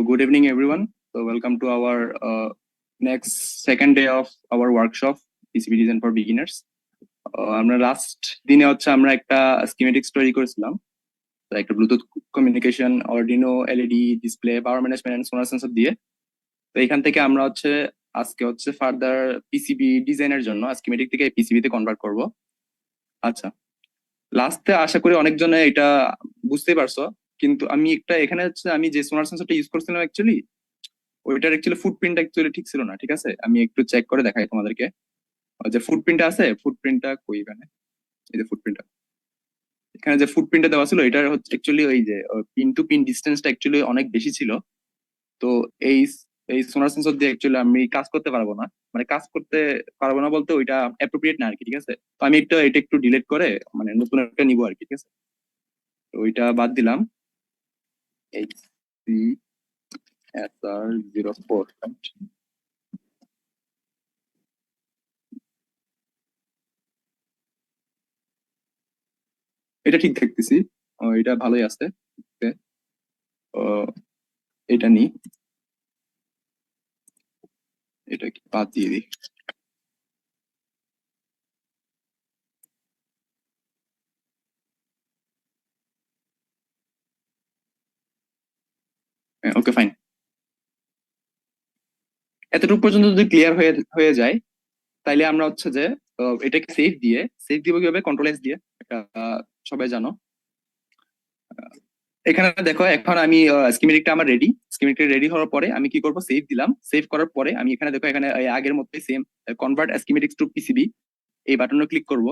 good evening, everyone. So, welcome to our next second day of our workshop, PCB Design for Beginners. আমরা last দিনে হচ্ছে আমরা একটা স্কিমেটিক্স তৈরি করেছিলাম, একটা Bluetooth communication, Arduino, LED display, power management, solar sensor দিয়ে। তো এখান থেকে আমরা হচ্ছে আজকে হচ্ছে ফার্দার পিসিবি ডিজাইনের জন্য স্কিমেটিক থেকে পিসিবি তে কনভার্ট করব। আচ্ছা, লাস্টে আশা করি অনেকজনে এটা বুঝতে পারছো, কিন্তু আমি একটা এখানে হচ্ছে আমি যে সোলার সেন্সরটা ইউজ করছিলাম অ্যাকচুয়ালি ওইটার অ্যাকচুয়ালি ফুটপ্রিন্ট অ্যাকচুয়ালি ঠিক ছিল না। ঠিক আছে, আমি একটু চেক করে দেখাই তোমাদেরকে। যে ফুটপ্রিন্টটা আছে, ফুটপ্রিন্টটা কই এখানে? এই যে ফুটপ্রিন্টটা, এখানে যে ফুটপ্রিন্টটা দেওয়া ছিল এটার হচ্ছে অ্যাকচুয়ালি ওই যে পিন টু পিন ডিস্টেন্সটা অ্যাকচুয়ালি অনেক বেশি ছিল। তো এই এই সোনার সেন্সর দিয়ে অ্যাকচুয়ালি আমি কাজ করতে পারবো না, মানে কাজ করতে পারবো না বলতে ওইটা অ্যাপ্রোপ্রিয়েট না আর কি। ঠিক আছে, তো আমি এটা একটু ডিলিট করে মানে নতুন একটা নিবো আর কি। ঠিক আছে, তো ওইটা বাদ দিলাম। HCSR04 এটা ঠিক দেখতেছি, এটা ভালোই আছে। এটা নি, এটা কি বাদ দিয়ে দিই। ওকে ফাইন, এতটুকু পর্যন্ত যদি ক্লিয়ার হয়ে হয়ে যায় তাইলে আমরা হচ্ছে যে এটাকে সেভ দিব কিভাবে? কন্ট্রোল এস দিয়ে, এটা সবাই জানো। এখানে দেখো এখন আমি স্কিমেটিকটা আমার রেডি। স্কিমেটিকটা রেডি হওয়ার পরে আমি কি করব? সেভ দিলাম। সেভ করার পরে আমি এখানে দেখো এখানে আগের মতোই সেম কনভার্ট স্কিমেটিক্স টু পিসিবি এই বাটনে ক্লিক করব,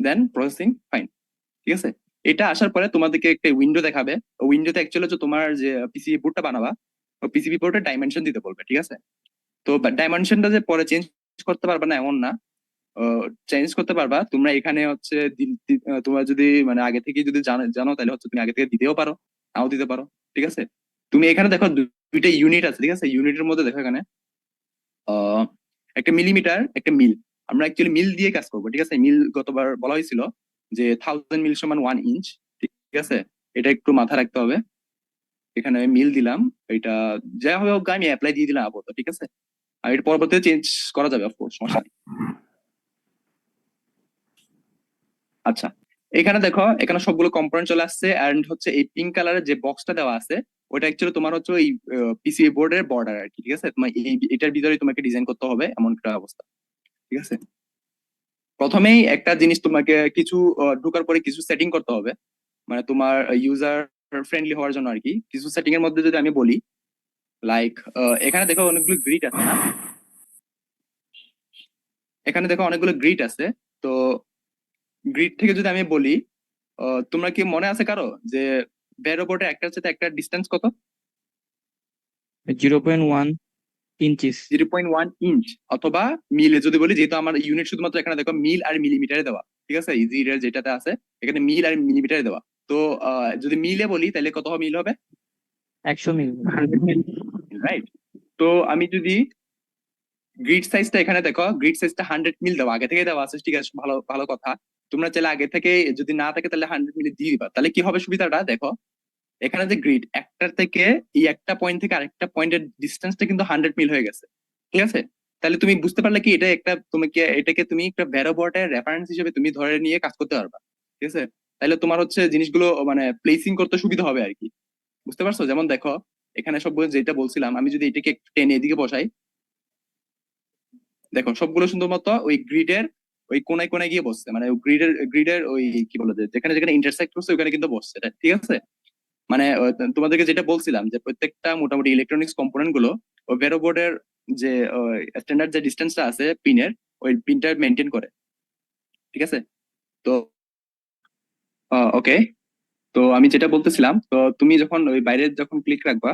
দেন প্রসেসিং ফাইন। ঠিক আছে, এটা আসার পরে তোমাদেরকে একটা উইন্ডো দেখাবে। উইন্ডোতে অ্যাকচুয়ালি হচ্ছে তোমার যে পিসিবি বোর্ডটা বানাবা পিসিবি বোর্ডের ডাইমেনশন দিতে বলবে। ঠিক আছে, তো ডাইমেনশনটা যে পরে চেঞ্জ করতে পারবে না এমন না, চেঞ্জ করতে পারবা তোমরা। এখানে হচ্ছে তোমরা যদি মানে আগে থেকে যদি জানো তাহলে হচ্ছে তুমি আগে থেকে দিতেও পারো, নাও দিতে পারো। ঠিক আছে, তুমি এখানে দেখো দুইটা ইউনিট আছে। ঠিক আছে, ইউনিটের মধ্যে দেখো এখানে আহ একটা মিলিমিটার, একটা মিল। আমরা অ্যাকচুয়ালি মিল দিয়ে কাজ করবো। ঠিক আছে, মিল গতবার বলা হয়েছিল যে 1000 মিল সমান 1 ইঞ্চ। ঠিক আছে, এটা একটু মাথা রাখতে হবে। এখানে মিল দিলাম, এটা যা হবে হোক আমি অ্যাপ্লাই দিয়ে দিলাম আপাতত। ঠিক আছে, আর এটা পরবর্তীতে চেঞ্জ করা যাবে অফকোর্স, সমস্যা নেই। আচ্ছা, এখানে দেখো এখানে সবগুলো কম্পোনেন্ট চলে আসছে, এন্ড হচ্ছে এই পিঙ্ক কালারের যে বক্সটা দেওয়া আছে ওটা অ্যাকচুয়ালি তোমার হচ্ছে ওই পিসিবি বোর্ডের বর্ডার আর কি। ঠিক আছে, তোমার এটার ভিতরে তোমাকে ডিজাইন করতে হবে এমন একটা অবস্থা। ঠিক আছে, প্রথমেই একটা জিনিস তোমাকে কিছু ঢোকার পরে কিছু সেটিং করতে হবে, মানে তোমার ইউজার ফ্রেন্ডলি হওয়ার জন্য আর কি। কিছু সেটিং এর মধ্যে যদি আমি বলি, লাইক এখানে দেখো অনেকগুলো গ্রিড আছে না? এখানে দেখো অনেকগুলো গ্রিড আছে। তো গ্রিড থেকে যদি আমি বলি, তোমরা কি মনে আছে কারো যে বেরো বোর্ডে একটার সাথে একটা ডিস্টেন্স কত? 0.1 ইঞ্চিস। 0.1 ইঞ্চ। অথবা মিলে যদি বলি, যেহেতু আমার ইউনিট শুধুমাত্র এখানে দেখো মিল আর মিলিমিটারে দেওয়া। ঠিক আছে, ইজি যেটাতে আছে এখানে মিল আর মিলিমিটারে দেওয়া। তো যদি মিলে বলি তাহলে কত মিল হবে? 100 মিল। 100 মিল, রাইট? তো আমি যদি গ্রিড সাইজটা এখানে দেখো, গ্রিড সাইজটা 100 মিল দেওয়া, আগে থেকে দেওয়া আছে। ঠিক আছে, ভালো ভালো কথা। তোমরা চাইলে আগে থেকে, যদি না থাকে তাহলে 100 মিলি দিয়ে দিবা। তাহলে কি হবে সুবিধাটা দেখো, এখানে যে গ্রিড একটার থেকে এই একটা পয়েন্ট থেকে আরেকটা পয়েন্টের ডিস্টেন্সটা কিন্তু 100 মিল হয়ে গেছে। ঠিক আছে, তাহলে তুমি বুঝতে পারলে কি এটা একটা তোমাকে এটাকে তুমি একটা ভ্যারোবোর্ডের রেফারেন্স হিসেবে তুমি ধরে নিয়ে কাজ করতে পারবা। ঠিক আছে, তাহলে তোমার হচ্ছে জিনিসগুলো মানে প্লেসিং করতে সুবিধা হবে আর কি। বুঝতে পারছো? যেমন দেখো এখানে সবগুলো যেটা বলছিলাম, আমি যদি এটাকে একটু টেনে এদিকে বসাই, দেখো সবগুলো শুধুমাত্র ওই গ্রিডের ওই কোনায় কোনায় গিয়ে বসছে, মানে গ্রিডের ওই কি বলে যেখানে যেখানে ইন্টারসেক্ট করছে ওখানে কিন্তু বসছে এটা। ঠিক আছে, মানে তোমাদেরকে যেটা বলছিলাম যে প্রত্যেকটা মোটামুটি ইলেকট্রনিক্স কম্পোনেন্ট গুলো ওই ভেরো বোর্ডের যে স্ট্যান্ডার্ড যে ডিস্টেন্সটা আছে পিনের, ওই পিনটা মেনটেন করে। ঠিক আছে, তো ওকে, তো আমি যেটা বলতেছিলাম, তো তুমি যখন ওই বাইরে যখন ক্লিক রাখবা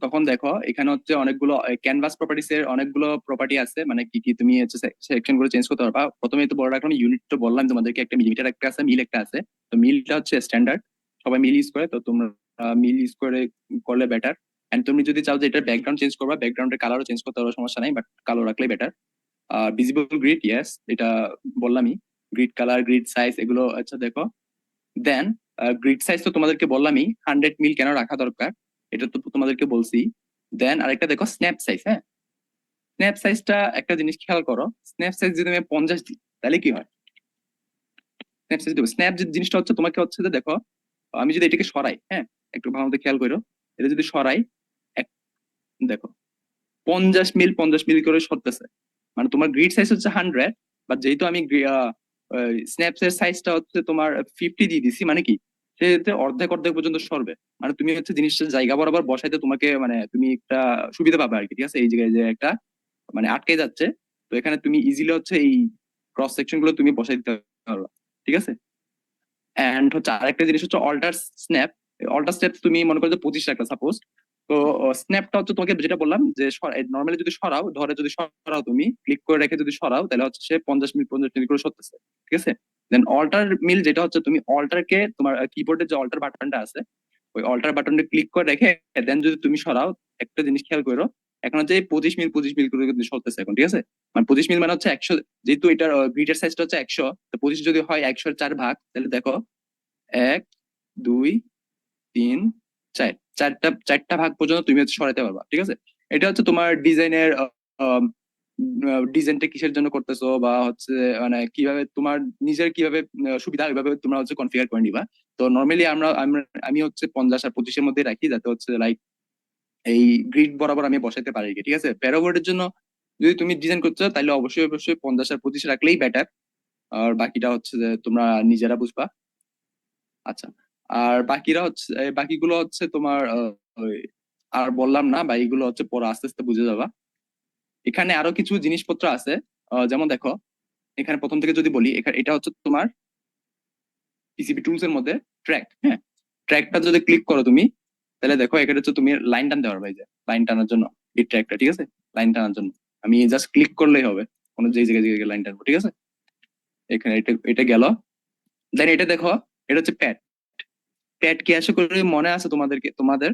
তখন দেখো এখানে হচ্ছে অনেকগুলো ক্যানভাস প্রপার্টিস এর অনেকগুলো প্রপার্টি আছে, মানে কি কি তুমি হচ্ছে সেকশন গুলো চেঞ্জ করতে পারবা। প্রথমে তো বড় রাখলাম ইউনিট, তো বললাম তোমাদেরকে একটা মিলিমিটার একটা আছে, মিল একটা আছে। তো মিলটা হচ্ছে স্ট্যান্ডার্ড, সবাই মিল ইউজ করে, তো তোমরা মিল ইউজ করে করলে বেটার। এন্ড তুমি যদি চাও যে এটার ব্যাকগ্রাউন্ড চেঞ্জ করবা, ব্যাকগ্রাউন্ডের কালারও চেঞ্জ করতে পারো, সমস্যা নাই, বাট কালো রাখলেই বেটার। ভিজিবল গ্রিড, ইয়েস, এটা বললামই। গ্রিড কালার, গ্রিড সাইজ এগুলো আচ্ছা দেখো। দেন গ্রিড সাইজ তো তোমাদেরকে বললামই 100 মিল কেন রাখা দরকার। এটা তো তোমাদেরকে বলছি। দেন আরেকটা দেখো স্ন্যাপ সাইজ। হ্যাঁ, স্ন্যাপ সাইজটা একটা জিনিস খেয়াল করো, স্ন্যাপ সাইজ যদি আমি 50 দিই তাহলে কি হয়? স্ন্যাপ সাইজ দেবো, স্ন্যাপ যে জিনিসটা হচ্ছে তোমাকে হচ্ছে যে দেখো, আমি যদি এটাকে সরাই, হ্যাঁ একটু ভালো মতো খেয়াল করো, এটা যদি সরাই, এক- দেখো 50 মিল 50 মিল করে সরতেছে, মানে তোমার গ্রিড সাইজ হচ্ছে 100, বাট যেহেতু আমি স্ন্যাপস এর সাইজটা হচ্ছে তোমার 50 দিয়ে দিছি, মানে কি সেক্ষেত্রে অর্ধেক অর্ধেক পর্যন্ত সরবে। মানে তুমি হচ্ছে জিনিসটা জায়গা বরাবর বসাইতে তোমাকে মানে তুমি একটা সুবিধা পাবে আর কি, ঠিক আছে? এই জায়গায় যে একটা মানে আটকে যাচ্ছে, তো এখানে তুমি ইজিলি হচ্ছে এই ক্রস সেকশন গুলো তুমি বসাই দিতে পারবে, ঠিক আছে? এন্ড হচ্ছে আরেকটা জিনিস হচ্ছে অল্টার স্ন্যাপ। অল্টার স্ন্যাপ তুমি মনে করো যে 25 রাখলা সাপোজ, তো স্ন্যাপটা হচ্ছে তোমাকে যেটা বললাম যে নর্মালি যদি সরাও, ধরে যদি সরাও, তুমি ক্লিক করে রেখে যদি সরাও, তাহলে হচ্ছে সে 50 মিল করে সরতেছে, ঠিক আছে? দেন অল্টার মিল যেটা হচ্ছে তুমি অল্টারকে তোমার কিবোর্ডে যে অল্টার বাটনটা আছে, ওই অল্টার বাটনটা ক্লিক করে রেখে দেন যদি তুমি সরাও, একটা জিনিস খেয়াল করো, এখন হচ্ছে এই 25 মিল করে কিন্তু সরতেছে এখন, ঠিক আছে? মানে 25 মিল মানে হচ্ছে 100, যেহেতু এটার গ্রিডের সাইজটা হচ্ছে 100, তো 25 যদি হয় 100 এর 4 ভাগ, তাহলে দেখো 1 2 3 4, চারটা ভাগ পর্যন্ত তুমি হচ্ছে সরাতে পারবা, ঠিক আছে? এটা হচ্ছে তোমার ডিজাইনের ডিজাইনটা কিসের জন্য করতেছো, বা হচ্ছে মানে কিভাবে তোমার নিজের কিভাবে সুবিধা ওইভাবে তোমরা হচ্ছে কনফিগার করে নিবা। তো নর্মালি আমি হচ্ছে 50 আর 25-এর মধ্যে রাখি, যাতে হচ্ছে লাইক এই গ্রিড বরাবর আমি বসাতে পারি, ঠিক আছে? প্যারাবোর্ডের জন্য যদি তুমি ডিজাইন করতে চাও, তাহলে অবশ্যই অবশ্যই 50 আর 25 রাখলেই বেটার, আর বাকিটা হচ্ছে যে তোমরা নিজেরা বুঝবা। আচ্ছা, আর বাকিরা হচ্ছে বাকিগুলো হচ্ছে তোমার ওই আর বললাম না, বাকিগুলো হচ্ছে পরে আস্তে আস্তে বুঝে যাবা। এখানে আরো কিছু জিনিসপত্র আছে, যেমন দেখো, এখানে প্রথম থেকে যদি বলি, এখানে এটা হচ্ছে তোমার পিসিবি টুলস এর মধ্যে ট্র্যাক। হ্যাঁ, ট্র্যাকটা যদি ক্লিক করো তুমি, তাহলে দেখো এখানে হচ্ছে তুমি লাইন টানতে পারবে, এই যে লাইন টানার জন্য এই ট্র্যাকটা, ঠিক আছে? লাইন টানার জন্য আমি জাস্ট ক্লিক করলেই হবে, কোনো যে জায়গায় লাইন টানবো, ঠিক আছে? এখানে এটা এটা গেল। দেন এটা দেখো, এটা হচ্ছে প্যাড। প্যাড কি আশা করি মনে আছে তোমাদের?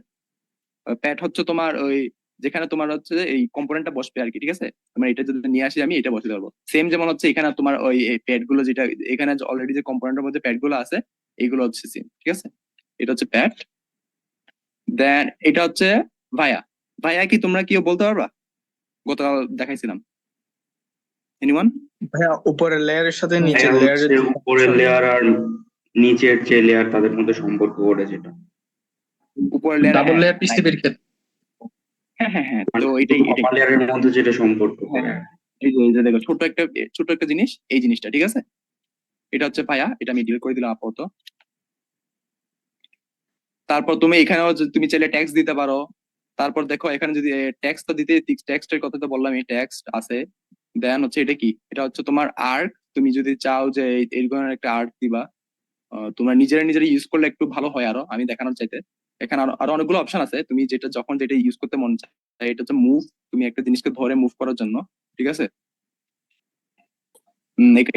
প্যাড হচ্ছে তোমার ওই যেখানে তোমার হচ্ছে যে এই কম্পোনেন্টটা বসবে আর কি, ঠিক আছে? মানে এটা যদি নিয়ে আসি আমি, এটা বসে পারবো সেম, যেমন হচ্ছে এখানে তোমার ওই প্যাড গুলো যেটা এখানে অলরেডি যে কম্পোনেন্টের মধ্যে প্যাড গুলো আছে, এইগুলো হচ্ছে সেম, ঠিক আছে? এটা হচ্ছে প্যাড। দেন এটা হচ্ছে ভায়া। ভায়া কি তোমরা কেউ বলতে পারবা? গতকাল দেখাইছিলাম, এনিওয়ান? ভাইয়া উপরের লেয়ারের সাথে এটা নিচের লেয়ারের হচ্ছে উপরের লেয়ার আর নিচের যে লেয়ার তাদের মধ্যে সম্পর্ক করে যেটা, উপরের লেয়ার, ডাবল হ্যাঁ লেয়ার right. পিসিবির ক্ষেত্রে। হ্যাঁ হ্যাঁ হ্যাঁ, মানে তো দুটো এটাই আপার লেয়ারের মধ্যে যেটা সম্পর্ক করে। হ্যাঁ, এই যে দেখো ছোট একটা জিনিস, এই জিনিসটা, ঠিক আছে? এটা হচ্ছে ভায়া, এটা আমি ডিল করে দিলাম আপাতত। তারপর তুমি এখানেও তুমি চাইলে ট্যাক্স দিতে পারো। তারপর দেখো এখানে যদি ট্যাক্স তো দিতে, ট্যাক্সের কথা তো বললাম, এই ট্যাক্স আছে। দেন হচ্ছে এটা কি, এটা হচ্ছে তোমার আর্ক। তুমি যদি চাও যে এই ধরনের একটা আর্ক দিবা, তোমরা নিজেরা ইউজ করলে একটু ভালো হয় আরো, আমি দেখানোর চাইতে। এখানে আরো আরো অনেকগুলো অপশন আছে, তুমি যেটা যখন যেটা ইউজ করতে মন চায়। এটা হচ্ছে মুভ, তুমি একটা জিনিসকে ধরে মুভ করার জন্য, ঠিক আছে?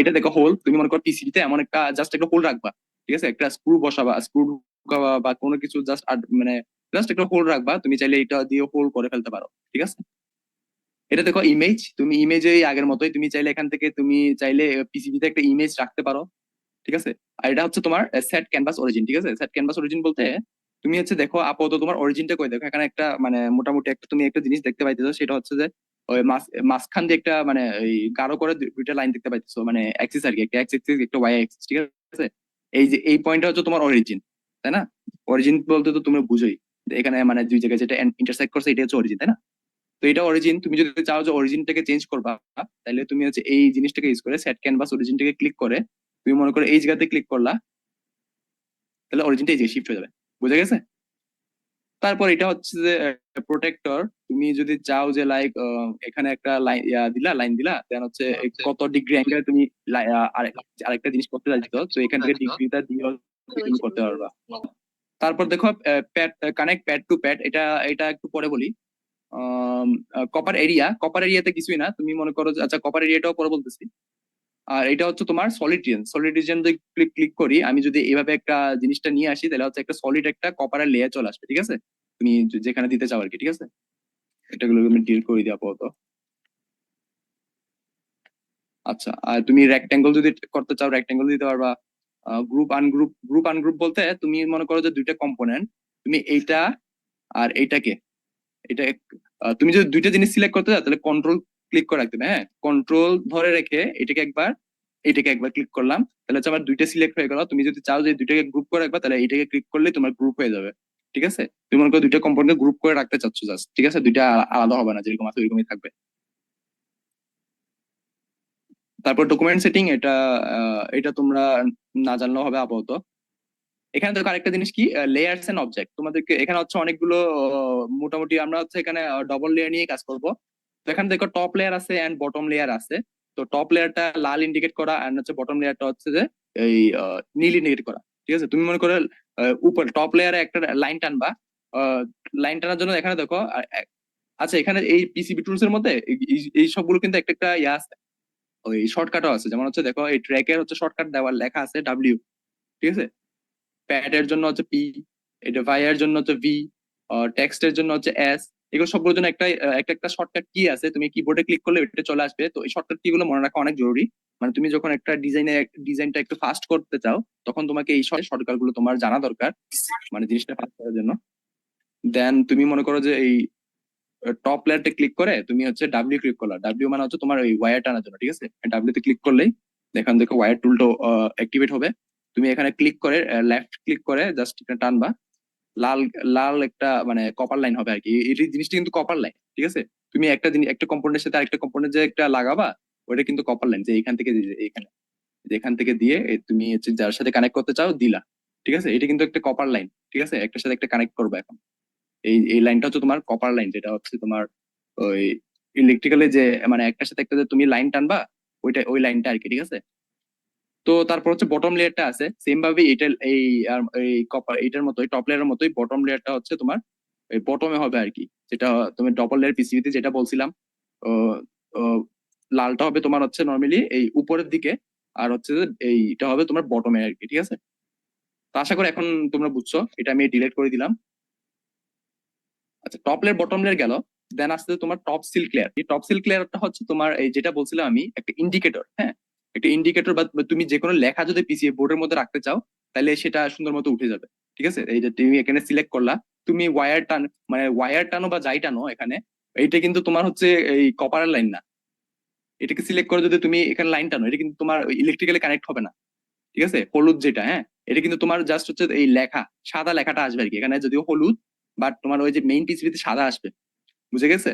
এটা দেখো হোল, তুমি মনে করো পিসিতে এমন একটা জাস্ট একটা হোল রাখবা, ঠিক আছে? একটা স্ক্রু বসাবা, স্ক্রু ঢুকাবা বা কোনো কিছু জাস্ট মানে জাস্ট একটা হোল রাখবা, তুমি চাইলে এটা দিয়ে হোল করে ফেলতে পারো, ঠিক আছে? এটা দেখো ইমেজ, তুমি ইমেজে আগের মতোই তুমি চাইলে এখান থেকে তুমি চাইলে পিসিবিতে একটা ইমেজ রাখতে পারো, ঠিক আছে? আর এটা হচ্ছে তোমার সেট ক্যানভাস অরিজিন, ঠিক আছে? সেট ক্যানভাস অরিজিন বলতে তুমি হচ্ছে দেখো আপাতত তোমার অরিজিনটা কই, দেখো এখানে একটা মানে মোটামুটি একটা তুমি একটা জিনিস দেখতে পাইতেছো, সেটা হচ্ছে যে ওই মাঝখান দিয়ে একটা মানে এই গাঢ় করে দুইটা লাইন দেখতে পাইতেছো, মানে অ্যাক্সিস আর কি, একটা এক্স অ্যাক্সিস একটা ওয়াই অ্যাক্সিস, ঠিক আছে? এই যে এই পয়েন্টটা হচ্ছে তোমার অরিজিন, তাই না? অরিজিন বলতে তো তুমি বুঝোই যে এখানে মানে দুই জায়গায় যেটা ইন্টারসেক্ট করছে, এটা হচ্ছে অরিজিন, তাই না? তো এটা অরিজিন, তুমি যদি চাও যে অরিজিনটাকে চেঞ্জ করবা, তাহলে তুমি হচ্ছে এই জিনিসটাকে ইউজ করে সেট ক্যানভাস অরিজিনটাকে ক্লিক করে তুমি মনে করো এই জায়গাতে ক্লিক করলা, তাহলে অরিজিনটা এই যে শিফট হয়ে যাবে, বুঝা গেছে? তারপর এটা হচ্ছে যে প্রোটেক্টর। তুমি যদি চাও যে লাইক এখানে একটা লাইন লাইন দিলা, দেন হচ্ছে এই কত ডিগ্রি অ্যাঙ্গেলে তুমি আরেকটা জিনিস করতে চাইছো, তো এখান থেকে ডিগ্রিটা দিয়ে হচ্ছে তুমি করতে পারবা। তারপর দেখো pad, connect pad to pad, এটা এটা একটু পরে বলি। কপার এরিয়াতে কিছুই না, তুমি মনে করো আচ্ছা কপার এরিয়াটাও পরে বলতেছি। আর এটা হচ্ছে তোমার সলিড রিজন যদি ক্লিক ক্লিক করি, আমি যদি এইভাবে একটা জিনিসটা নিয়ে আসি, তাহলে হচ্ছে একটা সলিড একটা কপারের লেয়ার চলে আসবে, ঠিক আছে? তুমি যেখানে দিতে চাও আর কি, ঠিক আছে? এটাগুলো আমি ডিল করে দিই আপাতত। আচ্ছা, আর তুমি রেক্টেঙ্গল যদি করতে চাও, রেক্টেঙ্গল দিতে পারবা। গ্রুপ আনগ্রুপ বলতে তুমি মনে করো যে দুইটা কম্পোনেন্ট, তুমি এইটা আর এইটাকে এটা তুমি যদি দুইটা জিনিস সিলেক্ট করতে চাও তাহলে কন্ট্রোল ক্লিক করে রাখতে হবে, হ্যাঁ, কন্ট্রোল ধরে রেখে এটাকে একবার ক্লিক করলাম, তাহলে হচ্ছে আমার দুইটা সিলেক্ট হয়ে গেল। তুমি যদি চাও যে দুইটাকে গ্রুপ করে রাখবা তাহলে এটাকে ক্লিক করলে তোমার গ্রুপ হয়ে যাবে, ঠিক আছে। তুমি মনে করো দুইটা কম্পাউন্ডে গ্রুপ করে রাখতে চাচ্ছ জাস্ট, ঠিক আছে, দুইটা আলাদা হবে না, যেরকম আছে ওইরকমই থাকবে। তারপর ডকুমেন্ট সেটিং, এটা তোমরা না জানলেও হবে আপাতত। এখানে দেখো আরেকটা জিনিস কি, লেয়ার্স এন্ড অবজেক্ট। তোমাদেরকে এখানে হচ্ছে অনেকগুলো মোটামুটি আমরা হচ্ছে এখানে ডবল লেয়ার নিয়ে কাজ করব। তো এখানে দেখো টপ লেয়ার আছে এন্ড বটম লেয়ার আছে। তো টপ লেয়ারটা লাল ইন্ডিকেট করা এন্ড হচ্ছে বটম লেয়ারটা হচ্ছে যে এই নীল ইন্ডিকেট করা, ঠিক আছে। তুমি মনে করো উপর টপ লেয়ারে একটা লাইন টানবা, লাইন টানার জন্য এখানে দেখো আচ্ছা, এখানে এই পিসিবি টুলস এর মধ্যে এই সবগুলো কিন্তু একটা একটা ইয়া আছে, ওই শর্টকাটও আছে। যেমন হচ্ছে দেখো এই ট্র্যাকের হচ্ছে শর্টকাট দেওয়ার লেখা আছে ডাব্লিউ, ঠিক আছে। প্যাড এর জন্য হচ্ছে পি, এটা ভাই এর জন্য হচ্ছে ভি, টেক্সটের জন্য হচ্ছে এস। এগুলো সবগুলোর জন্য একটা একটা শর্টকাট কি আছে, তুমি কিবোর্ডে ক্লিক করলে এটা চলে আসবে। তো এই শর্টকাট কি গুলো মনে রাখা অনেক জরুরি। মানে তুমি যখন একটা ডিজাইনটা একটু ফাস্ট করতে চাও তখন তোমাকে এই শর্টকাট গুলো তোমার জানা দরকার, মানে জিনিসটা ফাস্ট করার জন্য। দেন তুমি মনে করো যে এই টপ লেয়ারটা ক্লিক করে তুমি হচ্ছে ডাব্লিউ ক্লিক করলা, ডাব্লিউ মানে হচ্ছে তোমার ওই ওয়্যার টানার জন্য, ঠিক আছে। ডাব্লিউ তে ক্লিক করলেই এখান দেখো ওয়্যার টুলটা অ্যাক্টিভেট হবে। তুমি এখানে ক্লিক করে লেফট ক্লিক করে জাস্ট টানবা, লাল লাল একটা মানে কপার লাইন হবে আর কি। এই জিনিসটা কিন্তু কপার লাইন, ঠিক আছে। তুমি একটা জিনিস একটা কম্পোনেন্টের সাথে আরেকটা কম্পোনেন্ট যে একটা লাগাবা ওটা কিন্তু কপার লাইন, যে এখান থেকে এখান থেকে দিয়ে তুমি হচ্ছে যার সাথে কানেক্ট করতে চাও দিলা, ঠিক আছে। এটা কিন্তু একটা কপার লাইন, ঠিক আছে, একটার সাথে একটা কানেক্ট করবে এখন। এই লাইনটা হচ্ছে তোমার কপার লাইন, যেটা হচ্ছে তোমার ওই ইলেকট্রিক্যালে যে মানে একটার সাথে একটা যে তুমি লাইন টানবা ওই লাইনটা আর কি, ঠিক আছে। তো তারপর হচ্ছে বটম লেয়ারটা আছে সেম ভাবে, এটা এই কপার এটার মতোই টপ লেয়ারের মতোই বটম লেয়ারটা হচ্ছে তোমার এই বটমে হবে আর কি, যেটা তুমি ডবল লেয়ার পিসিবিতে যেটা বলছিলাম। ও, ও, লালটা হবে তোমার হচ্ছে নর্মালি এই উপরের দিকে, আর হচ্ছে যে এইটা হবে তোমার বটমে আর কি, ঠিক আছে। তো আশা করি এখন তোমরা বুঝছো, এটা আমি ডিলিট করে দিলাম। আচ্ছা, টপ লেয়ার বটম লেয়ার গেল। দেন আসতে তোমার টপ সিল্ক লেয়ার। এই টপ সিল্ক লেয়ারটা হচ্ছে তোমার এই যেটা বলছিলাম আমি একটা ইন্ডিকেটর, হ্যাঁ, একটা ইন্ডিকেটর। বা তুমি যে কোনো লেখা যদি পিসিএ বোর্ডের মধ্যে রাখতে চাও তাহলে সেটা সুন্দর মতো উঠে যাবে, ঠিক আছে। এই যে তুমি এখানে সিলেক্ট করলা, তুমি ওয়্যার টান মানে ওয়্যার টানো বা যাই টানো এখানে, এইটা কিন্তু তোমার হচ্ছে এই কপারের লাইন না। এটাকে সিলেক্ট করে যদি তুমি এখানে লাইন টানো এটা কিন্তু তোমার ইলেকট্রিক্যালি কানেক্ট হবে না, ঠিক আছে। হলুদ যেটা, হ্যাঁ, এটা কিন্তু তোমার জাস্ট হচ্ছে এই লেখা সাদা লেখাটা আসবে আর কি, এখানে যদিও হলুদ বাট তোমার ওই যে মেইন পিসিবিতে সাদা আসবে, বুঝে গেছে।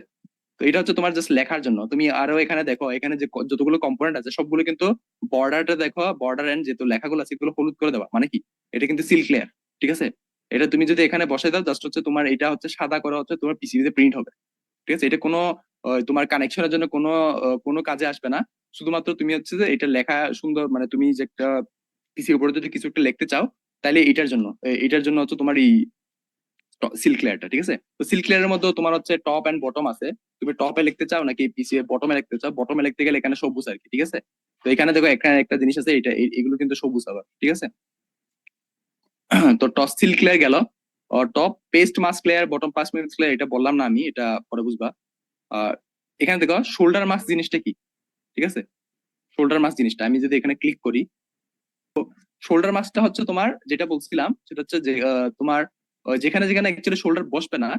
তো এটা হচ্ছে তোমার জাস্ট লেখার জন্য। তুমি আরো এখানে দেখো, এখানে যে যতগুলো কম্পোনেন্ট আছে সবগুলো কিন্তু বর্ডারটা দেখো, বর্ডার এন্ড যেহেতু লেখাগুলো আছে এগুলো হলুদ করে দেওয়া, মানে কি এটা কিন্তু সিল্ক লেয়ার, ঠিক আছে। এটা তুমি যদি এখানে বসাই দাও জাস্ট হচ্ছে তোমার এটা হচ্ছে সাদা করে হচ্ছে তোমার পিসিবিতে প্রিন্ট হবে, ঠিক আছে। এটা কোনো তোমার কানেকশনের জন্য কোনো কাজে আসবে না। শুধুমাত্র তুমি হচ্ছে যে এটা লেখা সুন্দর, মানে তুমি যে একটা পিসির উপরে যদি কিছু একটা লিখতে চাও তাহলে এটার জন্য হচ্ছে তোমার এই সিল্ক লেয়ারটা, ঠিক আছে। তো সিল্ক লেয়ারের মধ্যে তোমার হচ্ছে টপ এন্ড বটম আছে। তুমি টপে লিখতে চাও নাকি পিসি বটমে লিখতে চাও, বটমে লিখতে গেলে এখানে সবুজ আর কি, ঠিক আছে। তো এখানে দেখো এখানে একটা জিনিস আছে, এগুলো কিন্তু সবুজ আবার, ঠিক আছে। তো টপ সিল্ক লেয়ার গেল। Top paste mask layer, bottom pass mask layer এটা বললাম না আমি, এটা পরে বুঝবা। আর এখানে দেখো শোল্ডার মাস্ক জিনিসটা কি, ঠিক আছে। শোল্ডার মাস্ক জিনিসটা আমি যদি এখানে ক্লিক করি, শোল্ডার মাস্কটা হচ্ছে তোমার যেটা বলছিলাম সেটা হচ্ছে যে তোমার যেখানে যেখানে অ্যাকচুয়ালি শোল্ডার বসবে না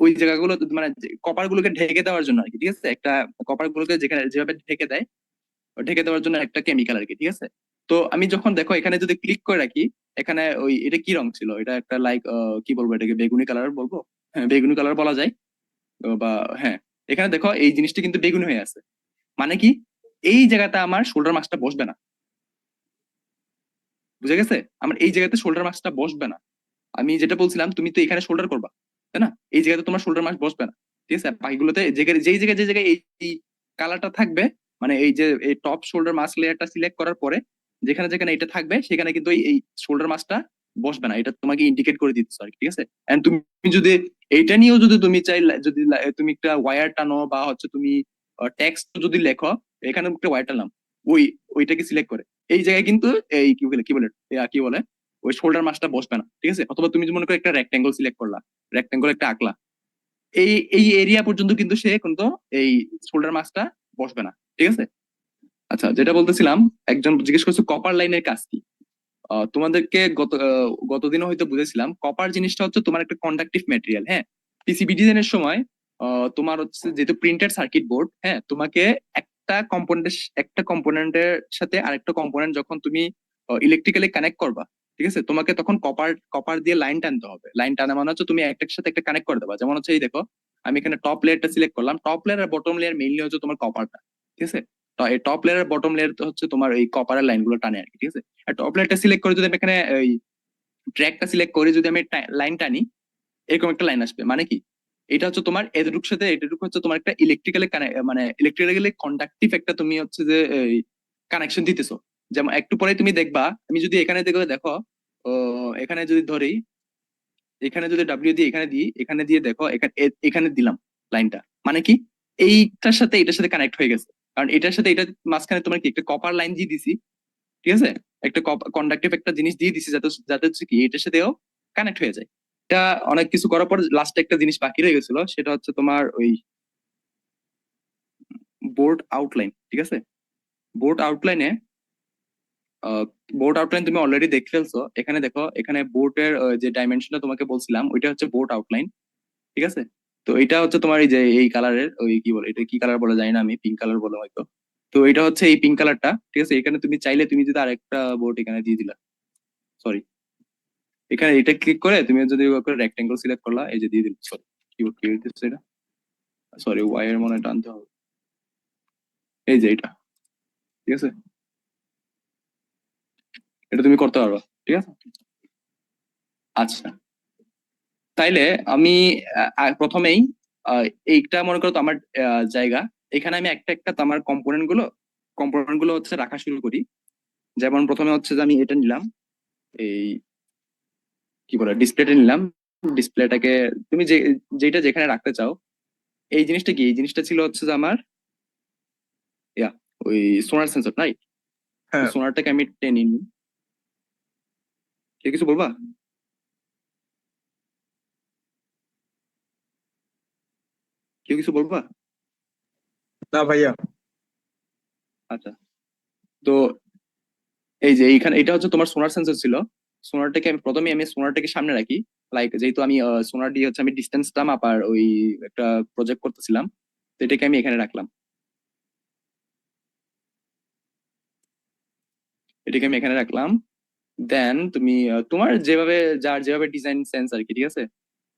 ওই জায়গাগুলো মানে কপার গুলোকে ঢেকে দেওয়ার জন্য আর কি, ঠিক আছে। একটা কপার গুলোকে যেখানে যেভাবে ঢেকে দেওয়ার জন্য একটা কেমিক্যাল আর কি, ঠিক আছে। তো আমি যখন দেখো এখানে যদি ক্লিক করে রাখি, এখানে ওই এটা কি রং ছিল, এটা একটা লাইক কি বলবো, এটাকে বেগুনি কালার বলবো, হ্যাঁ বেগুনি কালার বলা যায়। বা হ্যাঁ, এখানে দেখো এই জিনিসটা কিন্তু বেগুনি হয়ে আছে, মানে কি এই জায়গাটা আমার শোল্ডার মাস্কটা বসবে না, বুঝে গেছে। আমার এই জায়গাতে শোল্ডার মাস্কটা বসবে না। আমি যেটা বলছিলাম তুমি তো এখানে শোল্ডার করবা, তাই না, এই জায়গাতে তোমার শোল্ডার মাস্ক বসবে না, ঠিক আছে। বাকিগুলোতে যেই জায়গায় এই কালারটা থাকবে, মানে এই যে এই টপ শোল্ডার মাস্ক লেয়ারটা সিলেক্ট করার পরে যেখানে যেখানে এটা থাকবে সেখানে কিন্তু এই শোল্ডার মাস্কটা বসবে না, এটা তোমাকে ইন্ডিকেট করে দিতে আর কি, ঠিক আছে। এন্ড তুমি যদি এইটা নিয়েও যদি তুমি চাই, যদি তুমি একটা ওয়্যার টানো বা হচ্ছে তুমি টেক্সট যদি লেখো, এখানে একটা ওয়্যার টানলাম, ওইটাকে সিলেক্ট করে এই জায়গায় কিন্তু এই কি বলে ওই শোল্ডার মাস্কটা বসবে না, ঠিক আছে। অথবা তুমি যদি মনে করো একটা রেক্টেঙ্গল সিলেক্ট করলা, রেক্টেঙ্গল একটা আঁকলা, এই এরিয়া পর্যন্ত কিন্তু সে কিন্তু এই শোল্ডার মাস্কটা বসবে না, ঠিক আছে। আচ্ছা, যেটা বলতেছিলাম, একজন জিজ্ঞেস করছে কপার লাইনের কাজ কি। তোমাদেরকে গতদিনও হয়তো বুঝেছিলাম, কপার জিনিসটা হচ্ছে তোমার একটা কন্ডাক্টিভ ম্যাটেরিয়াল। হ্যাঁ, পিসিবি ডিজাইনের সময় তোমার হচ্ছে যেহেতু প্রিন্টেড সার্কিট বোর্ড, হ্যাঁ, তোমাকে একটা কম্পোনেন্টের সাথে আরেকটা কম্পোনেন্ট যখন তুমি ইলেকট্রিক্যালি কানেক্ট করবা, ঠিক আছে, তোমাকে তখন কপার দিয়ে লাইন টানতে হবে। লাইন টানা মানে হচ্ছে তুমি একটার সাথে একটা কানেক্ট করে দেবা। যেমন হচ্ছে এই দেখো, আমি এখানে টপ লেয়ারটা সিলেক্ট করলাম। টপ লেয়ার আর বটম লেয়ার মেইনলি হচ্ছে তোমার কপারটা, ঠিক আছে। তো এই টপ লেয়ার আর বটম লেয়ার হচ্ছে তোমার এই কপারের লাইনগুলো টানে আর কি, ঠিক আছে। আর টপ লেয়ারটা সিলেক্ট করে যদি আমি এখানে এই ট্র্যাকটা সিলেক্ট করে যদি আমি লাইন টানি, এরকম একটা লাইন আসবে। মানে কি, এটা হচ্ছে তোমার এতটুক সাথে এতটুকু হচ্ছে তোমার একটা মানে ইলেকট্রিক্যালি কন্ডাক্টিভ একটা তুমি হচ্ছে যে কানেকশন দিতেছো। যেমন একটু পরে তুমি দেখবা, আমি যদি এখানে দেখো ও, এখানে যদি ধরি, এখানে যদি ডাব্লিউ দিয়ে এখানে দিয়ে দেখো, এখানে দিলাম লাইনটা। মানে কি, এইটার সাথে এটার সাথে কানেক্ট হয়ে গেছে। কারণ এটার সাথে এটা মাঝখানে তোমার কি একটা কপার লাইন দিয়ে দিছি, ঠিক আছে। একটা কন্ডাক্টিভ একটা জিনিস দিয়ে দিছি, যাতে যাতে হচ্ছে কি এটার সাথেও কানেক্ট হয়ে যায়। এটা অনেক কিছু করার পর লাস্টে একটা জিনিস বাকি রয়ে গেছিল, সেটা হচ্ছে তোমার ওই বোর্ড আউটলাইন, ঠিক আছে। বোর্ড আউটলাইনে বোর্ড আউটলাইন তুমি অলরেডি দেখে ফেলছো। এখানে দেখো, এখানে বোর্ডের যে ডাইমেনশনটা তোমাকে বলছিলাম, ওইটা হচ্ছে বোর্ড আউটলাইন, ঠিক আছে। তো এটা হচ্ছে তোমার এই যে এই কালারের, ওই কি বলে, এটা কি কালার বলে জানি না, আমি পিঙ্ক কালার বলে হয়তো। তো এটা হচ্ছে এই পিঙ্ক কালারটা, ঠিক আছে। এখানে তুমি চাইলে তুমি যদি আরেকটা বোর্ড এখানে দিয়ে দিলা, সরি, এখানে এটা ক্লিক করে তুমি যদি রেক্টেঙ্গল সিলেক্ট করলা, এই যে দিয়ে দিল, সরি কিবোর্ড কি হইতেছে এটা, সরি ওয়াই এর মনে হয় টানতে হবে, এই যে এটা, ঠিক আছে। এটা তুমি করতে পারবা, ঠিক আছে। আচ্ছা, তাইলে আমি প্রথমেই এইটা মনে করো তো আমার জায়গা। এখানে আমি একটা একটা তো আমার কম্পোনেন্ট গুলো হচ্ছে রাখা শুরু করি। যেমন প্রথমে হচ্ছে যে আমি এটা নিলাম, এই কি বলে ডিসপ্লেটা নিলাম। ডিসপ্লেটাকে তুমি যেটা যেখানে রাখতে চাও, এই জিনিসটা কি, এই জিনিসটা ছিল হচ্ছে যে আমার ইয়া ওই সোনার সেন্সর, নাই? তো হ্যাঁ, সোনারটাকে আমি টেনে নিই। কেউ কিছু বলবা? কেউ কিছু বলবা? না ভাইয়া। আচ্ছা, তো এই যে এইখানে এটা হচ্ছে তোমার সোনার সেন্সর ছিল। আমি সোনারটাকে সামনে রাখি। লাইক যেহেতু আমি সোনার দিয়ে হচ্ছে আমি ডিস্টেন্সটা মাপার ওই একটা প্রজেক্ট করতেছিলাম, তো এটাকে আমি এখানে রাখলাম। দেন তুমি তোমার যার যেভাবে ডিজাইন সেন্স আর কি, ঠিক আছে,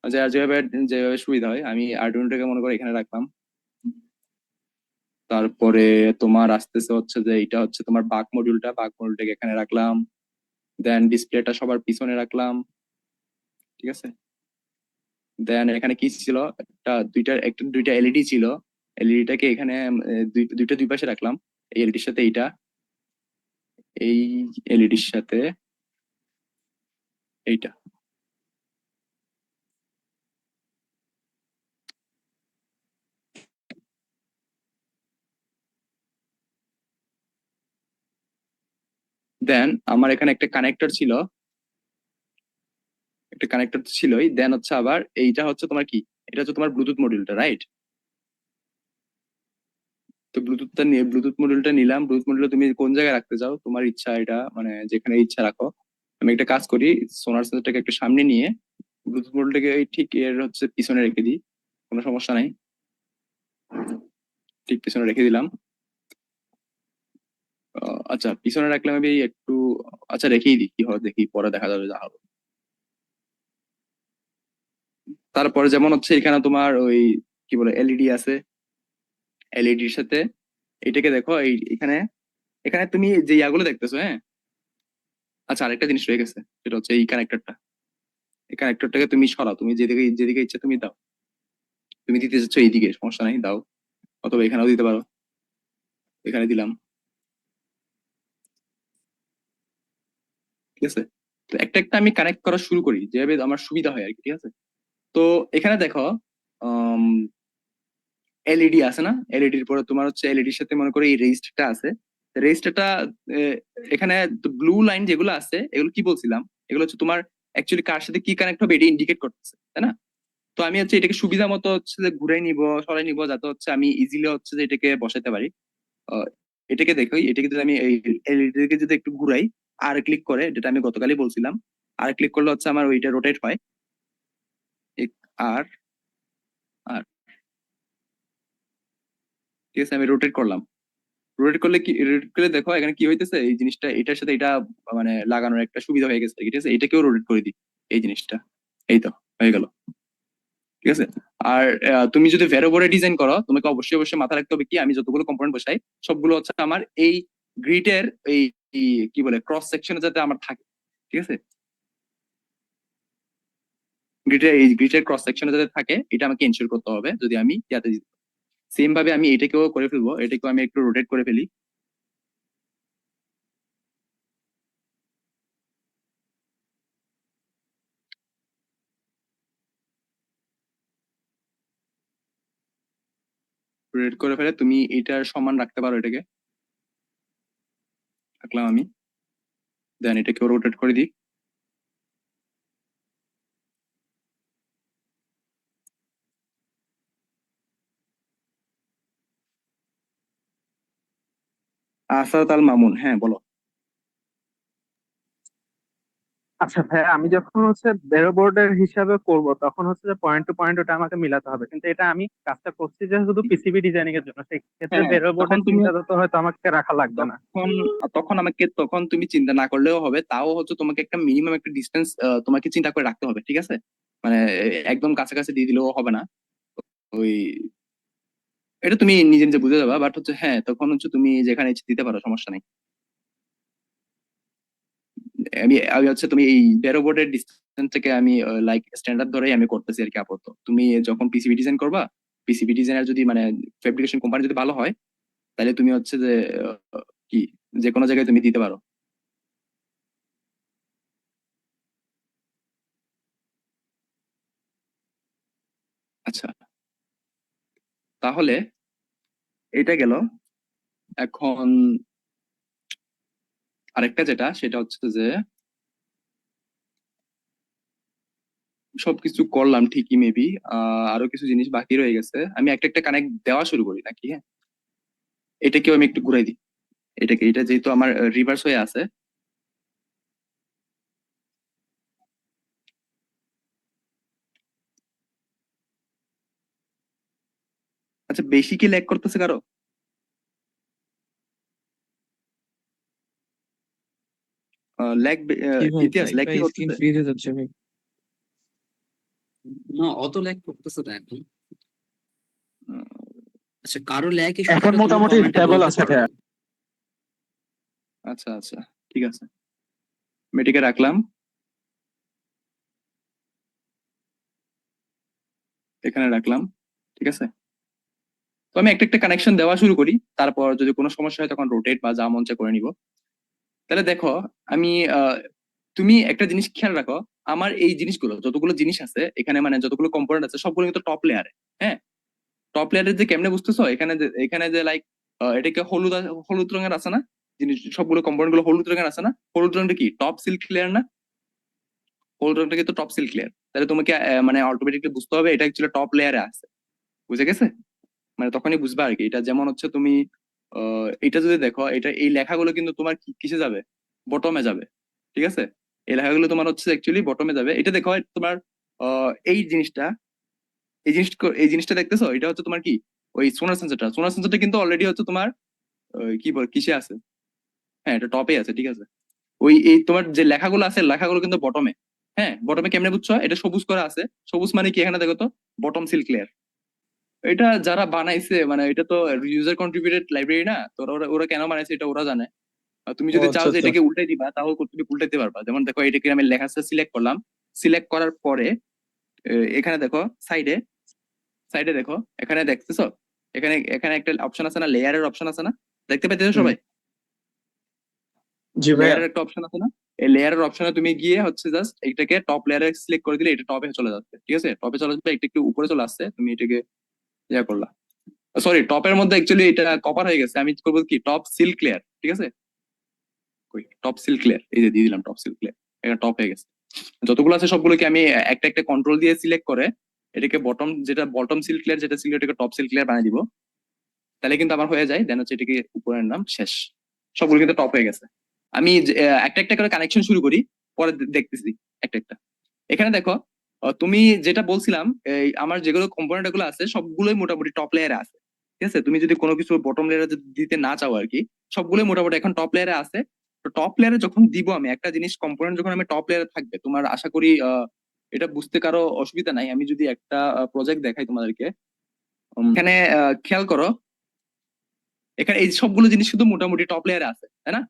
যার যেভাবে যেভাবে সুবিধা হয়। আমি আর্ডুইনোটাকে মনে করো এখানে রাখলাম। তারপরে তোমার আসতেছে হচ্ছে যে এটা হচ্ছে তোমার বাক মডিউলটাকে এখানে রাখলাম। দেন ডিসপ্লেটা সবার পিছনে রাখলাম, ঠিক আছে। দেন এখানে কি ছিল, দুইটা এলইডি ছিল। এলইডিটাকে এখানে দুইটা দুই পাশে রাখলাম। এই এলইডির সাথে এই এলইডির সাথে এইটা। দেন আমার এখানে একটা কানেক্টর ছিলই। দেন হচ্ছে আবার এইটা হচ্ছে তোমার কি, এটা হচ্ছে তোমার ব্লুটুথ মডিউলটা, রাইট? তো ব্লুটুথ মডিউলটা নিলাম। ব্লুটুথ মডিউল তুমি কোন জায়গায় রাখতে চাও তোমার ইচ্ছা, এটা মানে যেখানে ইচ্ছা রাখো। আমি একটা কাজ করি, সোনার সেন্সরটাকে একটু সামনে নিয়ে ব্লুটুথ মডিউলটাকে এই ঠিক এর হচ্ছে পিছনে রেখে দিই, কোনো সমস্যা নাই। ঠিক পিছনে রেখে দিলাম। আচ্ছা, পিছনে রাখলে আমি একটু, আচ্ছা রেখেই দিই, কি হয় দেখি, পরে দেখা যাবে যা হবে। তারপরে যেমন হচ্ছে এখানে তোমার ওই কি বলে এলইডি আছে। এলইডির সাথে এটাকে দেখো, এখানে এখানে তুমি যে ইয়াগুলো দেখতেছো, হ্যাঁ। আচ্ছা, আরেকটা জিনিস রয়ে গেছে, সেটা হচ্ছে এই কানেক্টরটাকে তুমি সরাও, তুমি যেদিকে যেদিকে ইচ্ছা তুমি দাও। তুমি দিতে চাচ্ছ এইদিকে, সমস্যা নাই, দাও। অথবা এখানেও দিতে পারো, এখানে দিলাম, ঠিক আছে। তো একটা একটা আমি কানেক্ট করা শুরু করি যেভাবে আমার সুবিধা হয় আর কি, ঠিক আছে। তো এখানে দেখো, এলইডি আছে না, এলইডির পরে তোমার হচ্ছে এলইডির সাথে মনে করো এই রেজিস্টারটা আছে। রেজিস্টারটা এখানে ব্লু লাইন যেগুলো আছে, এগুলো কি বলছিলাম, এগুলো হচ্ছে তোমার অ্যাকচুয়ালি কার সাথে কি কানেক্ট হবে এটা ইন্ডিকেট করতেছে, তাই না? তো আমি হচ্ছে এটাকে সুবিধা মতো হচ্ছে যে ঘুরাই নিব, সরাই নিব, যাতে হচ্ছে আমি ইজিলি হচ্ছে যে এটাকে বসাতে পারি। আহ, এটাকে দেখো, এটাকে যদি আমি এই এলইডি কে যদি একটু ঘুরাই, আর ক্লিক করে, যেটা আমি গতকালই বলছিলাম, আর ক্লিক করলে হচ্ছে আমার ওইটা রোটেট হয়। আর আর ঠিক আছে, আমি রোটেট করলাম। রোটেট করলে দেখো এখানে কি হইতেছে, এই জিনিসটা এটার সাথে এটা মানে লাগানোর একটা সুবিধা হয়ে গেছে, ঠিক আছে? এটাকেও রোটেট করে দিই, এই জিনিসটা। এই তো হয়ে গেল, ঠিক আছে। আর তুমি যদি ভেরো বোর্ডে ডিজাইন করো, তোমাকে অবশ্যই অবশ্যই মাথায় রাখতে হবে কি, আমি যতগুলো কম্পোনেন্ট বসাই সবগুলো হচ্ছে আমার এই গ্রিডের এই এই কি বলে ক্রস সেকশনে যাতে আমার থাকে, ঠিক আছে? গ্রিডের ক্রস সেকশনে যাতে থাকে এটা আমাকে এনশিওর করতে হবে যদি আমি ইয়াতে দিই। সেম ভাবে আমি এটাকেও করে ফেলবো, এটাকেও আমি একটু রোটেট করে ফেলি। রোটেট করে ফেলে তুমি এটার সমান রাখতে পারো, এটাকে রাখলাম আমি। দেন এটাকেও রোটেট করে দিই। আসাদ আল মামুন, হ্যাঁ বলো। আচ্ছা ভাই, আমি যখন হচ্ছে বেরো বোর্ডের হিসাবে করব তখন হচ্ছে যে পয়েন্ট টু পয়েন্ট ওটা আমাকে মিলাতে হবে, কিন্তু এটা আমি কাজটা করছি যে শুধু পিসিবি ডিজাইনিং এর জন্য, সেই ক্ষেত্রে হ্যাঁ, বেরো তখন বোর্ডের তুমি চিন্তা তো হয়তো আমাকে রাখা লাগবে না। তখন তখন তুমি চিন্তা না করলেও হবে, তাও হচ্ছে তোমাকে একটা মিনিমাম একটা ডিস্টেন্স তোমাকে চিন্তা করে রাখতে হবে, ঠিক আছে? মানে একদম কাছাকাছি দিয়ে দিলেও হবে না। ওই এটা তুমি নিজে নিজে বুঝে যাবা, বাট হচ্ছে হ্যাঁ, তখন হচ্ছে তুমি যেখানে ইচ্ছে দিতে পারো, সমস্যা নেই। আমি আমি হচ্ছে তুমি এই বেরো বোর্ডের ডিস্টেন্স থেকে আমি লাইক স্ট্যান্ডার্ড ধরেই আমি করতেছি আর কি আপাতত। তুমি যখন পিসিবি ডিজাইন করবা, পিসিবি ডিজাইনের যদি মানে ফেব্রিকেশন কোম্পানি যদি ভালো হয়, তাহলে তুমি হচ্ছে যে কি যে কোনো জায়গায় তুমি দিতে পারো। আচ্ছা, তাহলে এটা গেল। এখন আরেকটা যেটা, সেটা হচ্ছে যে সবকিছু করলাম ঠিকই, মেবি আরো কিছু জিনিস বাকি রয়ে গেছে। আমি একটা একটা কানেক্ট দেওয়া শুরু করি নাকি? হ্যাঁ, এটাকেও আমি একটু ঘুরাই দিই। এটা যেহেতু আমার রিভার্স হয়ে আছে। আচ্ছা, বেশি কি ল্যাগ করতেছে কারো? ল্যাগ, কি ভাই, ইতিহাস ল্যাগ কি স্ক্রিন করতেছে? ফ্রিজ হয়ে যাচ্ছে ভাই। না, অত ল্যাগ করতেছে না এখন। উম, আচ্ছা, কারো ল্যাগ ইস্যু এখন থাকলে তুমি মোটামুটি কমেন্টে স্টেবল বলতে আছে পারো। ভাইয়া। আচ্ছা আচ্ছা, ঠিক আছে, মেডিকে রাখলাম, এখানে রাখলাম, ঠিক আছে। তো আমি একটা একটা কানেকশন দেওয়া শুরু করি, তারপর যদি কোনো সমস্যা হয় তখন রোটেট বা যা মন চায় করে নিব। তাহলে দেখো, আমি তুমি একটা জিনিস খেয়াল রাখো, আমার এই জিনিসগুলো যতগুলো জিনিস আছে এখানে, মানে যতগুলো কম্পোনেন্ট আছে সবগুলো কিন্তু টপ লেয়ারে। হ্যাঁ, টপ লেয়ারের যে কেমনে বুঝতেছো, এখানে যে লাইক এটাকে হলুদ রঙের আছে না জিনিস, সবগুলো কম্পোনেন্ট গুলো হলুদ রঙের আছে না? হলুদ রঙটা কি টপ সিল্ক লেয়ার না? হলুদ রঙটা কিন্তু টপ সিল্ক লেয়ার। তাহলে তোমাকে মানে অটোমেটিকলি বুঝতে হবে এটা অ্যাকচুয়ালি টপ লেয়ারে আছে। বুঝে গেছে? মানে তখনই বুঝবা আর কি। এটা যেমন হচ্ছে তুমি এটা যদি দেখো, এটা এই লেখাগুলো কিন্তু তোমার কিসে যাবে? বটমে যাবে, ঠিক আছে? এই লেখাগুলো তোমার হচ্ছে অ্যাকচুয়ালি বটমে যাবে। এটা দেখো, তোমার এই জিনিসটা, এই জিনিসটা দেখতেছো, এটা হচ্ছে তোমার কি ওই সোনার সেন্সরটা কিন্তু অলরেডি হচ্ছে তোমার কি বল কিসে আছে? হ্যাঁ, এটা টপে আছে, ঠিক আছে। ওই এই তোমার যে লেখাগুলো আছে, লেখাগুলো কিন্তু বটমে। হ্যাঁ, বটমে কেমনে বুঝছো? এটা সবুজ করা আছে। সবুজ মানে কি, এখানে দেখো তো, বটম সিল ক্লিয়ার। এটা যারা বানাইছে, মানে এটা তো ইউজার কন্ট্রিবিউটেড লাইব্রেরি না, তো ওরা ওরা কেন বানাইছে এটা ওরা জানে। আর তুমি ও যদি আচ্ছা চাও যে আচ্ছা। এটাকে উল্টাই দিবা, তাও তুমি উল্টাইতে পারবা। যেমন দেখো, এটাকে আমি লেখাটা সিলেক্ট করলাম। সিলেক্ট করার পরে এখানে দেখো সাইডে, সাইডে দেখো, এখানে দেখতেছো, এখানে এখানে একটা অপশন আছে না, লেয়ারের অপশন আছে না? দেখতে পাইতেছো হুম, সবাই? জি ভাইয়া। লেয়ারের একটা অপশন আছে না? এই লেয়ারের অপশনে তুমি গিয়ে হচ্ছে জাস্ট এটাকে টপ লেয়ারে সিলেক্ট করে দিলে এটা টপে চলে যাচ্ছে, ঠিক আছে? টপে চলে যাবে, এটা একটু উপরে চলে আসছে, তুমি এটাকে ইয়া করলা। সরি, টপের মধ্যে অ্যাকচুয়ালি এটা কভার হয়ে গেছে। আমি করবো কি, টপ সিল ক্লিয়ার, ঠিক আছে? কই টপ সিল ক্লিয়ার, এই যে দিয়ে দিলাম টপ সিল ক্লিয়ার। এটা টপ হয়ে গেছে। যতগুলো আছে সবগুলোকে আমি একটা একটা কন্ট্রোল দিয়ে সিলেক্ট করে এটাকে বটম, যেটা বটম সিল ক্লিয়ার যেটা ছিল, এটাকে টপ সিল ক্লিয়ার বানিয়ে দিব। তাহলে কিন্তু আমার হয়ে যায়, দেন হচ্ছে এটাকে উপরে আনলাম, শেষ। সবগুলো কিন্তু টপ হয়ে গেছে। আমি একটা একটা করে কানেকশন শুরু করি, পরে দেখতেছি একটা একটা। এখানে দেখো, তুমি যেটা বলছিলাম, এই আমার যেগুলো কম্পোনেন্ট গুলো আছে সবগুলোই মোটামুটি টপ লেয়ারে আছে। ঠিক আছে, তুমি যদি কোনো কিছু বটম লেয়ারে দিতে না চাও আর কি, সবগুলোই মোটামুটি এখন টপ লেয়ারে আছে। তো টপ লেয়ারে যখন দিব আমি একটা জিনিস, কম্পোনেন্ট যখন আমি টপ লেয়ারে থাকবে, তোমার আশা করি এটা বুঝতে কারো অসুবিধা নাই। আমি যদি একটা প্রজেক্ট দেখাই তোমাদেরকে, এখানে খেয়াল করো, এখানে এই সবগুলো জিনিস কিন্তু মোটামুটি টপ লেয়ারে আছে, তাই না?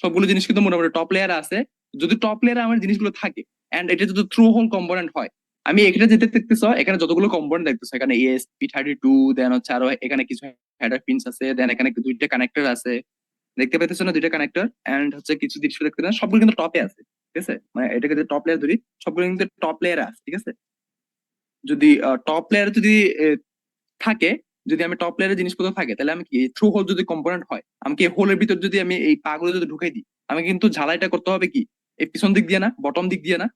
সবগুলো জিনিস কিন্তু মোটামুটি টপ লেয়ারে আছে। যদি টপ লেয়ারে আমার জিনিসগুলো থাকে এন্ড এটা যদি থ্রু হোল কম্পোনেন্ট হয়, আমি এখানে যেতে দেখতেছ, এখানে যতগুলো কম্পোনেন্ট দেখতেছ, এখানে ESP32, দেন হচ্ছে আরো এখানে কিছু হেডার পিনস আছে, দেন এখানে দুইটা কানেক্টর আছে, দেখতে পাইতেছো না দুইটা কানেক্টর, এন্ড হচ্ছে কিছু দৃশ্য দেখতে না, সবগুলো কিন্তু টপে আছে। ঠিক আছে, মানে এটাকে যদি টপ লেয়ার ধরি, সবগুলো কিন্তু টপ লেয়ারে আছে। ঠিক আছে, যদি টপ লেয়ারে যদি থাকে, যদি আমি টপ লেয়ারের জিনিসপত্র থাকে, তাহলে আমি কি থ্রু হোল যদি কম্পোনেন্ট হয়, আমাকে হোলের ভিতর যদি আমি এই পাগুলো যদি ঢুকাই দিই, আমি কিন্তু ঝালাইটা করতে হবে কি এই পিছন দিক দিয়ে না, বটম দিক দিয়ে না।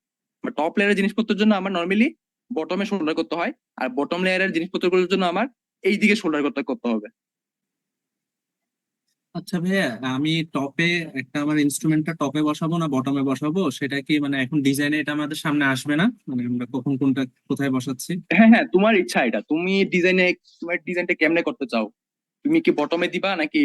টপ লেয়ারের জিনিসপত্রের জন্য আমার নর্মালি বটমে শোল্ডার করতে হয়, আর বটম লেয়ারের জিনিসপত্রগুলোর জন্য আমার এই দিকে শোল্ডার করতে করতে হবে। আচ্ছা ভাইয়া, আমি টপে একটা আমার ইনস্ট্রুমেন্টটা টপে বসাবো না বটমে বসাবো, সেটা কি মানে এখন ডিজাইনে এটা আমাদের সামনে আসবে না? মানে আমরা কখন কোনটা কোথায় বসাচ্ছি? হ্যাঁ হ্যাঁ, তোমার ইচ্ছা, এটা তুমি ডিজাইনে, তোমার ডিজাইনটা কেমনে করতে চাও, তুমি কি বটমে দিবা নাকি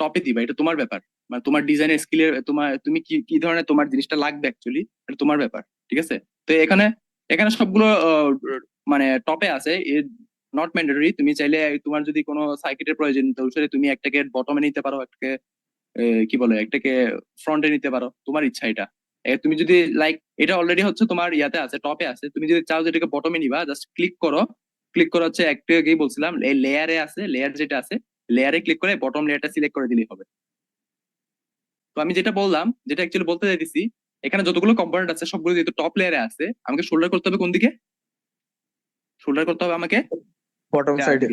টপে দিবা, এটা তোমার ব্যাপার। মানে তোমার ডিজাইনের স্কিলের, তোমার তুমি কি কি ধরনের তোমার জিনিসটা লাগবে অ্যাকচুয়ালি, এটা তোমার ব্যাপার। ঠিক আছে, তো এখানে এখানে সবগুলো মানে টপে আছে, নট ম্যান্ডেটরি। তুমি চাইলে তোমার যদি কোনো সার্কিটের প্রয়োজন, তো সেটা তুমি একটাকে বটমে নিতে পারো, একটাকে কি বলে, একটাকে ফ্রন্টে নিতে পারো, তোমার ইচ্ছা এটা। তুমি যদি লাইক, এটা অলরেডি হচ্ছে তোমার ইয়াতে আছে, টপে আছে, তুমি যদি চাও যে এটাকে বটমে নিবা, জাস্ট ক্লিক করো। ক্লিক করে হচ্ছে একটু আগেই বলছিলাম, এই লেয়ারে আছে, লেয়ার যেটা আছে, লেয়ারে ক্লিক করে বটম লেয়ারটা সিলেক্ট করে দিলেই হবে। তো আমি যেটা বললাম, যেটা অ্যাকচুয়ালি বলতে চাইতেছি, এখানে যতগুলো কম্পোনেন্ট আছে সবগুলো যেহেতু টপ লেয়ারে আছে, আমাকে শোল্ডার করতে হবে কোন দিকে? শোল্ডার করতে হবে আমাকে বটম সাইডে।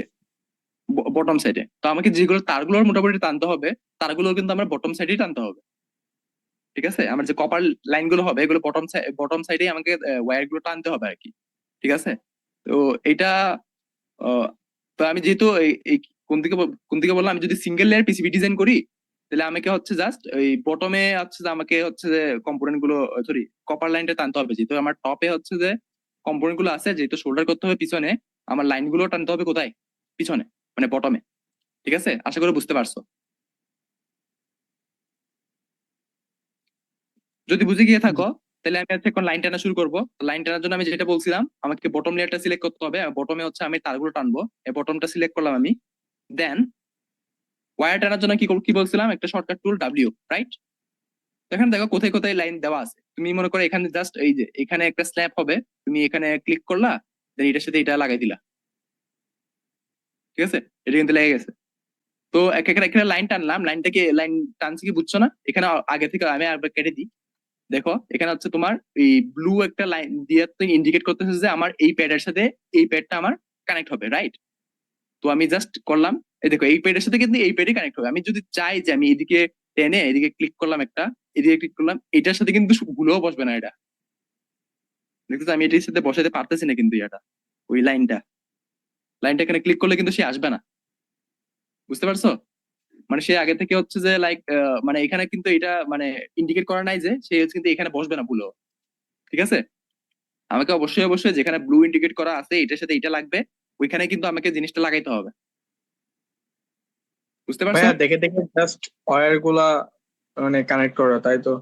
বটম সাইডে। তো আমাকে যেগুলো তারগুলোর মোটামুটি টানতে হবে, তারগুলো কিন্তু আমার বটম সাইডেই টানতে হবে। ঠিক আছে, আমার যে কপার লাইন গুলো হবে, এগুলো বটম সাইডে আমাকে ওয়্যার গুলো টানতে হবে আর কি। ঠিক আছে, তো এটা আহ, তো আমি যেহেতু এই কোন দিকে বললাম, আমি যদি সিঙ্গেল লেয়ার পিসিবি ডিজাইন করি, তাহলে আমাকে হচ্ছে জাস্ট এই বটমে হচ্ছে যে আমাকে হচ্ছে যে কম্পোনেন্ট গুলো, সরি, কপার লাইনটা টানতে হবে। যেহেতু আমার টপে হচ্ছে যে কম্পোনেন্ট গুলো আছে, যেহেতু শোল্ডার করতে হবে পিছনে, আমার লাইন গুলো টানতে হবে কোথায়? পিছনে, মানে বটমে। ঠিক আছে, আশা করি বুঝতে পারছো। যদি বুঝে গিয়ে থাকো, তাহলে আমি হচ্ছে এখন লাইন টানা শুরু করবো। লাইন টানার জন্য আমি যেটা বলছিলাম, আমাকে বটম লেয়ারটা সিলেক্ট করতে হবে, বটমে হচ্ছে আমি তারগুলো টানবো, এই বটমটা সিলেক্ট করলাম আমি। দেন ওয়্যার টানার জন্য কি কি বলছিলাম, একটা শর্টকাট টুল ডাব্লিউ, রাইট? এখানে দেখো কোথায় কোথায় লাইন দেওয়া আছে। তুমি মনে করো এখানে জাস্ট এই যে এখানে একটা স্ল্যাব হবে, তুমি এখানে ক্লিক করলা, দেন এটার সাথে এটা লাগাই দিলা। ঠিক আছে, এটা কিন্তু লেগে গেছে। তো এখানে এখানে লাইন টানলাম, লাইনটাকে লাইন টানছি কি বুঝছো না? এখানে আগে থেকে আমি আরেকবার কেটে দিই। দেখো এখানে হচ্ছে তোমার এই ব্লু একটা লাইন দিয়ে তুমি ইন্ডিকেট করতেছে যে আমার এই প্যাডের সাথে এই প্যাডটা আমার কানেক্ট হবে, রাইট? তো আমি জাস্ট করলাম, এই দেখো এই প্যাডের সাথে কিন্তু এই প্যাডই কানেক্ট হবে। আমি যদি চাই যে আমি এদিকে টেনে এদিকে ক্লিক করলাম, একটা এদিকে ক্লিক করলাম, এটার সাথে কিন্তু ভুলেও বসবে না এটা। দেখতেছো আমি এটির সাথে বসাতে পারতেছি না কিন্তু এটা, ওই লাইনটা, লাইনটা এখানে ক্লিক করলে কিন্তু সে আসবে না। বুঝতে পারছো? মানে সে আগে থেকে হচ্ছে যে লাইক, মানে এখানে কিন্তু এটা মানে ইন্ডিকেট করা নাই যে সে হচ্ছে কিন্তু এখানে বসবে না ভুলেও। ঠিক আছে, আমাকে অবশ্যই অবশ্যই যেখানে ব্লু ইন্ডিকেট করা আছে এটার সাথে এটা লাগবে, ওইখানে কিন্তু আমাকে জিনিসটা লাগাইতে হবে। বুঝতে পারছো? ভাইয়া দেখে দেখে জাস্ট ওয়্যার গুলা মানে কানেক্ট করো, তাই তো?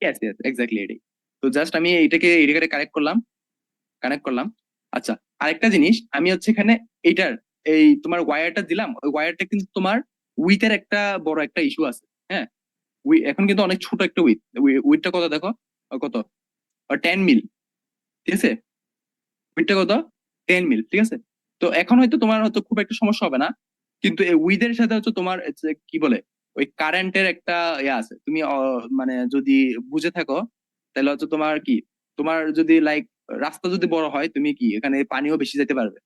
ইয়েস ইয়েস, এক্স্যাক্টলি এটাই। তো জাস্ট আমি এটাকে কানেক্ট করলাম, কানেক্ট করলাম। আচ্ছা, আরেকটা জিনিস, আমি হচ্ছে এখানে এইটার এই তোমার ওয়্যারটা দিলাম, ওই ওয়্যারটা কিন্তু তোমার উইথের একটা বড় একটা ইস্যু আছে। হ্যাঁ, এখন কিন্তু অনেক ছোট একটা উইথটা কত দেখো, কত, 10 মিল। ঠিক আছে, উইথটা কত, 10 মিল। ঠিক আছে, তো এখন হয়তো তোমার হয়তো খুব একটা সমস্যা হবে না, কিন্তু এই উইথের সাথে হচ্ছে তোমার হচ্ছে কি বলে, ওই কারেন্টের একটা ইয়ে আছে। তুমি মানে যদি বুঝে থাকো, তাহলে হচ্ছে তোমার কি, তোমার যদি লাইক রাস্তা যদি বড় হয়, তুমি কি এখানে পানিও বেশি যেতে পারবে।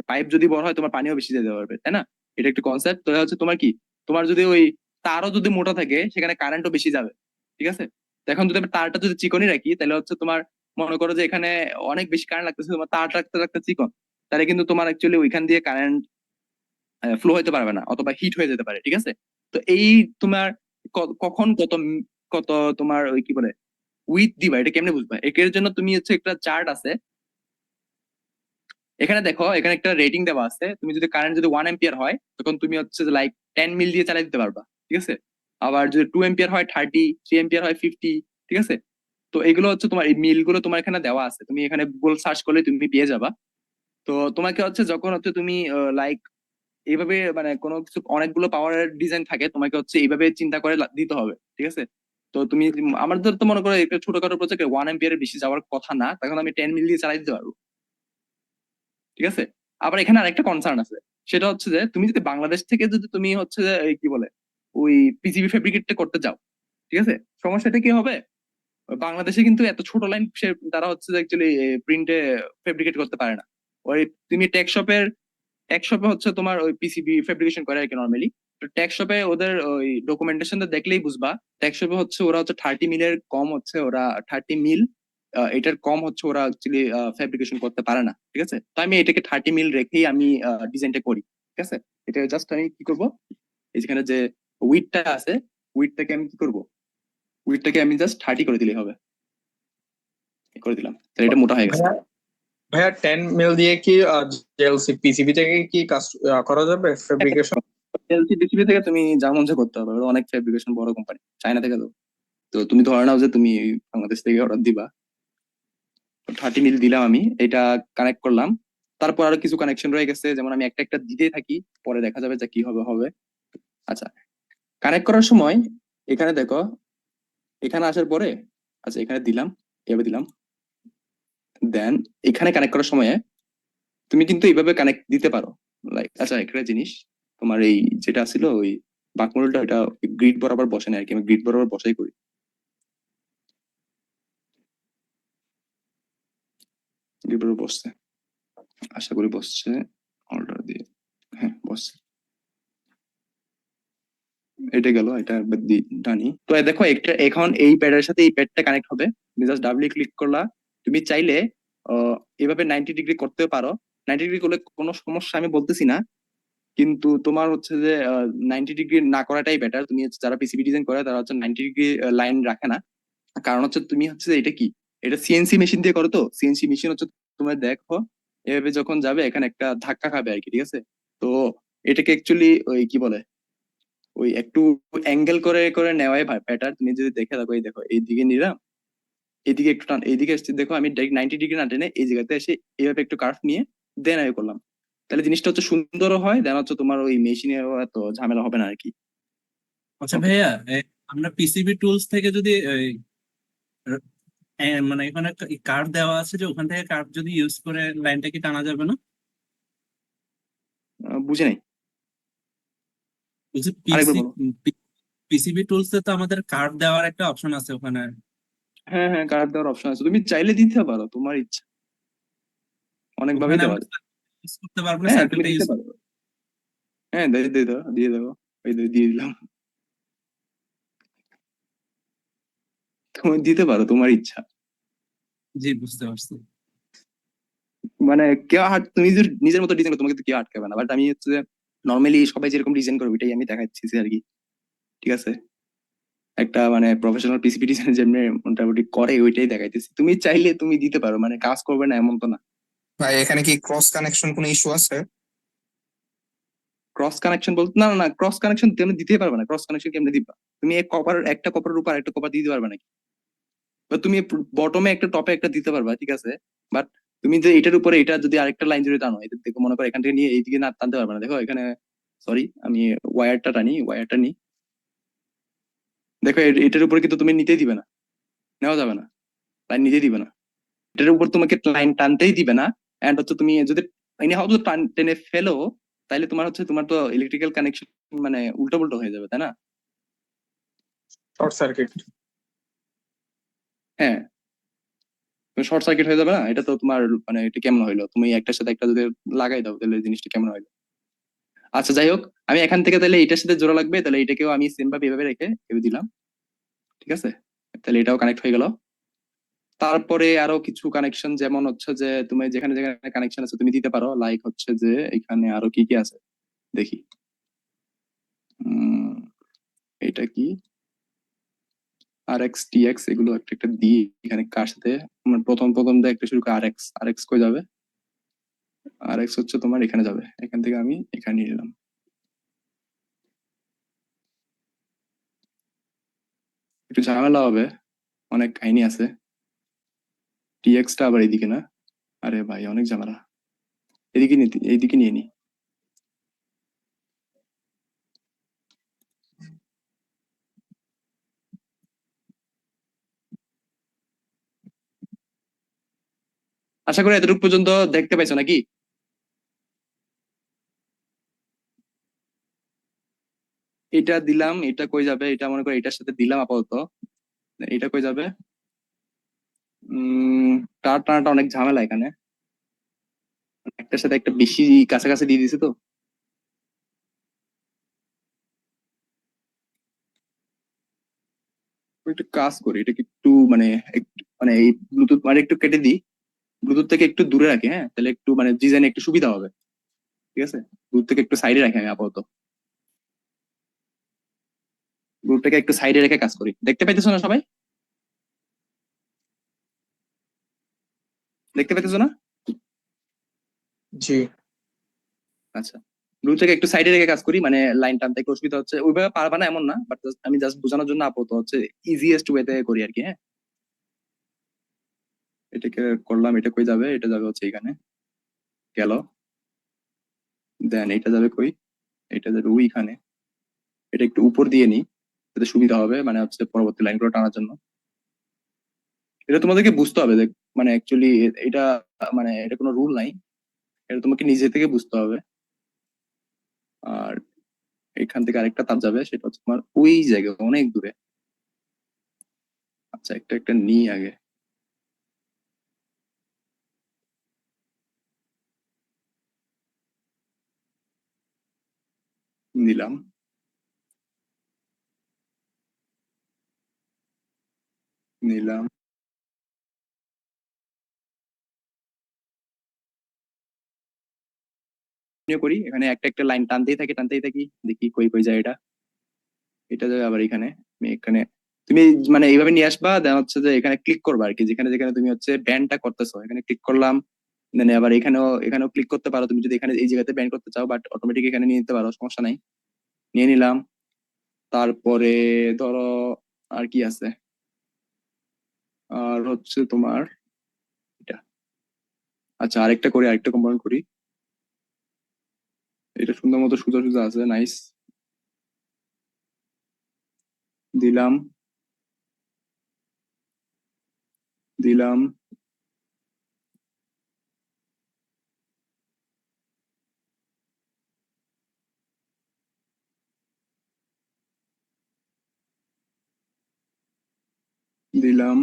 পাইপ যদি বড় হয়, তোমার পানিও বেশি যেতে পারবে, তাই না? এটা একটা কনসেপ্ট। তো হচ্ছে তোমার কি, তোমার যদি ওই তারও যদি মোটা থাকে, সেখানে কারেন্টও বেশি যাবে। ঠিক আছে, তো এখন যদি আমি তারটা যদি চিকনই রাখি, তাহলে হচ্ছে তোমার মনে করো যে এখানে অনেক বেশি কারেন্ট লাগতেছে, তোমার তার রাখতে রাখতে চিকন, তাহলে কিন্তু তোমার অ্যাকচুয়ালি ওইখান দিয়ে কারেন্ট ফ্লো হতে পারবে না, অথবা হিট হয়ে যেতে পারে। ঠিক আছে, তো এই তোমার কখন কত তোমার ওই কি বলে উইথ দিবা, এটা কেমনে বুঝবা? এর জন্য তুমি হচ্ছে একটা চার্ট আছে, এখানে দেখো, এখানে একটা রেটিং দেওয়া আছে। তুমি যদি কারেন্ট যদি 1 এম্পিয়ার হয় তখন তুমি হচ্ছে লাইক 10 মিল দিয়ে চালাই দিতে পারবা, ঠিক আছে? আবার যদি 2 এম্পিয়ার হয় 30, 3 এম্পিয়ার হয় 50, ঠিক আছে? তো এগুলো হচ্ছে তোমার এই মিল গুলো তোমার এখানে দেওয়া আছে, তুমি এখানে গুগল সার্চ করলে তুমি পেয়ে যাবা। তো তোমাকে হচ্ছে যখন হচ্ছে তুমি লাইক এইভাবে মানে কোনো কিছু অনেকগুলো পাওয়ার ডিজাইন থাকে, তোমাকে হচ্ছে এইভাবে চিন্তা করে দিতে হবে, ঠিক আছে? তো তুমি আমাদের তো মনে করো একটা ছোটখাটো প্রজেক্ট 1 এম্পিয়ারের বেশি যাওয়ার কথা না, তখন আমি 10 মিল দিয়ে চালাই দিতে পারবো, ঠিক আছে? আবার এখানে আরেকটা কনসার্ন আছে, সেটা হচ্ছে যে তুমি যদি বাংলাদেশ থেকে যদি তুমি হচ্ছে যে এই কি বলে ওই পিসিবি ফেব্রিকেটটা করতে যাও, ঠিক আছে, সমস্যাটা কি হবে? বাংলাদেশে কিন্তু এত ছোট লাইন তারা হচ্ছে যে অ্যাকচুয়ালি প্রিন্টে ফেব্রিকেট করতে পারে না। ওই তুমি টেক শপে হচ্ছে তোমার ওই পিসিবি ফেব্রিকেশন করে আর কি নর্মালি। তো টেক শপে ওদের ওই ডকুমেন্টেশনটা দেখলেই বুঝবা, টেক শপে হচ্ছে ওরা হচ্ছে 30 মিলের কম হচ্ছে ওরা 30 মিল এটার কম হচ্ছে ওরা অ্যাকচুয়ালি ফেব্রিকেশন করতে পারে না, ঠিক আছে? তো আমি এটাকে 30 মিল রেখেই আমি ডিজাইনটা করি, ঠিক আছে? এটা জাস্ট আমি কি করব, এই যেখানে যে উইডটা আছে, উইডটাকে আমি কি করব, উইডটাকে আমি জাস্ট 30 করে দিলেই হবে, করে দিলাম, তাহলে এটা মোটা হয়ে গেছে। ভাইয়া ভাইয়া 10 মিল দিয়ে কি জেএলসি পিসিবি থেকে কি কাজ করা যাবে ফেব্রিকেশন? এলসি ডিসিবি থেকে তুমি যা মন চায় করতে হবে, ওরা অনেক ফেব্রিকেশন বড় কোম্পানি, চায়না থেকে। তো তো তুমি ধরে নাও যে তুমি বাংলাদেশ থেকে অর্ডার দিবা, 30 মিল দিলাম আমি, এটা কানেক্ট করলাম। তারপর আরো কিছু কানেকশন রয়ে গেছে, যেমন আমি একটা একটা দিতেই থাকি, পরে দেখা যাবে যে কি হবে হবে। আচ্ছা, কানেক্ট করার সময় এখানে দেখো, এখানে আসার পরে আচ্ছা এখানে দিলাম, এভাবে দিলাম, দেন এখানে কানেক্ট করার সময় তুমি কিন্তু এইভাবে কানেক্ট দিতে পারো। লাইক আচ্ছা একটা জিনিস, তোমার এই যেটা ছিল ওই বাকমুলটা, এটা গ্রিড বরাবর বসে না আর কি, আমি গ্রিড বরাবর বসাই করি। গ্রিড বরাবর বসছে, আশা করি বসছে, অর্ডার দিয়ে, হ্যাঁ বসছে। এটা গেল, এটা একবার ডানি। তো দেখো একটা এখন এই প্যাডের সাথে এই প্যাডটা কানেক্ট হবে, তুমি জাস্ট ডাবল ক্লিক করলা। তুমি চাইলে এভাবে 90 ডিগ্রি করতেও পারো, 90 ডিগ্রি করলে কোনো সমস্যা আমি বলতেছি না, কিন্তু তোমার হচ্ছে যে 90 ডিগ্রি না করাটাই বেটার। তুমি যারা পিসিবি ডিজাইন করে তারা হচ্ছে 90 ডিগ্রি লাইন রাখে না, কারণ হচ্ছে তুমি হচ্ছে যে এটা কি, এটা সিএনসি মেশিন দিয়ে করো, তো সিএনসি মেশিন হচ্ছে তোমরা দেখো এভাবে যখন যাবে এখানে একটা ধাক্কা খাবে আর কি, ঠিক আছে? তো এটাকে অ্যাকচুয়ালি ওই কি বলে ওই একটু অ্যাঙ্গেল করে করে নেওয়াই বেটার। তুমি যদি দেখে থাকো, এই দেখো এইদিকে নিলাম, এইদিকে একটু টান, এইদিকে এসে দেখো আমি 90 ডিগ্রি না টেনে এই জায়গাতে এসে এইভাবে একটু কার্ভ নিয়ে দেন আমি করলাম, তাহলে জিনিসটা হচ্ছে সুন্দরও হয়, দেন হচ্ছে তোমার ওই মেশিনেও এত ঝামেলা হবে না আর কি। আচ্ছা ওকে, ভাইয়া, আমরা পিসিবি টুলস থেকে যদি মানে এখানে কার্ভ দেওয়া আছে, যে ওখান থেকে কার্ভ যদি ইউজ করে লাইনটা কি টানা যাবে না? বুঝে নাই, বলছি আরেকবার বলো। পিসিবি টুলস এ তো আমাদের কার্ভ দেওয়ার একটা অপশন আছে ওখানে। হ্যাঁ হ্যাঁ, কার্ভ দেওয়ার অপশন আছে, তুমি চাইলে দিতে পারো, তোমার ইচ্ছা, অনেক ভাবেই ওখানে দেওয়া আমরা যায়। ইউজ করতে পারবো না, হ্যাঁ তুমি সার্কেলটা দিতে ইউজ? পারো, হ্যাঁ দিয়ে দিয়ে দাও, দিয়ে দেবো, ওই দিয়ে দিলাম। তুমি দিতে পারো, তোমার ইচ্ছা। জি, বুঝতে পারছি। মানে কেউ তুমি যদি নিজের মতো ডিজাইন করো, তোমাকে তো কেউ আটকাবে না, বাট আমি হচ্ছে নর্মালি সবাই যেরকম ডিজাইন করে ওইটাই আমি দেখাচ্ছি আর কি, ঠিক আছে? একটা মানে প্রফেশনাল পিসিবি ডিজাইন যেমনি মোটামুটি করে ওইটাই দেখাইতেছি, তুমি চাইলে তুমি দিতে পারো, মানে কাজ করবে না এমন তো না। ভাই এখানে কি ক্রস কানেকশন কোনো ইস্যু আছে? ক্রস কানেকশন বলতে না না না, ক্রস কানেকশন তুমি দিতে পারবে না, ক্রস কানেকশন কেমনে দিবা? তুমি এক কপার, একটা কপারের উপর একটা কপার দিতে পারবে নাকি? বা তুমি বটমে একটা টপে একটা দিতে পারবা, ঠিক আছে, বাট তুমি যে এটার উপরে এটা যদি আরেকটা লাইন জুড়ে টানো, এটা দেখো মনে করো এখান থেকে নিয়ে এইদিকে না টানতে পারবে না, দেখো এখানে, সরি আমি ওয়্যারটা টানি, ওয়্যারটা নিই, দেখো এটার উপরে কিন্তু তুমি নিতেই দিবে না, নেওয়া যাবে না, লাইন নিতেই দিবে না, এটার উপর তোমাকে লাইন টানতেই দিবে না। এন্ড হচ্ছে তুমি যদি এনি হাউ টেনে ফেলো, তাইলে তোমার হচ্ছে তোমার তো ইলেকট্রিক্যাল কানেকশন মানে উল্টো পুল্টো হয়ে যাবে, তাই না? Short circuit. হ্যাঁ, শর্ট সার্কিট হয়ে যাবে না, এটা তো তোমার মানে এটা কেমন হইলো, তুমি একটার সাথে একটা যদি লাগাই দাও তাহলে জিনিসটা কেমন হইলো? আচ্ছা যাই হোক, আমি এখান থেকে তাহলে এটার সাথে জোড়া লাগবে, তাহলে এটাকেও আমি সেম ভাবে এভাবে রেখে এভাবে দিলাম, ঠিক আছে? তাহলে এটাও কানেক্ট হয়ে গেল। তারপরে আরো কিছু কানেকশন, যেমন হচ্ছে যে তুমি যেখানে যেখানে কানেকশন আছে তুমি দিতে পারো, লাইক হচ্ছে যে এখানে আরো কি কি আছে দেখি। এটা কি, RX TX এগুলো একটা একটা দিই এখানে কার সাথে। আমার প্রথম প্রথম দিয়ে একটা শুরু করে RX কই যাবে? RX হচ্ছে তোমার এখানে যাবে, এখান থেকে আমি এখানে নিয়ে নিলাম। একটু ঝামেলা হবে, অনেক কাহিনী আছে। TX টা আবার এইদিকে না, আরে ভাই অনেক ঝামেলা। এইদিকে নিয়ে নি। আশা করি এতটুকু পর্যন্ত দেখতে পাইছো নাকি? এটা দিলাম, এটা কই যাবে? এটা মনে করো এটার সাথে দিলাম আপাতত। এটা কই যাবে? তার টানাটা অনেক ঝামেলা এখানে, একটার সাথে একটা বেশি কাছাকাছি দিয়ে দিছে তো। একটু কাজ করি, এটাকে একটু মানে মানে এই ব্লুটুথ মানে একটু কেটে দিই, ব্লুটুথ থেকে একটু দূরে রাখি। হ্যাঁ, তাহলে একটু মানে ডিজাইনে একটু সুবিধা হবে। ঠিক আছে, ব্লুটুথ থেকে একটু সাইডে রাখি আমি আপাতত। ব্লুটুথটাকে একটু সাইডে রেখে কাজ করি। দেখতে পাইতেছো না সবাই? দেখতে পাইতেছো না? জি। আচ্ছা, ব্লুটুথটাকে একটু সাইডে রেখে কাজ করি, মানে লাইন টানতে একটু অসুবিধা হচ্ছে, ওইভাবে পারবা না এমন না, বাট আমি জাস্ট বোঝানোর জন্য আপাতত হচ্ছে ইজিয়েস্ট ওয়েতে করি আর কি। হ্যাঁ, এটাকে করলাম, এটা কই যাবে? এটা যাবে হচ্ছে এখানে, গেল। দেন এটা যাবে কই? এটা যাবে ওইখানে। এটা একটু উপর দিয়ে নিই, যাতে সুবিধা হবে মানে হচ্ছে পরবর্তী লাইনগুলো টানার জন্য। এটা তোমাদেরকে বুঝতে হবে যে মানে অ্যাকচুয়ালি এটা মানে এটা কোনো রুল নাই, এটা তোমাকে নিজে থেকে বুঝতে হবে। আর এখান থেকে আরেকটা তার যাবে, সেটা হচ্ছে তোমার ওই জায়গায় অনেক দূরে। আচ্ছা, একটা একটা নিই আগে। নিলাম, নিলাম। করি এখানে একটা একটা লাইন টানতেই থাকি, দেখি কই কই যায় এটা। এটা যাবে আবার এখানে, আমি এখানে। তুমি মানে এইভাবে নিয়ে আসবা, দেন হচ্ছে যে এখানে ক্লিক করবা আর কি, যেখানে যেখানে তুমি হচ্ছে ব্যান্ডটা করতেছো এখানে ক্লিক করলাম। দেন আবার এখানেও ক্লিক করতে পারো তুমি যদি এখানে এই জায়গাতে ব্যান্ড করতে চাও, বাট অটোমেটিক এখানে নিয়ে নিতে পারো, সমস্যা নাই। নিয়ে নিলাম। তারপরে ধরো আর কি আছে, আর হচ্ছে তোমার এটা। আচ্ছা, আরেকটা কম্পাউন্ড করি। এটা সুন্দর মতো সোজা সোজা আছে, নাইস। দিলাম, দিলাম। দিলাম।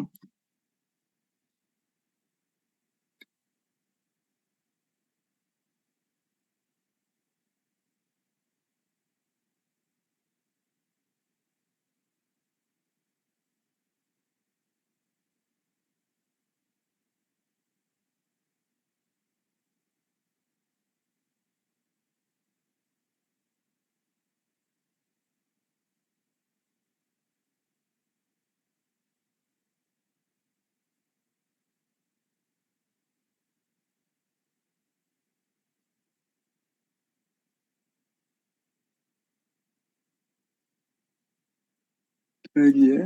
এই গিয়ে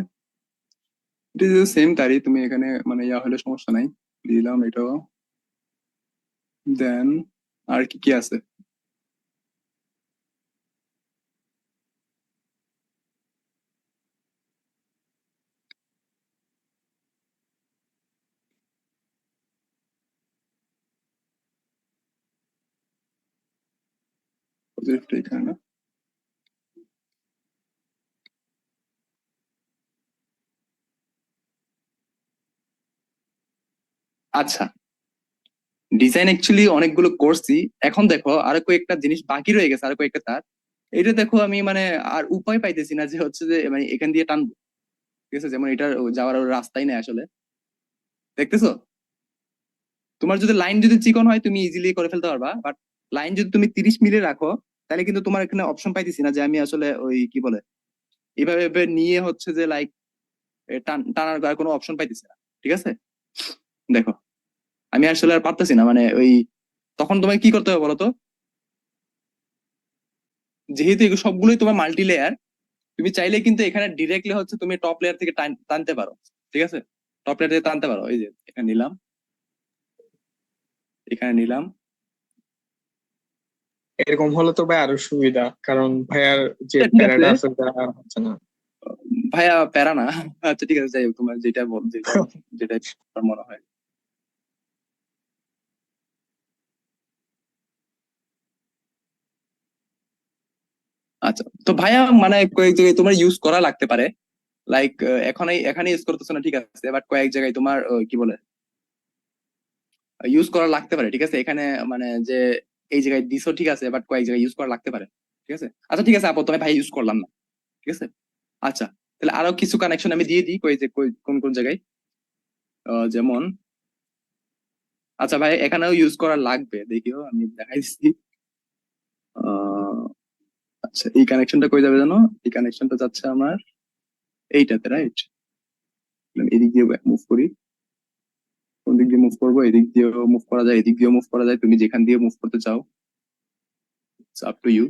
এটা যদি সেম তারই, তুমি এখানে মানে ইয়া হলে সমস্যা নাই। দিলাম এটাও। দেন আর কি কি আছে? পজিটিভটা এখানে না? আচ্ছা, ডিজাইন অ্যাকচুয়ালি অনেকগুলো করছি। এখন দেখো আরো কয়েকটা জিনিস বাকি রয়ে গেছে, আরো কয়েকটা তার। এটা দেখো আমি মানে আর উপায় পাইতেছি না যে হচ্ছে যে মানে এখান দিয়ে টানবো। ঠিক আছে, যেমন এটা যাওয়ার আর রাস্তাই নেই আসলে। দেখতেছো? তোমার যদি লাইন যদি চিকন হয় তুমি ইজিলি করে ফেলতে পারবা, বাট লাইন যদি তুমি 30 মিলি রাখো, তাহলে কিন্তু তোমার এখানে অপশন পাইতেছি না যে আমি আসলে ওই কি বলে এইভাবে এভাবে নিয়ে হচ্ছে যে লাইক টানার আর কোনো অপশন পাইতেছি না, ঠিক আছে? দেখো আমি আসলে আর পারতেছি না, মানে ওই তখন তোমাকে কি করতে হবে বলো তো? যেহেতু এগুলো সবগুলোই তোমার মাল্টি লেয়ার, তুমি চাইলে কিন্তু এখানে ডিরেক্টলি হচ্ছে তুমি টপ লেয়ার থেকে টানতে পারো, ঠিক আছে? টপ লেয়ার থেকে টানতে পারো, এই যে এখানে নিলাম, এখানে নিলাম। এরকম হলে তো ভাই আরো সুবিধা, কারণ ভাইয়ার যে ঠিক আছে প্যারাটা আছে ওটা আর হচ্ছে না। ভাইয়া, প্যারা না। আচ্ছা ঠিক আছে, যাই হোক, তোমার যেটা বল, যেটা যেটা তোমার মনে হয়। আচ্ছা তো ভাইয়া, মানে কয়েক জায়গায় তোমার ইউজ করা লাগতে পারে, লাইক এখন এখানে ইউজ করতেছো না, ঠিক আছে, বাট কয়েক জায়গায় তোমার কি বলে ইউজ করা লাগতে পারে, ঠিক আছে? এখানে মানে যে এই জায়গায় দিছো, ঠিক আছে, বাট কয়েক জায়গায় ইউজ করা লাগতে পারে, ঠিক আছে? আচ্ছা ঠিক আছে আপু, তুমি ভাই ইউজ করলাম না, ঠিক আছে? আচ্ছা তাহলে আরো কিছু কানেকশন আমি দিয়ে দিই, কোন কোন জায়গায়, যেমন আচ্ছা ভাই এখানেও ইউজ করা লাগবে, দেখিও আমি দেখাই দিচ্ছি। আহ, আচ্ছা এই কানেকশনটা কই যাবে জানো? এই কানেকশনটা যাচ্ছে আমার এইটাতে, রাইট? এদিক দিয়ে মুভ করি, কোন দিক দিয়ে মুভ করবো? এদিক দিয়েও মুভ করা যায়, এদিক দিয়েও মুভ করা যায়, তুমি যেখান দিয়ে মুভ করতে চাও, it's up to you.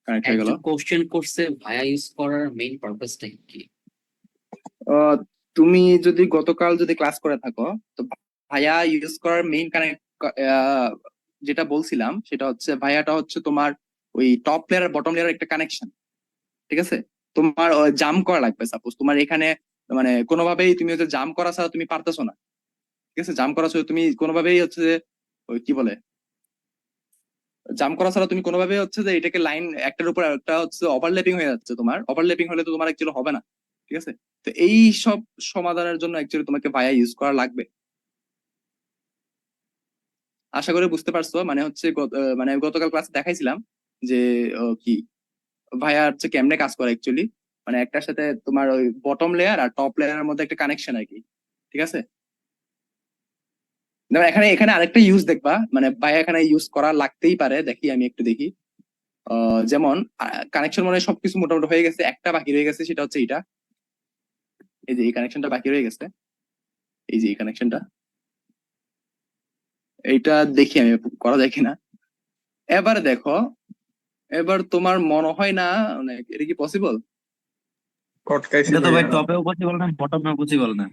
Connect হয়ে গেল। একজন কোশ্চেন করছে ভায়া ইউজ করার মেইন পারপাসটা কি? আহ, তুমি যদি গতকাল যদি ক্লাস করে থাকো, তো ভাইয়া ইউজ করার মেইন কানেক্ট, যেটা বলছিলাম সেটা হচ্ছে ভাইয়াটা হচ্ছে তোমার ওই টপ লেয়ার আর বটম লেয়ার একটা কানেকশন, ঠিক আছে? তোমার জাম করা লাগবে, সাপোজ তোমার এখানে মানে কোনোভাবেই তুমি হচ্ছে জাম করা ছাড়া তুমি পারতেছো না, ঠিক আছে? জাম করা ছাড়া তুমি কোনোভাবেই হচ্ছে যে ওই কি বলে জাম করা ছাড়া তুমি কোনোভাবেই হচ্ছে যে এটাকে লাইন একটার উপর একটা হচ্ছে ওভারল্যাপিং হয়ে যাচ্ছে, তোমার ওভারল্যাপিং হলে তো তোমার অ্যাকচুয়ালি হবে না, ঠিক আছে? তো এই সব সমাধানের জন্য অ্যাকচুয়ালি তোমাকে ভাইয়া ইউজ করা লাগবে। আশা করি বুঝতে পারছো, মানে হচ্ছে মানে গতকাল ক্লাসে দেখাইছিলাম যে কি ভাইয়া হচ্ছে কেমনে কাজ করে অ্যাকচুয়ালি, মানে একটার সাথে তোমার ওই বটম লেয়ার আর টপ লেয়ারের মধ্যে একটা কানেকশন আর কি, ঠিক আছে? দেখো এখানে এখানে আরেকটা ইউজ দেখবা, মানে ভাইয়া এখানে ইউজ করা লাগতেই পারে, দেখি আমি একটু দেখি। যেমন কানেকশন মানে সবকিছু মোটামুটি হয়ে গেছে, একটা বাকি রয়ে গেছে, সেটা হচ্ছে এটা, এই যে এই কানেকশনটা বাকি রয়ে গেছে, এই যে এই কানেকশনটা, এইটা দেখি আমি করা যায় কিনা। এবার দেখো, এবার তোমার মনে হয় না মানে এটা কি পসিবল? কটকাইছি এটা তো ভাই ভাইয়া। টপেও পসিবল না, বটমেও পসিবল না।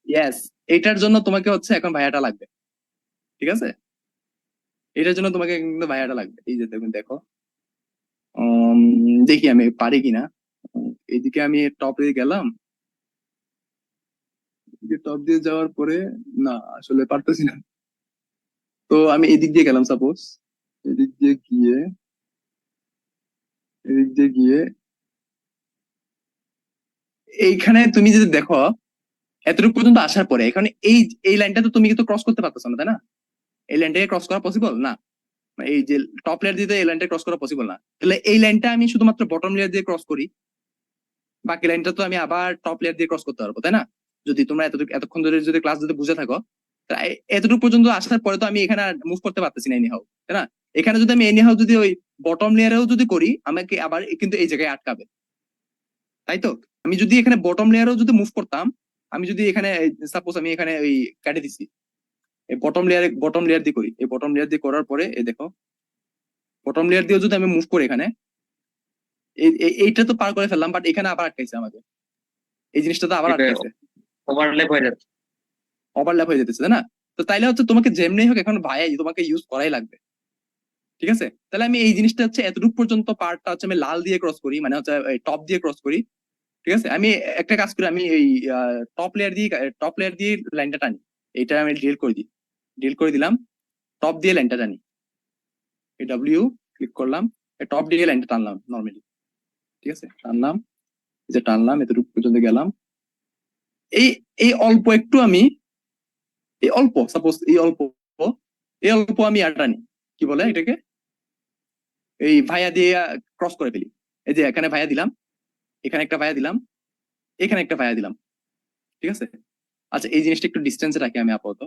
ইয়েস, এটার জন্য তোমাকে হচ্ছে এখন ভাইয়াটা লাগবে, ঠিক আছে? এটার জন্য তোমাকে কিন্তু ভাইয়াটা লাগবে, এই যে দেখুন, দেখো দেখি আমি পারি কিনা। এইদিকে আমি টপ দিয়ে গেলাম, টপ দিয়ে যাওয়ার পরে না আসলে পারতেছি না, তো আমি এদিক দিয়ে গেলাম, সাপোজ এদিক দিয়ে গিয়ে, এদিক দিয়ে গিয়ে এইখানে তুমি যদি দেখো এতটুকু পর্যন্ত আসার পরে এখানে এই এই লাইনটা তো তুমি কিন্তু ক্রস করতে পারতেছো না, তাই না? এই লাইনটাকে ক্রস করা পসিবল না, মানে এই যে টপ লেয়ার দিয়ে তো এই লাইনটা ক্রস করা পসিবল না, তাহলে এই লাইনটা আমি শুধুমাত্র বটম লেয়ার দিয়ে ক্রস করি, বাকি লাইনটা তো আমি আবার টপ লেয়ার দিয়ে ক্রস করতে পারবো, তাই না? যদি তোমরা এতক্ষণ ধরে যদি ক্লাস যদি বুঝে থাকো, তা এতটুকু পর্যন্ত আসার পরে তো আমি এখানে মুভ করতে পারতেছি না এনিহাউ, তাই না? এখানে যদি আমি এনিহাউ যদি ওই বটম লেয়ারেও যদি করি, আমাকে আবার কিন্তু এই জায়গায় আটকাবে, তাই তো? আমি যদি এখানে বটম লেয়ারেও যদি মুভ করতাম, আমি যদি এখানে সাপোজ আমি এখানে ওই কাটে দিছি, এই বটম লেয়ার দিয়ে করি, এই বটম লেয়ার দিয়ে করার পরে এই দেখো বটম লেয়ার দিয়েও যদি আমি মুভ করি এখানে, এইটা তো পার করে ফেললাম, বাট এখানে আবার আটকাইছে আমাকে, এই জিনিসটা তো আবার আটকাইছে, ওভারল্যাপ হয়ে যাচ্ছে। ওভারল্যাপ হয়ে যেতেছে, তাই না? তো তাইলে হচ্ছে তোমাকে যেমনি হোক এখন ভাই তোমাকে ইউজ করাই লাগবে, ঠিক আছে? তাহলে আমি এই জিনিসটা হচ্ছে এতটুকু পর্যন্ত পার্টটা হচ্ছে আমি লাল দিয়ে ক্রস করি, মানে হচ্ছে টপ দিয়ে ক্রস করি, ঠিক আছে? আমি একটা কাজ করি, আমি এই টপ লেয়ার দিয়ে লাইনটা টানি, এইটা আমি ডিলিট করে দিই, ডিলিট করে দিলাম, টপ দিয়ে লাইনটা টানি, এই ডাব্লিউ ক্লিক করলাম, টপ দিয়ে লাইনটা টানলাম নর্মালি, ঠিক আছে? টানলাম, এই যে টানলাম এতটুকু পর্যন্ত গেলাম, এই এই অল্প একটু আমি, এই অল্প সাপোজ এই অল্প আমি আর টানি, কি বলে এটাকে, এই ভাইয়া দিয়ে ক্রস করে ফেলি, এই যে এখানে ভাইয়া দিলাম, এখানে একটা ভাইয়া দিলাম, এখানে একটা ভাইয়া দিলাম, ঠিক আছে? আচ্ছা এই জিনিসটা একটু ডিস্টেন্সে রাখি আমি আপাতত,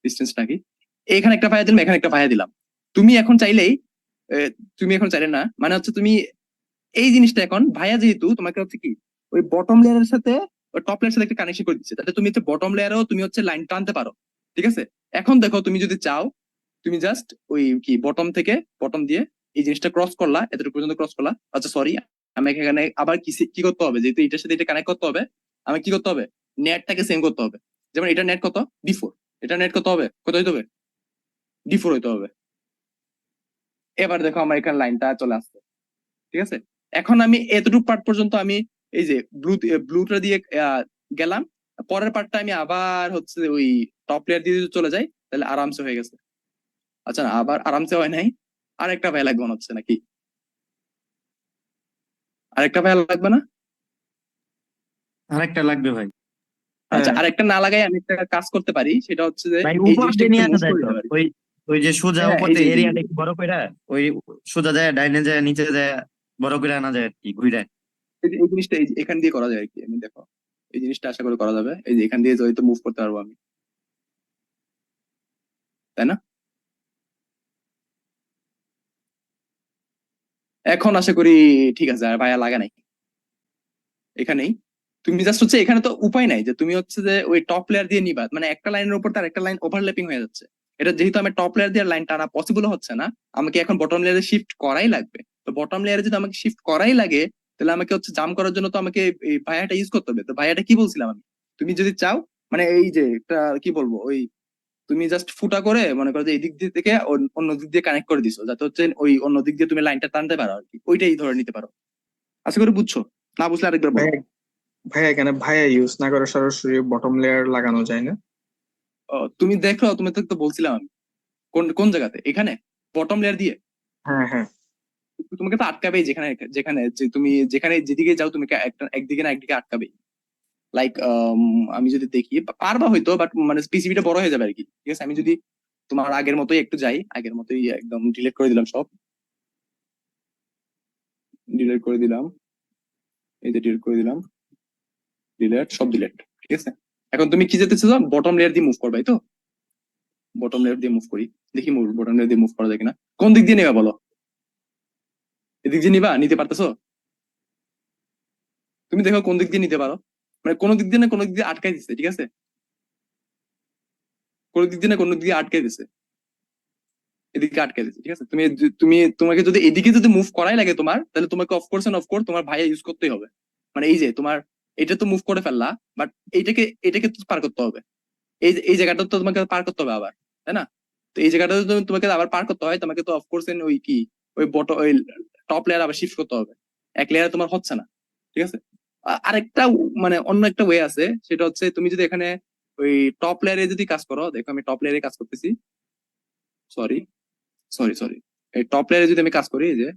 ডিস্টেন্সটা কি, এখানে একটা ভাইয়া দিলাম, এখানে একটা ভাইয়া দিলাম। তুমি এখন চাইলেই তুমি এখন চাইলে না, মানে হচ্ছে তুমি এই জিনিসটা এখন ভাইয়া যেহেতু তোমাকে হচ্ছে কি ওই বটম লেয়ারের সাথে ওই টপ লেয়ারের সাথে একটা কানেকশন করে দিচ্ছে, তাতে তুমি হচ্ছে বটম লেয়ারেও তুমি হচ্ছে লাইন টানতে পারো। ঠিক আছে, এখন দেখো তুমি যদি চাও তুমি জাস্ট ওই কি বটম দিয়ে এই জিনিসটা ক্রস করলা, এতটুকু পর্যন্ত ক্রস করলা। আচ্ছা সরি, আমাকে এখানে আবার কি করতে হবে, যেহেতু এটার সাথে এটা কানেক্ট করতে হবে, আমাকে কি করতে হবে, নেটটাকে সেম করতে হবে। যেমন এটা নেট কত, D4, এটা নেট কত হবে, কত হইতে হবে, D4 হইতে হবে। এবার দেখো আমার এখানে লাইনটা চলে আসছে। ঠিক আছে, এখন আমি এতটুকু পার্ট পর্যন্ত আমি এই যে ব্লুটা দিয়ে গেলাম, পরের পার্টটা আমি আবার হচ্ছে ওই টপ লেয়ার দিয়ে যদি চলে যাই তাহলে আরামসে হয়ে গেছে। আচ্ছা না, আবার আরামসে হয় নাই, আরেকটা ভাই লাগবে মনে হচ্ছে নাকি, আরেকটা ভাই লাগবে না? আরেকটা লাগবে ভাই। আচ্ছা, হ্যাঁ। আরেকটা না লাগাই আমি একটা কাজ করতে পারি, সেটা হচ্ছে যে ভাই এই উপর জিনিসটা দিয়ে নিয়ে একটু আসা move যায় করে তো, দিতে পারি। ওই ওই যে সোজা হ্যাঁ, উপর এই যে দিয়ে এই যে- এরিয়াটা একটু বড় কইরা, ওই সোজা যায় ডাইনে যায় নিচে যায় বড় করে আনা যায় আর কি, ঘুরে। এই জিনিসটা এই যে এখান দিয়ে করা যায় আর কি। আমি দেখো এই জিনিসটা আশা করি করা যাবে, এই যে এখান দিয়ে হয়তো মুভ করতে পারবো আমি, তাই না? এখন আশা করি ঠিক আছে, আর ভাইয়া লাগা নাই এখানেই। তুমি জাস্ট হচ্ছে এখানে তো উপায় নাই যে তুমি হচ্ছে যে ওই টপ লেয়ার দিয়ে নিবা, মানে একটা লাইনের উপর তার একটা লাইন ওভারল্যাপিং হয়ে যাচ্ছে। এটা যেহেতু আমি টপ লেয়ার দিয়ে লাইন টানা পসিবল হচ্ছে না, আমাকে এখন বটম লেয়ারে শিফট করাই লাগবে। তো বটম লেয়ারে যদি আমাকে শিফট করাই লাগে, তাহলে আমাকে হচ্ছে জাম করার জন্য তো আমাকে এই ভাইয়াটা ইউজ করতে হবে। তো ভাইয়াটা কি বলছিলাম আমি, তুমি যদি চাও মানে এই যে একটা কি বলবো, ওই তুমি জাস্ট ফুটা করে মনে করো যে এই দিক দিয়ে থেকে অন্য দিক দিয়ে কানেক্ট করে দিছো, যাতে হচ্ছে ওই অন্য দিক দিয়ে তুমি লাইনটা টানতে পারো আর কি, ওইটাই ধরে নিতে পারো। আশা করি বুঝছো, না বুঝলে আরেকবার বলো। ভাইয়া ভাইয়া এখানে ভাইয়া ইউজ না করে সরাসরি বটম লেয়ার লাগানো যায় না? তুমি দেখো, তুমি তো বলছিলাম আমি কোন কোন জায়গাতে, এখানে বটম লেয়ার দিয়ে হ্যাঁ হ্যাঁ। তোমাকে তো আটকাবেই, যেখানে যেখানে যে তুমি যেখানে যেদিকে যাও তুমি একটা একদিকে না একদিকে আটকাবেই। লাইক আমি যদি দেখি পারবা হয়তো, বাট মানে পিসিবিটা বড় হয়ে যাবে আর কি। ঠিক আছে, আমি যদি তোমার আগের মতোই একটু যাই, আগের মতোই একদম ডিলিট করে দিলাম, সব ডিলিট করে দিলাম, এই যে ডিলিট করে দিলাম, ডিলিট সব ডিলিট। ঠিক আছে, এখন তুমি কি যেতে চাও, বটম লেয়ার দিয়ে মুভ করবে, তো বটম লেয়ার দিয়ে মুভ করি, দেখি বটম লেয়ার দিয়ে মুভ করা যায় কিনা। কোন দিক দিয়ে নেবা বলো, এদিক দিয়ে নিবা, নিতে পারতেছো? তুমি দেখো কোন দিক দিয়ে নিতে পারো, মানে কোনো দিক দিয়ে না কোনো দিক দিয়ে আটকাই দিচ্ছে। ঠিক আছে, কোনো দিক দিয়ে না কোনো দিক দিয়ে আটকে দিছে, এদিকে আটকে দিছে। ঠিক আছে, তোমাকে যদি এদিকে যদি মুভ করাই লাগে তোমার, তাহলে তোমাকে অফকোর্স তোমার ভাইয়া ইউজ করতেই হবে। মানে এই যে তোমার এটা তো মুভ করে ফেললা, বাট এটাকে তো পার করতে হবে, এই জায়গাটা তো তোমাকে পার করতে হবে আবার, তাই না? তো এই জায়গাটা যদি তোমাকে আবার পার করতে হয়, তোমাকে তো অফকোর্স ওই কি ওই টপ লেয়ার আবার শিফট করতে হবে, এক লেয়ারে তোমার হচ্ছে না। ঠিক আছে, আরেকটা মানে অন্য একটা ওয়ে আছে, সেটা হচ্ছে তুমি যদি এখানে ওই টপ লেয়ারে যদি কাজ করো, দেখো আমি টপ লেয়ারে কাজ করতেছি, সরি সরি সরি, এই টপ লেয়ারে যদি আমি কাজ করি, এই যে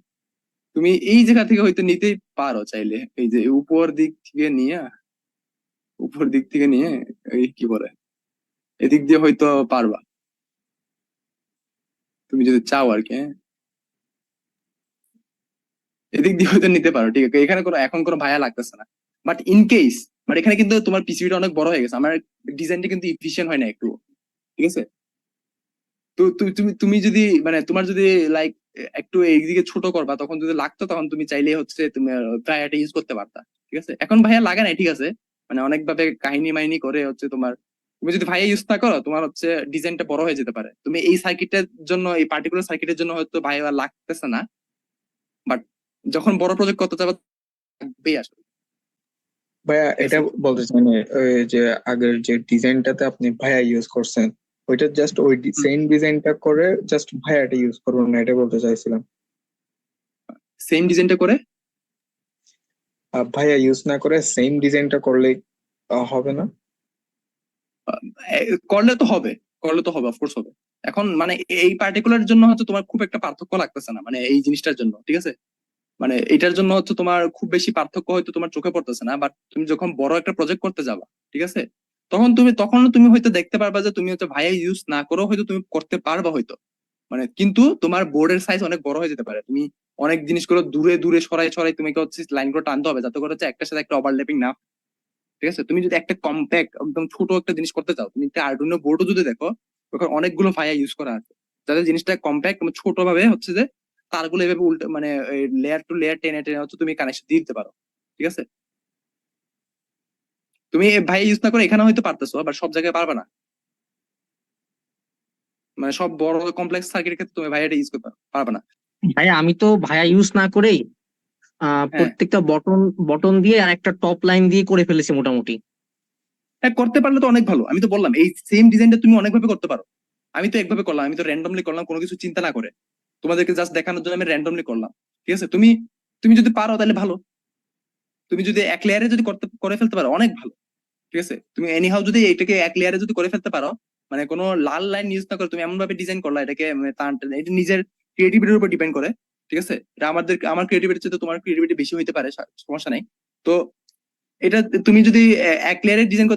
তুমি এই জায়গা থেকে হয়তো নিতেই পারো চাইলে, এই যে উপর দিক থেকে নিয়ে এই কি বলে এদিক দিয়ে হয়তো পারবা, তুমি যদি চাও আর কি। হ্যাঁ, এদিক দিয়ে হয়তো নিতে পারো, ঠিক আছে, এখানে এখন কোনো ভায়া লাগতেছে না। বাট ইন কেস, বাট এখানে কিন্তু তোমার পিসিবিটা অনেক বড় হয়ে গেছে, আমার ডিজাইনটা কিন্তু ইফিশিয়েন্ট হয় না একটু। ঠিক আছে, তো তুমি যদি মানে তোমার যদি লাইক একটু এইদিকে ছোট করবা, তখন যদি লাগতো তখন তুমি চাইলে হচ্ছে তুমি ভাইয়াটা ইউজ করতে পারতা। ঠিক আছে, এখন ভাইয়া লাগে নাই। ঠিক আছে, মানে অনেক ভাবে কাহিনী মাইনি করে হচ্ছে তোমার, তুমি যদি ভাইয়া ইউজ না করো তোমার হচ্ছে ডিজাইনটা বড় হয়ে যেতে পারে। তুমি এই সার্কিটের জন্য, এই পার্টিকুলার সার্কিটের জন্য হয়তো ভাইয়া লাগতেছে না, বাট যখন বড় প্রজেক্ট করতে যাবে লাগবেই আসলে। ভাইয়া ঠিক এটা আছে, বলতে চাই না, ওই যে আগের যে ডিজাইনটাতে আপনি ভাইয়া ইউজ করছেন, ওইটা জাস্ট ওই সেম ডিজাইনটা করে জাস্ট ভাইয়াটা ইউজ করবেন না, এটা বলতে চাইছিলাম। সেম ডিজাইনটা করে ভাইয়া ইউজ না করে সেম ডিজাইনটা করলে হবে না? করলে তো হবে, অফকোর্স হবে। এখন মানে এই পার্টিকুলার জন্য হচ্ছে তোমার খুব একটা পার্থক্য লাগতেছে না, মানে এই জিনিসটার জন্য। ঠিক আছে, মানে এটার জন্য হচ্ছে তোমার খুব বেশি পার্থক্য হয়তো তোমার চোখে পড়তেছে না, বাট তুমি যখন বড় একটা প্রজেক্ট করতে যাবা, ঠিক আছে, তখন তুমি হয়তো দেখতে পারবা যে তুমি হচ্ছে ভাইয়া ইউজ না করেও হয়তো তুমি করতে পারবা হয়তো, মানে কিন্তু তোমার বোর্ডের সাইজ অনেক বড় হয়ে যেতে পারে। তুমি অনেক জিনিসগুলো দূরে দূরে সরাই সরাই তোমাকে হচ্ছে লাইনগুলো টানতে হবে, যাতে করে হচ্ছে একটার সাথে একটা ওভারল্যাপিং না হয়। ঠিক আছে, তুমি যদি একটা কম্প্যাক্ট একদম ছোট একটা জিনিস করতে চাও, তুমি একটা আর্ডুইনো বোর্ডও যদি দেখো, ওখানে অনেকগুলো ভাইয়া ইউজ করা আছে, যাতে জিনিসটা কম্প্যাক্ট ছোট ভাবে হচ্ছে যে তারগুলো এভাবে উল্টো মানে লেয়ার টু লেয়ার টেনে টেনে হচ্ছে তুমি কানেকশন দিয়ে দিতে পারো। ঠিক আছে, তুমি ভাই ইউজ না করে এখানে হয়তো পারতেছো, আবার সব জায়গায় পারবে না। মানে সব বড় কমপ্লেক্স সার্কিটের ক্ষেত্রে তুমি ভাইয়াটা ইউজ করতে পারবে না। ভাইয়া আমি তো ভাইয়া ইউজ না করেই হ্যাঁ, প্রত্যেকটা বটন বটন দিয়ে আর একটা টপ লাইন দিয়ে করে ফেলেছি মোটামুটি। হ্যাঁ করতে পারলে তো অনেক ভালো। আমি তো বললাম এই সেম ডিজাইনটা তুমি অনেকভাবে করতে পারো। আমি তো একভাবে করলাম, আমি তো র্যান্ডমলি করলাম কোনো কিছু চিন্তা না করে, তোমাদেরকে জাস্ট দেখানোর জন্য আমি র্যান্ডমলি করলাম। ঠিক আছে, তুমি তুমি যদি পারো তাহলে ভালো, তুমি যদি এক লেয়ারে যদি করে ফেলতে পারো অনেক ভালো। ঠিক আছে, তুমি এনিহাউ যদি এটাকে এক লেয়ারে যদি করে ফেলতে পারো, মানে কোনো লাল লাইন ইউজ না করে তুমি এমন ভাবে ডিজাইন করলা এটাকে, মানে এটা নিজের ক্রিয়েটিভিটির উপর ডিপেন্ড করে। ঠিক আছে, এটা আমার ক্রিয়েটিভিটি চেয়ে তোমার ক্রিয়েটিভিটি বেশি হইতে পারে, সমস্যা নাই। তো এটা তুমি যদি এক লেয়ারে ডিজাইন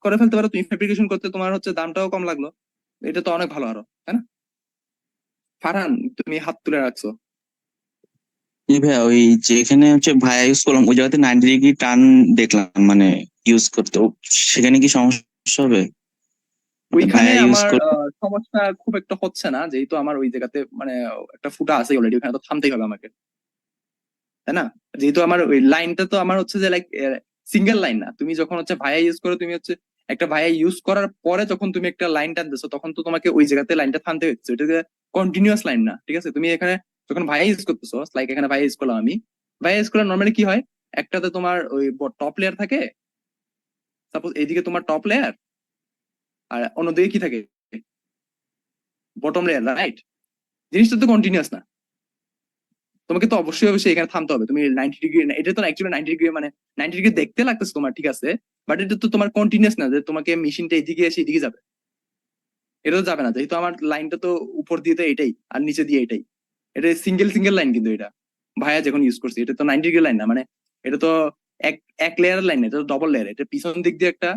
করে ফেলতে পারো, তুমি ফেব্রিকেশন করতে তোমার হচ্ছে দামটাও কম লাগলো, এটা তো অনেক ভালো আরো, তাই না? ফারহান, তুমি হাত তুলে রাখছো। জি ভাইয়া, ওই যেখানে হচ্ছে ভাইয়া ইউজ করলাম ওই জায়গাতে 90 ডিগ্রি টার্ন দেখলাম মানে ইউজ করতে, সেখানে কি সমস্যা হবে? ওইখানে ভাইয়া ইউজ আমার করে সমস্যা খুব একটা হচ্ছে না, যেহেতু আমার ওই জায়গাতে মানে একটা ফুটা আছে অলরেডি, ওখানে তো থামতেই হবে আমাকে, তাই না? যেহেতু আমার ওই লাইনটা তো আমার হচ্ছে যে লাইক সিঙ্গেল লাইন না। তুমি যখন হচ্ছে ভাইয়া ইউজ করো, তুমি হচ্ছে একটা ভাইয়া ইউজ করার পরে যখন তুমি একটা লাইন টানতেছো, তখন তো তোমাকে ওই জায়গাতে লাইনটা টানতে হচ্ছে, এটা কন্টিনিউয়াস লাইন না। ঠিক আছে, তুমি এখানে যখন ভাইয়া ইউজ করতেছো, লাইক এখানে ভাইয়া ইউজ করলাম আমি, ভাইয়া ইউজ করলে নর্মালি কি হয়, একটাতে তোমার ওই টপ লেয়ার থাকে, সাপোজ এইদিকে তোমার টপ লেয়ার, আর অন্যদিকে কি থাকে, বটম লেয়ার, রাইট? জিনিসটা তো কন্টিনিউয়াস না, তোমাকে তো অবশ্যই অবশ্যই এখানে থামতে হবে। তুমি 90 ডিগ্রি, এটা তো অ্যাকচুয়ালি 90 ডিগ্রি, মানে 90 ডিগ্রি দেখতে লাগতেছে তোমার, ঠিক আছে, বাট এটা তো তোমার কন্টিনিউয়াস না যে তোমাকে মেশিনটা এদিকে এসে এদিকে যাবে, এটা তো যাবে না, যেহেতু আমার লাইনটা তো উপর দিয়ে তো এটাই আর নিচে দিয়ে এটাই, এটা সিঙ্গেল সিঙ্গেল লাইন। কিন্তু এটা ভাইয়া যখন ইউজ করছি, এটা তো 90 ডিগ্রি লাইন না, মানে এটা তো এক এক লেয়ারের লাইন, এটা তো ডবল লেয়ার, এটা পিছন দিক দিয়ে একটা,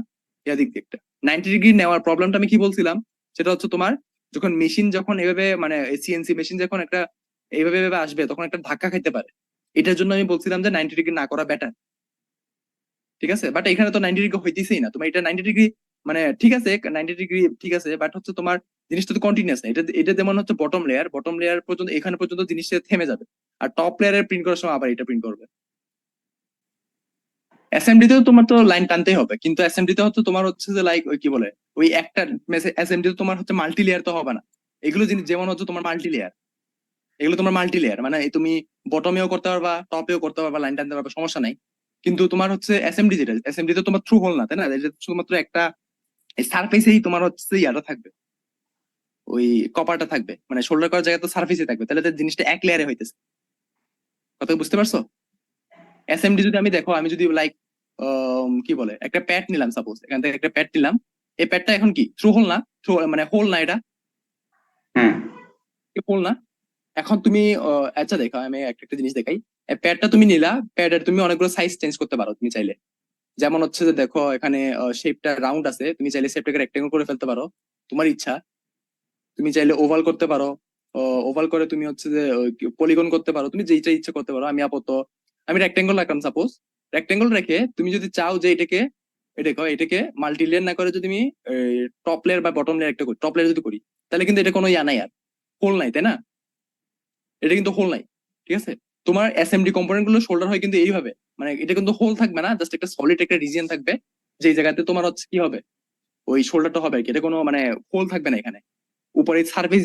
ইয়া দিক দিয়ে একটা। 90 ডিগ্রি নেওয়ার প্রবলেমটা আমি কি বলছিলাম, সেটা হচ্ছে তোমার যখন মেশিন যখন এভাবে মানে সিএনসি মেশিন যখন একটা এইভাবে এভাবে আসবে, তখন একটা ধাক্কা খাইতে পারে। এটার জন্য আমি বলছিলাম যে 90 ডিগ্রি না করা বেটার। ঠিক আছে, বাট এখানে তো 90 ডিগ্রি হইতেছেই না, তোমার এটা 90 ডিগ্রি মানে ঠিক আছে, 90 ডিগ্রি ঠিক আছে, বাট হচ্ছে তোমার জিনিসটা তো কন্টিনিউয়াস না। এটা এটা যেমন হচ্ছে বটম লেয়ার পর্যন্ত, এখানে পর্যন্ত জিনিসটা থেমে যাবে, আর টপ লেয়ারের প্রিন্ট করার সময় আবার এটা প্রিন্ট করবে। অ্যাসেম্বলিতেও তোমার তো লাইন টানতেই হবে, কিন্তু অ্যাসেম্বলিতে হচ্ছে তোমার হচ্ছে যে লাইক ওই কি বলে, ওই একটা অ্যাসেম্বলিতে তোমার হচ্ছে মাল্টি লেয়ার তো হবে না। এগুলো জিনিস যেমন হচ্ছে তোমার মাল্টি লেয়ার, এগুলো তোমার মাল্টি লেয়ার, মানে এই তুমি বটমেও করতে পারবা, টপেও করতে পারবা, লাইন টানতে পারবা, সমস্যা নাই। কিন্তু তোমার হচ্ছে অ্যাসেম্বলি, যেটা অ্যাসেম্বলিতে তোমার থ্রু হোল না, তাই না? এটা শুধুমাত্র একটা সারফেসেই তোমার হচ্ছে ইয়াটা থাকবে, ওই কপারটা থাকবে, মানে শোল্ডার করার জায়গা তো সারফেসে থাকবে, তাহলে তো জিনিসটা এক লেয়ারে হইতেছে। কথা বুঝতে পারছো? অ্যাসেম্বলি যদি আমি দেখো, আমি যদি লাইক কি বলে একটা প্যাড নিলাম, সাপোজ এখান থেকে একটা প্যাড নিলাম, এই প্যাডটা এখন কি থ্রু হোল না, থ্রু মানে হোল না, এটা হ্যাঁ, হোল না। এখন তুমি আচ্ছা দেখো, আমি একটা একটা জিনিস দেখাই। প্যাডটা তুমি নিলা, প্যাডের তুমি অনেকগুলো সাইজ চেঞ্জ করতে পারো তুমি চাইলে। যেমন হচ্ছে যে দেখো এখানে শেপটা রাউন্ড আছে, তুমি চাইলে শেপটাকে রেক্টেঙ্গল করে ফেলতে পারো, তোমার ইচ্ছা। তুমি চাইলে ওভাল করতে পারো, ওভাল করে তুমি হচ্ছে যে পলিগন করতে পারো, তুমি যেইটা ইচ্ছা করতে পারো। আমি আপাতত আমি রেক্টেঙ্গল রাখলাম, সাপোজ রেক্টেঙ্গল রেখে তুমি যদি চাও যে এটাকে মাল্টি লেয়ার না করে যদি আমি টপ লেয়ার বা বটম লেয়ার একটা করি, টপ লেয়ার যদি করি, তাহলে কিন্তু এটা কোনো ইয়া নাই, আর হোল নাই, তাই না? এটা কিন্তু হোল নাই। ঠিক আছে, তোমার এসএমডি কম্পোনেন্ট গুলো শোল্ডার হয় কিন্তু এইভাবে, মানে এটা কিন্তু হোল থাকবে না, জাস্ট একটা সলিড একটা রিজিয়ন থাকবে, যে জায়গাতে তোমার হচ্ছে কি হবে, ওই শোল্ডারটা হবে আর কি। এটা কোনো মানে হোল থাকবে না এখানে। উপরে সার্ভিস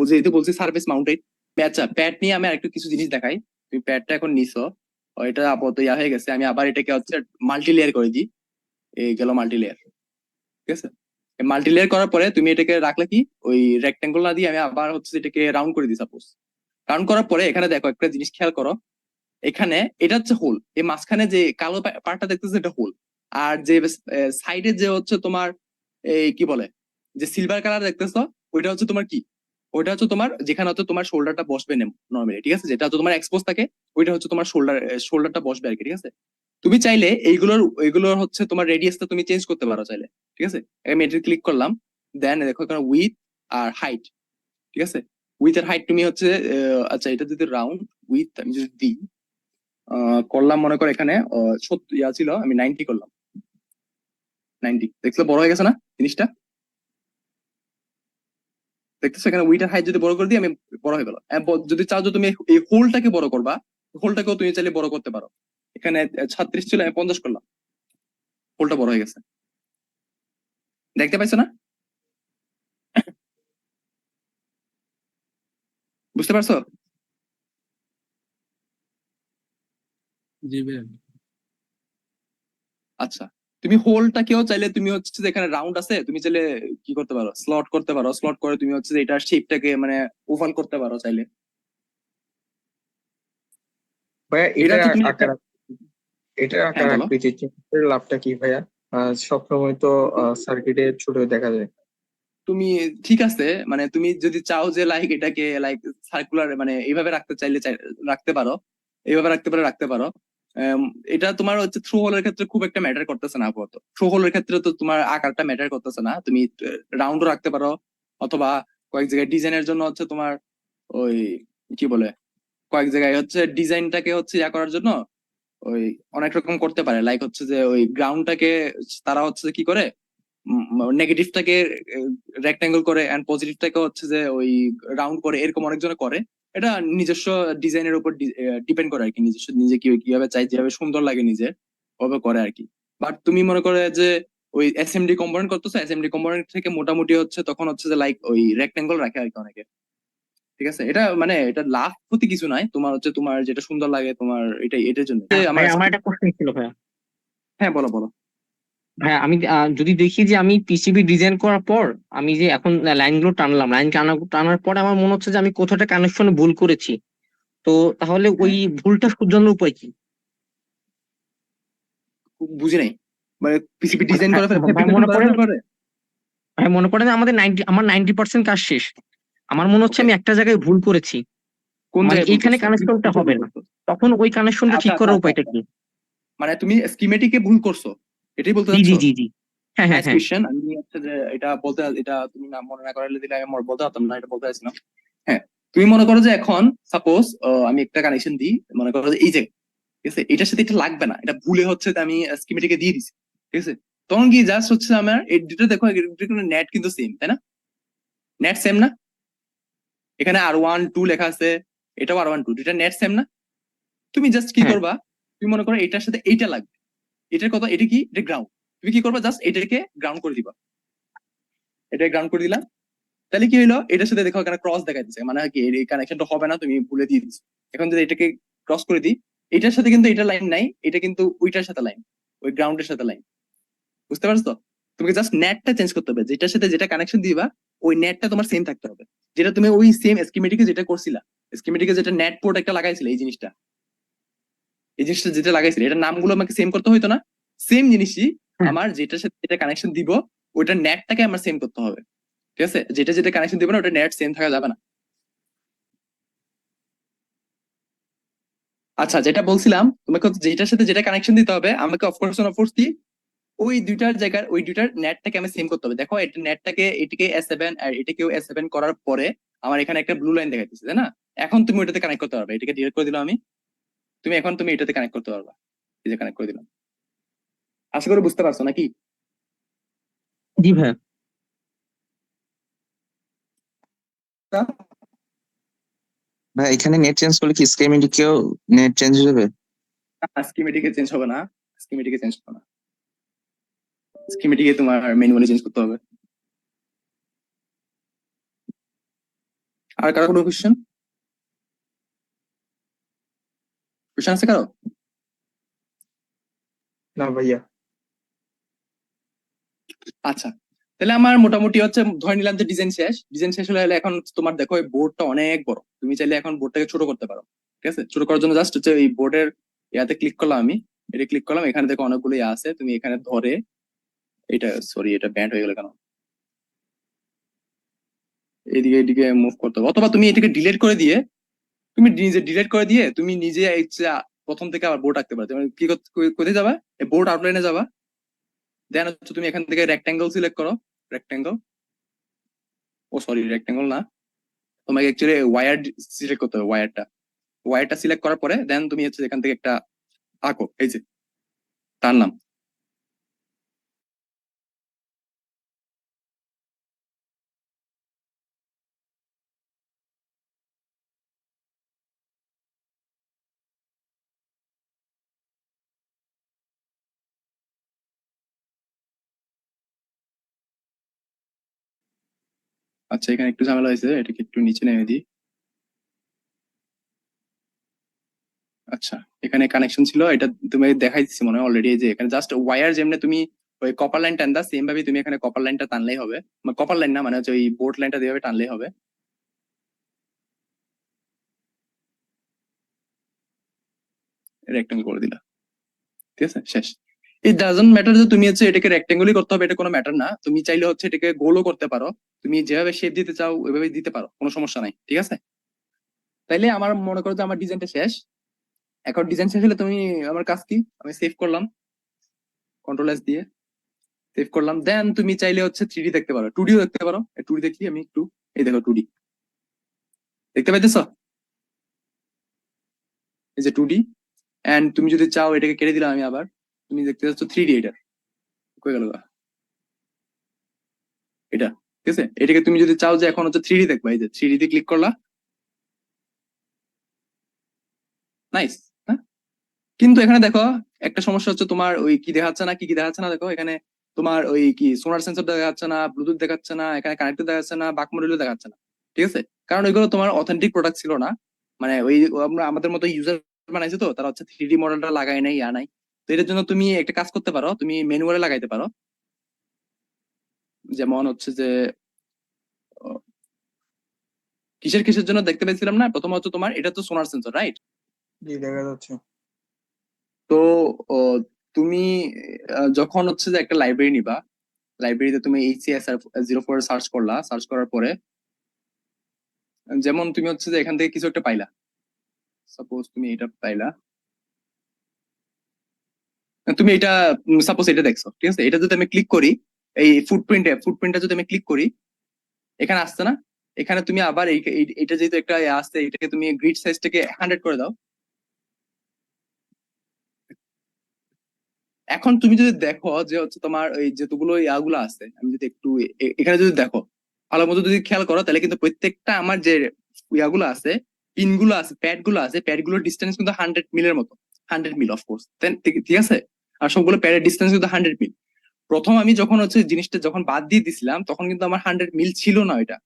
যেহেতু বলছি সার্ভিস মাউন্টেড। আচ্ছা, প্যাড নিয়ে আমি আরেকটু কিছু জিনিস দেখাই। তুমি প্যাডটা এখন নিছো, এটা আপাতত ইয়া হয়ে গেছে, আমি আবার এটাকে হচ্ছে মাল্টি লেয়ার করে দিই। এই গেল মাল্টি লেয়ার। ঠিক আছে, মাল্টি লেয়ার করার পরে তুমি এটাকে রাখলে কি, ওই রেক্টেঙ্গল না দিয়ে আমি আবার হচ্ছে এটাকে রাউন্ড করে দিই, সাপোজ। রাউন্ড করার পরে এখানে দেখো একটা জিনিস খেয়াল করো, এখানে এটা হচ্ছে হোল, এই মাঝখানে যে কালো পার্টটা দেখতেছে এটা হোল, আর যে সাইডে যে হচ্ছে তোমার এই কি বলে, যে সিলভার কালার দেখতেছো, ওইটা হচ্ছে তোমার কি, ওইটা হচ্ছে তোমার যেখানে হচ্ছে তোমার শোল্ডারটা বসবে নর্মালি। ঠিক আছে, যেটা হচ্ছে তোমার এক্সপোজ থাকে, ওইটা হচ্ছে তোমার শোল্ডারটা বসবে আর কি। ঠিক আছে, তুমি চাইলে এইগুলোর হচ্ছে তোমার রেডিয়াসটা তুমি চেঞ্জ করতে পারো চাইলে। ঠিক আছে, আমি এটা ক্লিক করলাম, দেন দেখো এখানে উইথ আর হাইট। ঠিক আছে, উইথ আর হাইট তুমি হচ্ছে আচ্ছা এটা যদি রাউন্ড উইথ আমি যদি দিই, করলাম মনে করো এখানে 70 ইয়া ছিল, আমি 90 করলাম। 90 দেখছো বড় হয়ে গেছে না জিনিসটা? দেখতেছো এখানে উইটার হাইট যদি বড় করে দিই আমি বড় হয়ে গেল। যদি চাও যে তুমি এই হোলটাকে বড় করবা, হোলটাকেও তুমি চাইলে বড় করতে পারো। এখানে 36 ছিল, আমি 50 করলাম, হোলটা বড় হয়ে গেছে। দেখতে পাইছো না? বুঝতে পারছো? জি ভাইয়া। আচ্ছা, তুমি হোলটাকেও চাইলে তুমি হচ্ছে যে এখানে রাউন্ড আছে, তুমি চাইলে কি করতে পারো, স্লট করতে পারো। স্লট করে তুমি হচ্ছে যে এটার শেপটাকে মানে ওভাল করতে পারো চাইলে। ভাইয়া এটা এটার তো তুমি একটা, আকার এটার হ্যাঁ আকার বলো। আকৃতি চেঞ্জের লাভটা কি ভাইয়া? সবসময় তো সার্কিটে ছোট দেখা যায়। তুমি ঠিক আছে, মানে তুমি যদি চাও যে লাইক এটাকে লাইক সার্কুলার মানে এইভাবে রাখতে চাইলে রাখতে পারো, এইভাবে রাখতে পারো, রাখতে পারো। আম, এটা তোমার হচ্ছে থ্রু হোলের ক্ষেত্রে খুব একটা ম্যাটার করতেছে না আপাতত। থ্রু হোলের ক্ষেত্রে তো তোমার আকারটা ম্যাটার করতেছে না, তুমি রাউন্ডও রাখতে পারো, অথবা কয়েক জায়গায় ডিজাইনের জন্য হচ্ছে তোমার ওই কি বলে, কয়েক জায়গায় হচ্ছে ডিজাইনটাকে হচ্ছে ইয়া করার জন্য ওই অনেক রকম করতে পারে। লাইক হচ্ছে যে ওই গ্রাউন্ডটাকে তারা হচ্ছে যে কি করে, নেগেটিভটাকে রেক্টাঙ্গেল করে এন্ড পজিটিভটাকে হচ্ছে যে ওই রাউন্ড করে, এরকম অনেকজনে করে। এটা নিজস্ব ডিজাইনের উপর ডিপেন্ড করে আর কি, নিজস্ব নিজে কিভাবে চাই, যেভাবে সুন্দর লাগে নিজে ওভাবে করে আর কি। বাট তুমি মনে করে যে ওই এসএমডি কম্পোনেন্ট করতেছো, এসএমডি কম্পোনেন্ট থেকে মোটামুটি হচ্ছে তখন হচ্ছে যে লাইক ওই রেক্টাঙ্গল রাখে আর কি অনেকে। ঠিক আছে, এটা মানে এটা লাভ ক্ষতি কিছু নাই, তোমার হচ্ছে তোমার যেটা সুন্দর লাগে তোমার, এটাই এটার জন্য যে আমার ভাইয়া আমার একটা কোশ্চেন ছিল ভাইয়া। হ্যাঁ বলো বলো। ভাইয়া আমি যদি দেখি যে আমি পিসিবি ডিজাইন করার পর আমি যে এখন লাইনগুলো টানলাম, টানার পরে আমার মনে হচ্ছে যে আমি কোথাও একটা কানেকশনে ভুল করেছি, তো তাহলে ওই হ্যাঁ, ভুলটা শুধরানোর উপায় কি? বুঝি নাই, মানে পিসিবি মানে ডিজাইন ভাই করে ভাই ফেব্রিকেশন মনে করেন করার পরে ভাই মনে করেন আমাদের 90% কাজ শেষ, আমার মনে হচ্ছে ওকে, আমি একটা জায়গায় ভুল করেছি, কোন মানে জায়গায় ভুল এইখানে করছো, কানেকশনটা কিসে হবে ভুল না, করছো? তখন ওই কানেকশনটা আচ্ছা ঠিক আচ্ছা করার আচ্ছা উপায়টা আচ্ছা, কি? মানে তুমি স্কিমেটিকে ভুল করছো, এটাই বলতে জি চাচ্ছ? জি জি জি। হ্যাঁ হ্যাঁ নাইস হ্যাঁ। কোয়েশ্চেন। আমি হচ্ছে যে এটা বলতে, এটা তুমি না মনে না করালে দিলে আমি বলতে পারতাম না, এটা বলতে চাইছিলাম। হ্যাঁ, তুমি মনে করো যে এখন সাপোজ আমি একটা কানেকশন দিই, মনে করো যে এই যে, ঠিক আছে, এটার সাথে এটা লাগবে না, এটা ভুলে হচ্ছে যে আমি স্কিমেটিকে দিয়ে দিছি, ঠিক আছে। তখন কি জাস্ট হচ্ছে আমার এই দুটো দেখো, নেট কিন্তু সেম, তাই না? নেট সেম না? এখানে R1 2 লেখা আছে, এটাও R1 2, দুটা নেট সেম না? তুমি জাস্ট কি হ্যাঁ করবা, তুমি মনে করো এটার সাথে এইটা লাগবে, এটার কথা, এটা কি, এটা গ্রাউন্ড। তুমি কি করবা, জাস্ট এটাকে গ্রাউন্ড করে দিবা, এটা গ্রাউন্ড করে দিলা। তাহলে কি হইলো, এটার সাথে দেখো এখানে ক্রস দেখা দিচ্ছে, মানে কি এই কানেকশনটা হবে না, তুমি ভুলে দিয়ে দিচ্ছ। এখন যদি এটাকে ক্রস করে দিই, এটার সাথে কিন্তু এটা লাইন নাই, এটা কিন্তু ওইটার সাথে লাইন, ওই গ্রাউন্ডের সাথে লাইন। বুঝতে পারছো? তোমাকে জাস্ট নেটটা চেঞ্জ করতে হবে, যেটার সাথে যেটা কানেকশন দিবা ওই নেটটা তোমার সেম থাকতে হবে, যেটা তুমি ওই সেম স্কিমেটিকে যেটা করছিলা, স্কিমেটিকে যেটা নেট পোর্ট একটা লাগাইছিলে, এই জিনিসটা যেটা লাগাইছিলে, এটার নামগুলো আমাকে সেম করতে হইতো না? সেম জিনিসই হ্যাঁ। আমার যেটার সাথে যেটা কানেকশন দিব, ওইটার নেটটাকে আমার সেম করতে হবে। ঠিক আছে, যেটা যেটা কানেকশন দিব না ওটা নেট সেম থাকা যাবে না। আচ্ছা, যেটা বলছিলাম তোমাকে হচ্ছে যেটার সাথে যেটা কানেকশন দিতে হবে আমাকে অফকোর্স কি, ওই দুইটার জায়গার ওই দুইটার নেটটাকে আমি সেম করতে হবে। দেখো এটা নেটটাকে, এটিকে S7 আর এটাকেও S7 করার পরে আমার এখানে একটা ব্লু লাইন দেখাইতেছে, তাই না? এখন তুমি ওইটাতে কানেক্ট করতে পারবে, এটাকে ডিলিট করে দিলাম আমি, তুমি এটাতে কানেক্ট করতে পারবা। এই যে কানেক্ট করে দিলাম, আশা করি বুঝতে পারছো নাকি? জি ভাইয়া। ভাই এখানে নেট চেঞ্জ করলে কি স্কিমেটিকেও নেট চেঞ্জ হয়ে যাবে? স্কিমেটিকে চেঞ্জ হবে না, স্কিমেটিকে চেঞ্জ হবে না, স্কিমেটিকে তোমার ম্যানুয়ালি চেঞ্জ করতে হবে। আর কারো কোনো কোশ্চেন কোশ্চেন আছে কারো? না ভাইয়া। আচ্ছা, তাহলে আমার মোটামুটি হচ্ছে ধরে নিলাম যে ডিজাইন শেষ হলে এখন তোমার দেখো এই বোর্ডটা অনেক বড়, তুমি চাইলে এখন বোর্ডটাকে ছোট করতে পারো। ঠিক আছে, ছোট করার জন্য জাস্ট হচ্ছে এই বোর্ডের ইয়াতে ক্লিক করলাম আমি, এটা ক্লিক করলাম, এখানে দেখো অনেকগুলো ইয়া আছে, তুমি এখানে ধরে এটা, সরি এটা ব্যান্ড হয়ে গেল কেন, এদিকে এদিকে মুভ করতে হবে, অথবা তুমি এটাকে ডিলিট করে দিয়ে, তুমি নিজে ইচ্ছা প্রথম থেকে আবার বোর্ড আঁকতে পারো। তুমি কি কোথায় যাবা, বোর্ড আউটলাইনে যাবা, দেন হচ্ছে তুমি এখান থেকে রেক্টাঙ্গেল সিলেক্ট করো, রেক্টাঙ্গেল, ও সরি রেক্টাঙ্গেল না, তোমাকে অ্যাকচুয়ালি ওয়ার সিলেক্ট করতে হবে, ওয়ারটা সিলেক্ট করার পরে দেন তুমি হচ্ছে এখান থেকে একটা আঁকো, এই যে তার নাম আচ্ছা, এখানে একটু ঝামেলা হয়েছে, এটাকে একটু নিচে নেমে দিই। আচ্ছা, এখানে কানেকশন ছিল, এটা তুমি দেখাই দিচ্ছি মনে হয় অলরেডি, যে এখানে জাস্ট ওয়্যার যেমনি তুমি ওই কপার লাইন টানদা, সেম ভাবে তুমি এখানে কপার লাইনটা টানলেই হবে। কপার লাইন না, মানে হচ্ছে ওই বোর্ড লাইনটা যেভাবে টানলেই হবে। রেক্টেঙ্গেল করে দিলা, ঠিক আছে, শেষ। ইট ডাজন্ট ম্যাটার যে তুমি হচ্ছে এটাকে রেক্টেঙ্গলই করতে হবে, এটা কোনো ম্যাটার না। তুমি চাইলে হচ্ছে এটাকে গোলও করতে পারো, তুমি যেভাবে শেপ দিতে চাও ওইভাবে দিতে পারো, কোনো সমস্যা নাই, ঠিক আছে। তাইলে আমার মনে করো যে আমার ডিজাইনটা শেষ। এখন ডিজাইন শেষ হলে তুমি, আমার কাজ কি, আমি সেভ করলাম কন্ট্রোল S দিয়ে, সেভ করলাম। দেন তুমি চাইলে হচ্ছে 3D দেখতে পারো, 2Dও দেখতে পারো। 2D দেখি আমি একটু, এই দেখো 2D দেখতে পাইতেছো, এই যে 2D। এন্ড তুমি যদি চাও এটাকে কেটে দিলাম আমি, আবার তুমি দেখতে পাচ্ছ 3D। এটা কই গেল গা? এটা, ঠিক আছে। এটাকে তুমি যদি চাও যে এখন হচ্ছে 3D দেখবা, এই যে 3D তে ক্লিক করলা, নাইস। হ্যাঁ, কিন্তু এখানে দেখো একটা সমস্যা হচ্ছে, তোমার ওই কি দেখাচ্ছে না, কি কি দেখাচ্ছে না দেখো এখানে। তোমার ওই কি সোনার সেন্সর দেখাচ্ছে না, ব্লুটুথ দেখাচ্ছে না, এখানে কানেক্টর দেখাচ্ছে না, বাক মডেলও দেখাচ্ছে না, ঠিক আছে। কারণ ওইগুলো তোমার অথেন্টিক প্রোডাক্ট ছিল না, মানে ওই আমরা আমাদের মতো ইউজার বানাইছে, তো তারা হচ্ছে 3D মডেলটা লাগাই নাই, নাই। তো এটার জন্য তুমি একটা কাজ করতে পারো, তুমি ম্যানুয়ালে লাগাইতে পারো। যেমন হচ্ছে যে আহ, কিসের কিসের জন্য দেখতে পেয়েছিলাম না, প্রথম হচ্ছে তোমার এটা তো সোনার সেন্সর, রাইট? জি দেখা যাচ্ছে। তো ও, তুমি যখন হচ্ছে যে একটা লাইব্রেরি নিবা, লাইব্রেরিতে তুমি HCSR04 সার্চ করলা, সার্চ করার পরে যেমন তুমি হচ্ছে যে এখান থেকে কিছু একটা পাইলা, সাপোজ তুমি এটা পাইলা, তুমি এটা সাপোজ এটা দেখছো, ঠিক আছে। এটা যদি আমি ক্লিক করি, এই ফুটপ্রিন্টটা যদি আমি ক্লিক করি, এখানে আসছে না। এখানে তুমি আবার এটা যেহেতু একটা আসছে, এটাকে তুমি গ্রিড সাইজটাকে 100 করে দাও। এখন তুমি যদি দেখো যে হচ্ছে তোমার ওই যেগুলো ইয়াগুলো আছে, আমি যদি একটু এখানে যদি দেখো ভালো মতো যদি খেয়াল করো, তাহলে কিন্তু প্রত্যেকটা আমার যে ইয়াগুলো আছে, পিনগুলো আছে, প্যাড আছে, প্যাডগুলোর ডিস্টেন্স কিন্তু 100 মিলের মতো, 100 মিল অফকোর্স, ঠিক আছে। আর সবগুলো প্যাডের ডিস্টেন্স কিন্তু 100 মিল। প্রথম আমি যখন হচ্ছে জিনিসটা যখন বাদ দিয়ে দিছিলাম, তখন কিন্তু আমার 100 মিল ছিল না ওইটা।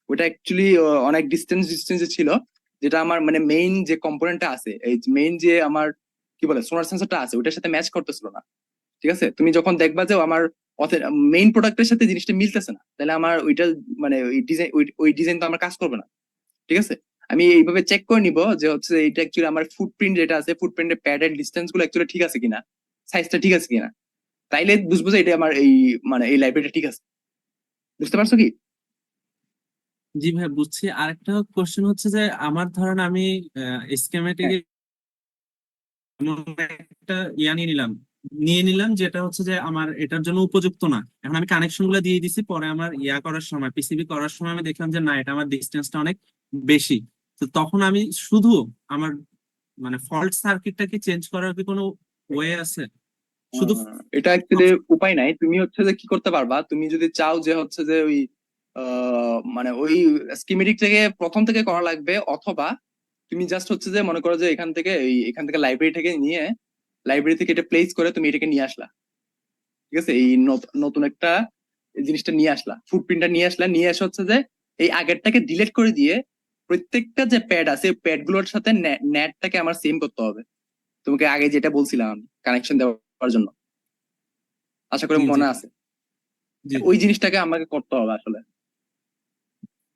ওটা অ্যাকচুয়ালি অনেক ডিস্টেন্সে ছিল, যেটা আমার মানে মেইন যে কম্পোনেন্টটা আছে, এই মেইন যে আমার কি বলে সোনার সেন্সরটা আছে, ওটার সাথে ম্যাচ করতেছিল না, ঠিক আছে। তুমি যখন দেখবা যে আমার মেইন প্রোডাক্টের সাথে জিনিসটা মিলতেছে না, তাহলে আমার ওইটা মানে ওই ডিজাইন, ওই ডিজাইন তো আমার কাজ করবে না, ঠিক আছে। আমি এইভাবে চেক করে নিব যে হচ্ছে এটা অ্যাকচুয়ালি আমার ফুটপ্রিন্ট যেটা আছে, ফুটপ্রিন্টের প্যাডের ডিস্টেন্স গুলো অ্যাকচুয়ালি ঠিক আছে কিনা, সাইজটা ঠিক আছে কিনা, তাইলে বুঝবো যে এটা আমার এই মানে এই লাইব্রেরিটা ঠিক আছে। বুঝতে পারছো কি? জি ভাই, বুঝছি। আরেকটা কোশ্চেন হচ্ছে যে আমার ধরেন আমি স্কিমেটিক এমন একটা নিয়ে নিলাম যেটা হচ্ছে যে আমার এটার জন্য উপযুক্ত না। এখন আমি কানেকশন গুলো দিয়ে দিছি, পরে আমার করার সময়, পিসিবি করার সময় আমি দেখলাম যে না, এটা আমার ডিস্টেন্সটা অনেক বেশি। তো তখন আমি শুধু আমার মানে ফল্ট সার্কিটটা কি চেঞ্জ করার কি কোনো ওয়ে আছে? শুধু এটা অ্যাকচুয়ালি উপায় নাই। তুমি হচ্ছে যে কি করতে পারবা, তুমি যদি চাও যে হচ্ছে যে ওই মানে ওই স্কিমেটিক থেকে প্রথম থেকে করা লাগবে, অথবা তুমি জাস্ট হচ্ছে যে মনে করো যে এখান থেকে লাইব্রেরি থেকে নিয়ে, লাইব্রেরি থেকে এটা প্লেস করে তুমি এটাকে নিয়ে আসলা, ঠিক আছে। এই নতুন একটা জিনিসটা নিয়ে আসলা, ফুটপ্রিন্টটা নিয়ে আসলা, নিয়ে আসা হচ্ছে যে এই আগেরটাকে ডিলিট করে দিয়ে প্রত্যেকটা যে প্যাড আছে প্যাড গুলোর সাথে নেটটাকে আমার সেম করতে হবে। তোমাকে আগে যেটা বলছিলাম কানেকশন দেওয়ার জন্য, আশা করি জি জি মনে আছে। জি ওই জিনিসটাকে আমাকে করতে হবে আসলে,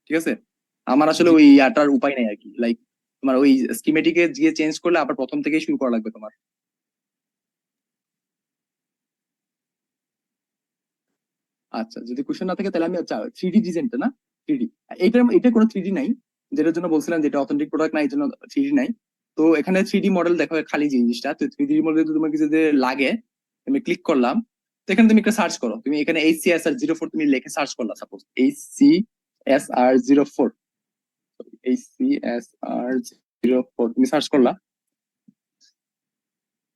ঠিক আছে। আমার আসলে জি ওই ইয়াটার উপায় নাই আর কি, লাইক তোমার ওই স্কিমেটিকে গিয়ে চেঞ্জ করলে আবার প্রথম থেকেই শুরু করা লাগবে তোমার। আচ্ছা, যদি কোশ্চেন না থাকে তাহলে আমি, আচ্ছা 3D ডিজাইনটা না, 3D, এটা কোনো 3D নাই, যেটার জন্য বলছিলাম যেটা অথেন্টিক প্রোডাক্ট না, এই জন্য 3D নাই। তো এখানে 3D মডেল দেখো, খালি যে জিনিসটা, তো 3D মডেল যদি তোমাকে যদি লাগে, আমি ক্লিক করলাম। তো এখানে তুমি একটা সার্চ করো, তুমি এখানে HCSR04 তুমি লিখে সার্চ করলা, সাপোজ HCSR04, HCSR04 তুমি সার্চ করলা।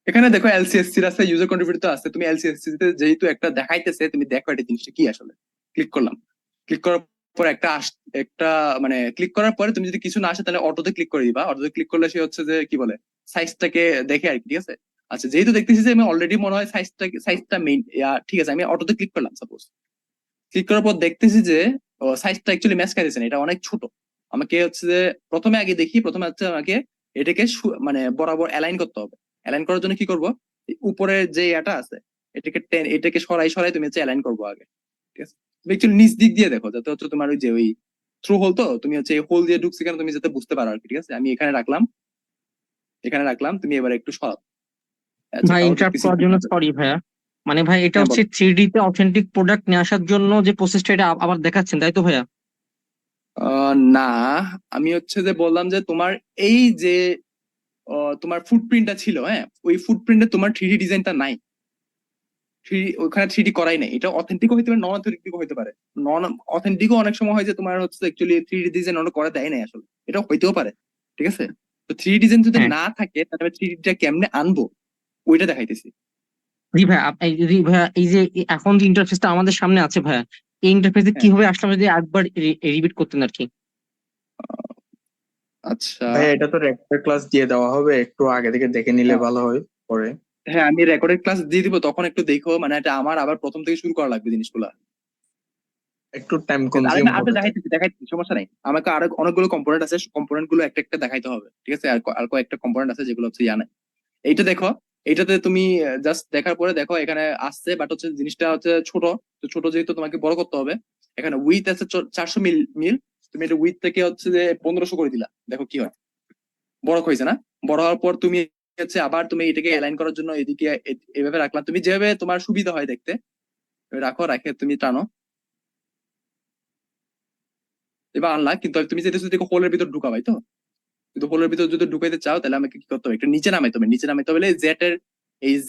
এখানে দেখো LCSC আছে, ইউজার কন্ট্রিবিউটর আছে, তুমি LCSC তে যেহেতু একটা দেখাইতেছে, তুমি দেখো এটা জিনিসটা কি আসলে। ক্লিক করলাম, ক্লিক করার পর একটা মানে ক্লিক করার পরে তুমি যদি কিছু না আসে, তাহলে অটোতে ক্লিক করে দিবা। অটোতে ক্লিক করলে সে হচ্ছে যে কি বলে সাইজটাকে দেখে আর কি, ঠিক আছে। আচ্ছা, যেহেতু দেখতেছি যে আমি অলরেডি মনে হয় সাইজটা মেইন, ঠিক আছে, আমি অটোতে ক্লিক করলাম সাপোজ। ক্লিক করার পর দেখতেছি যে সাইজটা অ্যাকচুয়ালি ম্যাচ খাইতেছে না, এটা অনেক ছোট। আমাকে হচ্ছে যে প্রথমে হচ্ছে আমাকে এটাকে মানে বরাবর অ্যালাইন করতে হবে। অ্যালাইন করার জন্য কি করব, উপরের যে এটা আছে এটাকে সরাই সরাই তুমি হচ্ছে অ্যালাইন করবো আগে, ঠিক আছে? তুমি অ্যাকচুয়ালি নিচ দিক দিয়ে দেখো, যাতে হচ্ছে তোমার ওই যে ওই থ্রু হোল, তো তুমি হচ্ছে হোল দিয়ে ঢুকছে কেন তুমি যাতে বুঝতে পারো আর কি, ঠিক আছে? আমি এখানে রাখলাম, তুমি এবার একটু সরাও। আচ্ছা, ভাই তাও ইন্টারাপ্ট দেখতেছি করার জন্য সরি ভাইয়া, মানে ভাই এটা হ্যাঁ হচ্ছে বলো। 3D তে অথেন্টিক প্রোডাক্ট নিয়ে আসার জন্য যে প্রসেসটা, এটা আবার দেখাচ্ছেন তাই তো ভাইয়া? না, আমি হচ্ছে যে বললাম যে তোমার এই যে তোমার ফুটপ্রিন্টটা ছিল, হ্যাঁ, ওই ফুটপ্রিন্টে তোমার 3D ডিজাইনটা নাই। ওখানে 3D করাই নাই। এটা অথেন্টিকও হইতে পারে, নন অথেন্টিকও হইতে পারে। নন অথেন্টিকও অনেক সময় হয় যে তোমার হচ্ছে অ্যাকচুয়ালি 3D ডিজাইন ওরা করে দেয় নাই আসলে, এটা হইতেও পারে, ঠিক আছে? তো 3D ডিজাইন যদি হ্যাঁ না থাকে তাহলে 3D টা কেমনে আনবো ওইটা দেখাইতেছি। জি ভাইয়া, যদি ভাইয়া এই যে এখন যে ইন্টারফেসটা আমাদের সামনে আছে ভাইয়া, এই ইন্টারফেসে হ্যাঁ, কিভাবে আসলাম যদি একবার রিপিট করতেন আর কি। আচ্ছা। ভাই এটা তো রেকর্ড ক্লাস দিয়ে দেওয়া হবে, একটু আগে থেকে দেখে নিলে ভালো হয় পরে। হ্যাঁ, আমি রেকর্ডেড ক্লাস দিয়ে দিব, তখন একটু দেখো, মানে এটা আমার আবার প্রথম থেকে শুরু করা লাগবে জিনিসগুলা। একটু টাইম ঠিক আছে? কনজিউম আমি হবে তাই। দেখাইতেছি, সমস্যা নাই। আমাকে আরো অনেকগুলো কম্পোনেন্ট আছে, কম্পোনেন্ট গুলো একটা একটা দেখাইতে হবে, ঠিক আছে? আর কয়েকটা কম্পোনেন্ট আছে যেগুলো হচ্ছে জানা। এইটা দেখো, এইটাতে তুমি জাস্ট দেখার পরে দেখো এখানে আসছে, বাট হচ্ছে জিনিসটা হচ্ছে ছোট। তো ছোট যেহেতু তোমাকে বড় করতে হবে। এখানে উইথ আছে 400 মিল। তুমি এটা উইথ থেকে হচ্ছে যে 1500 করে দিলা, দেখো কি হয়, বড় হয়েছে না? বড় হওয়ার পর তুমি হচ্ছে আবার তুমি এটাকে অ্যালাইন করার জন্য এদিকে এভাবে রাখলাম, তুমি যেভাবে তোমার সুবিধা হয় দেখতে রাখে তুমি টানো, এবার আনলা। কিন্তু তুমি যেটা হোলের ভিতর ঢুকাবাই, তো কিন্তু হোলের ভিতর যদি ঢুকাইতে চাও তাহলে আমাকে কি করতে হবে, একটু নিচে নামাইতে হবে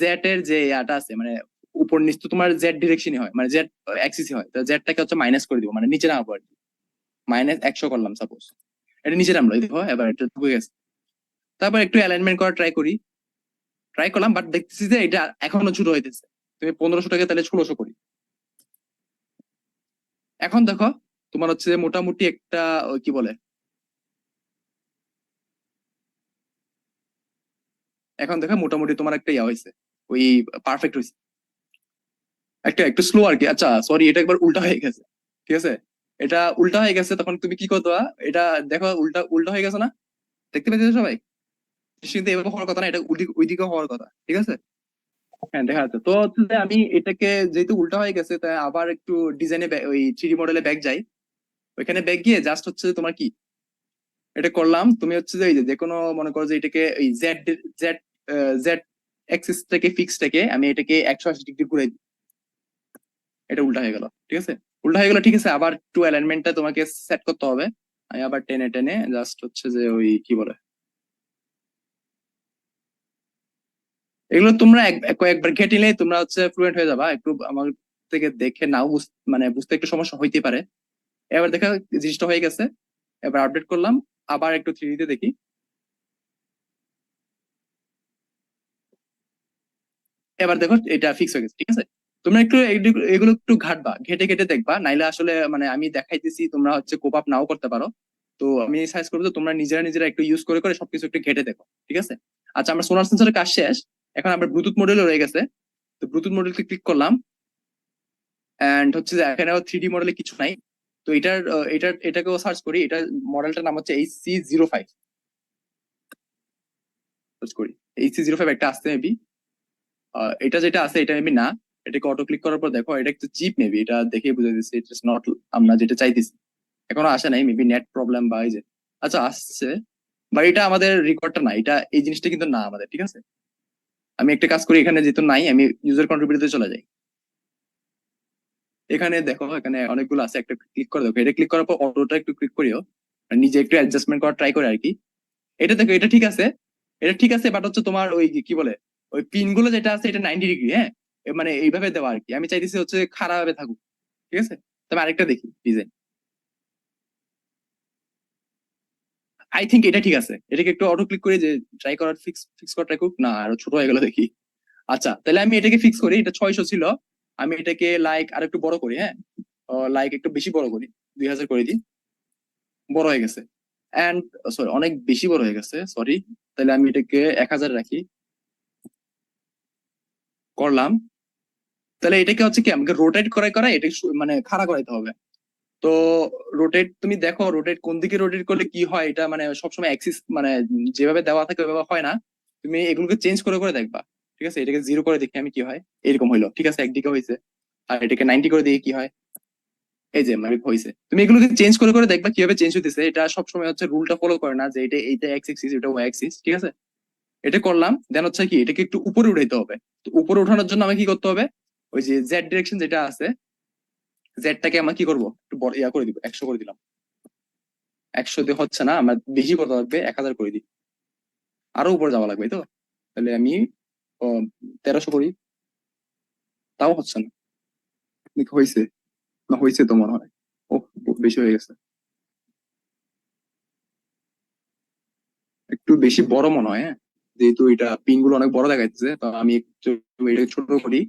জেড এর যে ইয়াটা আছে, মানে উপর নিচ তো তোমার জেড ডিরেকশনই হয়, মানে জেড অ্যাক্সিসই হয়, তো জেডটাকে হচ্ছে মাইনাস করে দিব, মানে নিচে নামাবো আর কি। -100 করলাম সাপোজ, এটা নিচে নামলো, এই দেখো এবার এটা ঢুকে গেছে। তারপর একটু অ্যালাইনমেন্ট করা ট্রাই করলাম, বাট দেখতেছি যে এটা এখনো ছোট হইতেছে। তুমি 1500 টাকা তাহলে 1600 করি। এখন দেখো তোমার হচ্ছে যে মোটামুটি একটা কি বলে, এখন দেখো মোটামুটি তোমার একটা ইয়া হয়েছে, ওই পারফেক্ট হয়েছে। একটা একটু স্লো আর কি। আচ্ছা সরি, এটা একবার উল্টা হয়ে গেছে, ঠিক আছে? এটা উল্টা হয়ে গেছে, তখন তুমি কি করতে, এটা দেখো উল্টা উল্টা হয়ে গেছে না? দেখতে পেয়েছো সবাই? কিন্তু এভাবে হওয়ার কথা না, এটা ওইদিকে হওয়ার কথা, ঠিক আছে? হ্যাঁ, দেখা যাচ্ছে। তো হচ্ছে যে আমি এটাকে যেহেতু উল্টা হয়ে গেছে, তাই আবার একটু ডিজাইনে ওই 3D মডেলে ব্যাক যাই। ওইখানে ব্যাক গিয়ে জাস্ট হচ্ছে যে তোমার কি এটা করলাম, তুমি হচ্ছে যে এই যে কোনো মনে করো যে এটাকে এই জেড জেড জেড অ্যাক্সিসটাকে ফিক্সটাকে আমি এটাকে 180 ডিগ্রি ঘুরে দিই, এটা উল্টা হয়ে গেল, ঠিক আছে? উল্টা হয়ে গেল, ঠিক আছে। আবার একটু অ্যালাইনমেন্টটা তোমাকে সেট করতে হবে। আমি আবার টেনে টেনে জাস্ট হচ্ছে যে ওই কি বলে, এগুলো তোমরা কয়েকবার ঘেটে নিলে তোমরা হচ্ছে ফ্লুয়েন্ট হয়ে যাবা। একটু আমার থেকে দেখে নাও, মানে বুঝতে একটু সমস্যা হইতে পারে। এবার দেখা জিনিসটা হয়ে গেছে, এবার আপডেট করলাম, আবার একটু 3D তে দেখি। এবার দেখো এটা ফিক্স হয়ে গেছে, ঠিক আছে? তোমরা একটু এগুলো একটু ঘাটবা, ঘেটে ঘেটে দেখবা, নাইলে আসলে মানে আমি দেখাইতেছি তোমরা হচ্ছে কোপ আপ নাও করতে পারো। তো আমি সাজেস্ট করবো যে তোমরা নিজেরা নিজেরা একটু ইউজ করে করে সবকিছু একটু ঘেটে দেখো, ঠিক আছে? আচ্ছা, আমরা সোলার সেন্সরের কাজ শেষ। এখন আমরা ব্লুটুথ মডেলও রয়ে গেছে। তো ব্লুটুথ মডেলকে ক্লিক করলাম, এন্ড হচ্ছে যে এখানেও 3D মডেলে কিছু নাই। তো এটাকেও সার্চ করি, এটা মডেলটার নাম হচ্ছে HC05। সার্চ করি HC05, একটা আসতে মেবি। এটা যেটা আছে এটা মেবি না। এটাকে অটো ক্লিক করার পর দেখো এটা একটু চিপ মেবি, এটা দেখে বুঝে দিচ্ছে ইটস নট আমরা যেটা চাইতেছি। এখনো আসে নাই, মেবি নেট প্রবলেম বা এই যে। আচ্ছা আসছে, বা এটা আমাদের রেকর্ডটা না, এটা এই জিনিসটা কিন্তু না আমাদের, ঠিক আছে? আমি একটা কাজ করি, এখানে যেহেতু নাই আমি ইউজার কন্ট্রিবিউটরে চলে যাই। এখানে দেখো এখানে অনেকগুলো আছে, একটা ক্লিক করে দেখো, এটা ক্লিক করার পর অটোটা একটু ক্লিক করিও, আর নিজে একটু অ্যাডজাস্টমেন্ট করা ট্রাই করে আর কি। এটা দেখো, এটা ঠিক আছে, বাট হচ্ছে তোমার ওই কি বলে, ওই পিন গুলো যেটা আছে এটা 90 ডিগ্রি, হ্যাঁ, মানে এইভাবে দেওয়া আর কি। আমি চাইতেছি হচ্ছে খারাপ ভাবে থাকুক, ঠিক আছে? তবে আরেকটা দেখি ডিজাইন, আই থিঙ্ক এটা ঠিক আছে। এটাকে একটু অটো ক্লিক করে যে ট্রাই করার ফিক্স ফিক্স করা ট্রাই করুক না, আরো ছোট হয়ে গেল দেখি। আচ্ছা তাহলে আমি এটাকে ফিক্স করি, এটা 600 ছিল, আমি এটাকে লাইক আর একটু বড় করি, হ্যাঁ, লাইক একটু বেশি বড় করি, 2000 করে দিই। বড় হয়ে গেছে, এন্ড সরি অনেক বেশি বড় হয়ে গেছে, সরি। তাহলে আমি এটাকে 1000 রাখি, করলাম। তাহলে এটাকে হচ্ছে কি আমাকে রোটেট করে করে এটা মানে খাড়া করাইতে হবে। তো রোটেট তুমি দেখো রোটেট কোন দিকে রোটেট করলে কি হয়, এটা মানে সবসময় অ্যাক্সিস মানে যেভাবে দেওয়া থাকে ওইভাবে হয় না, তুমি এগুলোকে চেঞ্জ করে করে দেখবা। ঠিক আছে, এটাকে 0 করে দেখি আমি কি হয়, এরকম হইলো, ঠিক আছে একদিকে হয়েছে। আর এটাকে 90 করে দেখি কি হয়, এই যে মানে হয়েছে। তুমি এগুলোকে চেঞ্জ করে করে দেখবা কিভাবে চেঞ্জ হইতেছে। এটা সবসময় হচ্ছে রুলটা ফলো করে না যে এইটা এক্স এক্সিস এটা ওয়াই এক্সিস, ঠিক আছে। এটা করলাম, দেন হচ্ছে কি এটাকে একটু উপরে উঠাইতে হবে। তো উপরে উঠানোর জন্য আমাকে কি করতে হবে, ওই যে জেড ডিরেকশন যেটা আছে, জেডটাকে আমরা কি করবো একটু বড় ইয়া করে দিব, 100 করে দিলাম। 100 দিয়ে হচ্ছে না, আমার বেশি কত লাগবে, 1000 করে দিই, আরো উপরে যাওয়া লাগবে তো। তাহলে আমি 1300 করি, তাও হচ্ছে না। দেখি হয়েছে না, হয়েছে তো মনে হয়। ও, বেশি হয়ে গেছে, একটু বেশি বড় মনে হয়। হ্যাঁ, যেহেতু এটা পিন গুলো অনেক বড় দেখাচ্ছে, তো আমি একটু এটা ছোট করি,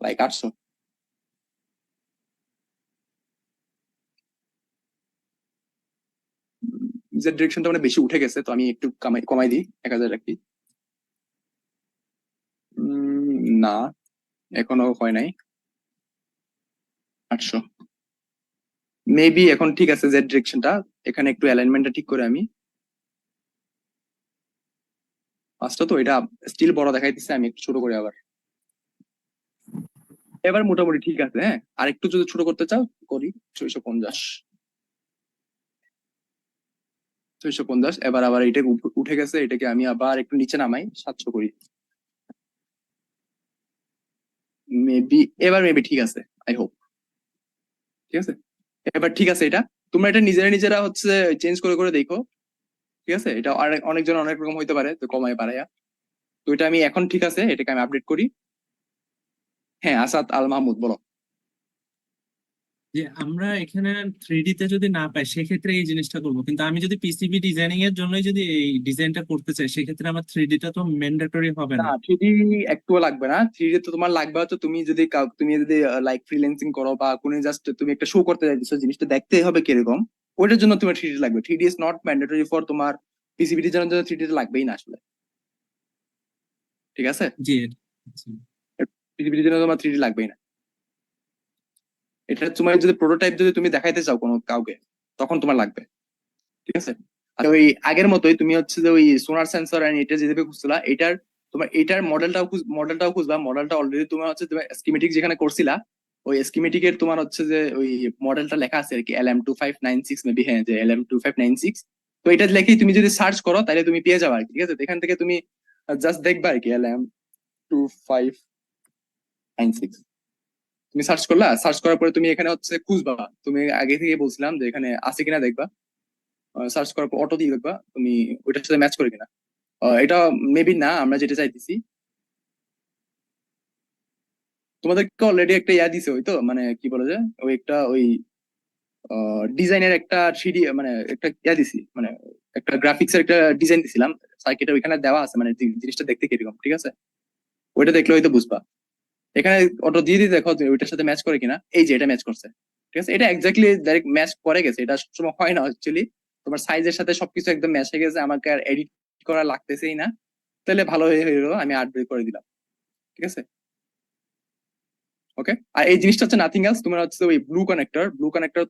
লাইক 800। যে ডিরেকশনটা মানে বেশি উঠে গেছে, তো আমি একটু কমাই দিই, 1000 রাখি। না, এখনো হয় নাই। 800 মেবি এখন ঠিক আছে। জেড ডিরেকশনটা এখানে একটু অ্যালাইনমেন্টটা ঠিক করে আমি পাঁচটা, তো এটা স্টিল বড় দেখাইতেছে, আমি একটু ছোট করি আবার। এবার মোটামুটি ঠিক আছে। হ্যাঁ, আর একটু যদি ছোট করতে চাও করি 650। 650, এবার আবার এটা উঠে গেছে, এটাকে আমি আবার একটু নিচে নামাই, 700 করি। মেবি এবার মেবি ঠিক আছে, আই হোপ। ঠিক আছে, এবার ঠিক আছে। এটা তোমরা এটা নিজেরা নিজেরা হচ্ছে চেঞ্জ করে করে দেখো। ঠিক আছে, এটা অনেকজন অনেক রকম হইতে পারে, তো কমায় বাড়ায়া। তো এটা আমি এখন ঠিক আছে, এটাকে আমি আপডেট করি। হ্যাঁ, আসাদ আল মাহমুদ, বলো। যে আমরা এখানে 3D তে যদি না পাই সেক্ষেত্রে এই জিনিসটা করবো, কিন্তু আমি যদি পিসিবি ডিজাইনিং এর জন্যই যদি এই ডিজাইনটা করতে চাই সেক্ষেত্রে আমার 3D টা তো ম্যান্ডেটরি হবে না, না। 3D একটুও লাগবে না। 3D তো তোমার লাগবে হচ্ছে তুমি যদি তুমি যদি লাইক ফ্রিল্যান্সিং করো বা কোনো জাস্ট তুমি একটা শো করতে চাইছো, জিনিসটা দেখতে হবে কিরকম, ওইটার জন্য তোমার 3D লাগবে। 3D is not mandatory for তোমার পিসিবি ডিজাইনের জন্য। 3D লাগবেই না আসলে, ঠিক আছে। জি। আচ্ছা। পিসিবি ডিজাইনের তোমার 3D লাগবেই না। এটা তোমার যদি প্রোটোটাইপ যদি তুমি দেখাইতে চাও কোনো কাউকে, তখন তোমার লাগবে, ঠিক আছে। আর ওই আগের মতোই তুমি হচ্ছে যে ওই সোনার সেন্সর এন্ড এটা যেভাবে খুঁজছিলা, এটার তোমার এটার মডেলটাও খুঁজবা। মডেলটা অলরেডি তোমার হচ্ছে তোমার স্কিমেটিক যেখানে করছিলা, ওই স্কিমেটিক এর তোমার হচ্ছে যে ওই মডেলটা লেখা আছে আর কি, LM2596 মেবি। হ্যাঁ, যে LM2596। তো এটা লেখেই তুমি যদি সার্চ করো তাহলে তুমি পেয়ে যাবে আর কি, ঠিক আছে। তো এখান থেকে তুমি জাস্ট দেখবা আর কি, LM2596 তুমি সার্চ করলা, সার্চ করার পরে তুমি এখানে হচ্ছে খুঁজবা। তুমি আগে থেকে বলছিলাম যে এখানে আছে কিনা দেখবা, সার্চ করার পর অটো দিয়ে দেখবা তুমি ওইটার সাথে ম্যাচ করে কিনা। এটা মেবি না, আমরা যেটা চাইতেছি। তোমাদেরকে অলরেডি একটা ইয়া দিছে, ওই তো মানে কি বলে যে ওই একটা ওই ডিজাইনের একটা 3D মানে একটা ইয়া দিছি, মানে একটা গ্রাফিক্স এর একটা ডিজাইন দিছিলাম। সার্কিটের ওইখানে দেওয়া আছে, মানে জিনিসটা দেখতে কিরকম, ঠিক আছে। ওইটা দেখলে হয়তো বুঝবা। এখানে অটো দিয়ে দিয়ে দেখো যে ওইটার সাথে ম্যাচ করে কিনা। এই যে এটা ম্যাচ করছে, ঠিক আছে। এটা এক্স্যাক্টলি ডাইরেক্ট ম্যাচ করে গেছে। এটা সবসময় হয় না অ্যাকচুয়ালি, তোমার সাইজের সাথে সবকিছু একদম ম্যাচ হয়ে গেছে, আমাকে আর এডিট করা লাগতেছেই না। তাহলে ভালো হয়ে গেলো, আমি আপডেট করে দিলাম, ঠিক আছে। ওকে, আর এই জিনিসটা হচ্ছে নাথিং এলস। তোমরা হচ্ছে ওই ব্লু কানেক্টর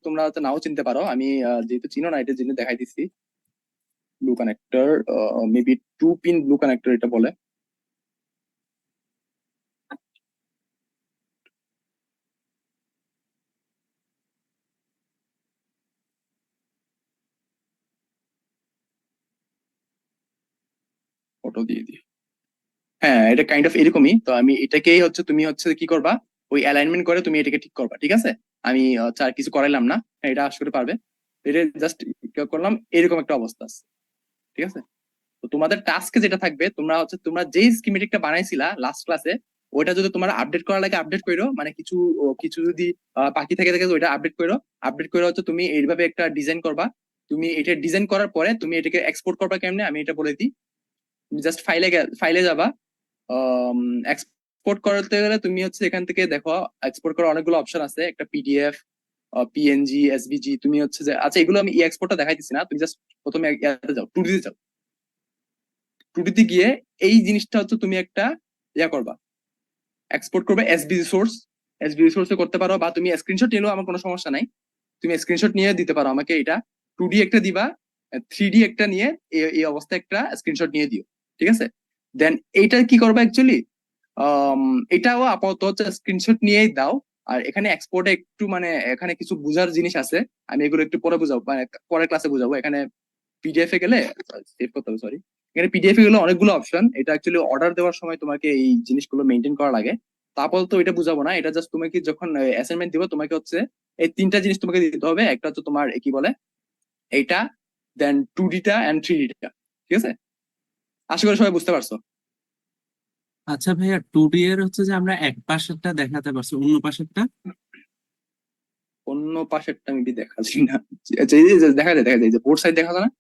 তোমরা হচ্ছে নাও চিনতে পারো। আমি যেহেতু চিনো না, এটা জেনে দেখাই দিচ্ছি। Blue connector maybe 2 pin blue connector এটা বলে। ফটো দিয়ে দিই। হ্যাঁ, এটা কাইন্ড অফ এরকমই। তো আমি এটাকেই হচ্ছে তুমি হচ্ছে কি করবা, ওই অ্যালাইনমেন্ট করে তুমি এটাকে ঠিক করবা, ঠিক আছে। আমি হচ্ছে আর কিছু করাইলাম না, হ্যাঁ, এটা আসলে পারবে। এটা জাস্ট করলাম, এরকম একটা অবস্থা আছে, ঠিক আছে। তো তোমাদের টাস্কে যেটা থাকবে, তোমরা হচ্ছে তোমরা যেই স্কিমেটিকটা বানাইছিলা লাস্ট ক্লাসে, ওইটা যদি তোমার আপডেট করার লাগে আপডেট করো, মানে কিছু কিছু যদি বাকি থেকে থাকে ওইটা আপডেট করো। আপডেট করে হচ্ছে তুমি এইভাবে একটা ডিজাইন করবা। তুমি এটা ডিজাইন করার পরে তুমি এটাকে এক্সপোর্ট করবা কেমনে, আমি এটা বলে দিই। তুমি জাস্ট ফাইলে যাবা। এক্সপোর্ট করতে গেলে তুমি হচ্ছে এখান থেকে দেখো, এক্সপোর্ট করার অনেকগুলো অপশন আছে। একটা পিডিএফ, পিএনজি, এসভিজি। তুমি হচ্ছে যে আচ্ছা, এগুলো আমি এক্সপোর্টটা দেখাইতেছি না, তুমি জাস্ট প্রথমে ইয়াতে যাও, 2D তে যাও। 2D তে গিয়ে এই জিনিসটা হচ্ছে তুমি একটা ইয়া করবা, এক্সপোর্ট করবে এসভিজি সোর্স। এসভিজি সোর্সে করতে পারো, বা তুমি স্ক্রিনশট নিলেও আমার কোনো সমস্যা নাই। তুমি স্ক্রিনশট নিয়ে দিতে পারো আমাকে, এটা 2D একটা দিবা, 3D একটা নিয়ে এই অবস্থায় একটা স্ক্রিনশট নিয়ে দিও, ঠিক আছে? দেন এইটা কি করবে অ্যাকচুয়ালি, এটাও আপাতত হচ্ছে স্ক্রিনশট নিয়েই দাও। আর এখানে এক্সপোর্টে একটু মানে এখানে কিছু বোঝার জিনিস আছে, আমি এগুলো একটু পরে বুঝাবো, মানে পরের ক্লাসে বুঝাবো। এখানে পিডিএফ এ গেলে সেভ করতে হবে, সরি, এখানে পিডিএফ এ গেলে অনেকগুলো অপশন, এটা অ্যাকচুয়ালি অর্ডার দেওয়ার সময় তোমাকে এই জিনিসগুলো মেনটেন করা লাগে। তারপর তো এটা বুঝাবো না, এটা জাস্ট তোমাকে যখন অ্যাসাইনমেন্ট দিব তোমাকে হচ্ছে এই 3টা জিনিস তোমাকে দিতে হবে। একটা হচ্ছে তোমার কি বলে এইটা, দেন 2Dটা এন্ড 3Dটা, ঠিক আছে? আশা করি সবাই বুঝতে পারছো। আচ্ছা ভাইয়া, 2D এর হচ্ছে যে আমরা এক পাশেরটা দেখাতে পারছি, অন্য পাশেরটা অন্য পাশেরটা আমি দেখাচ্ছি না। আচ্ছা, এই যে দেখা যায় এই যে বোর্ড সাইড দেখা যায় না,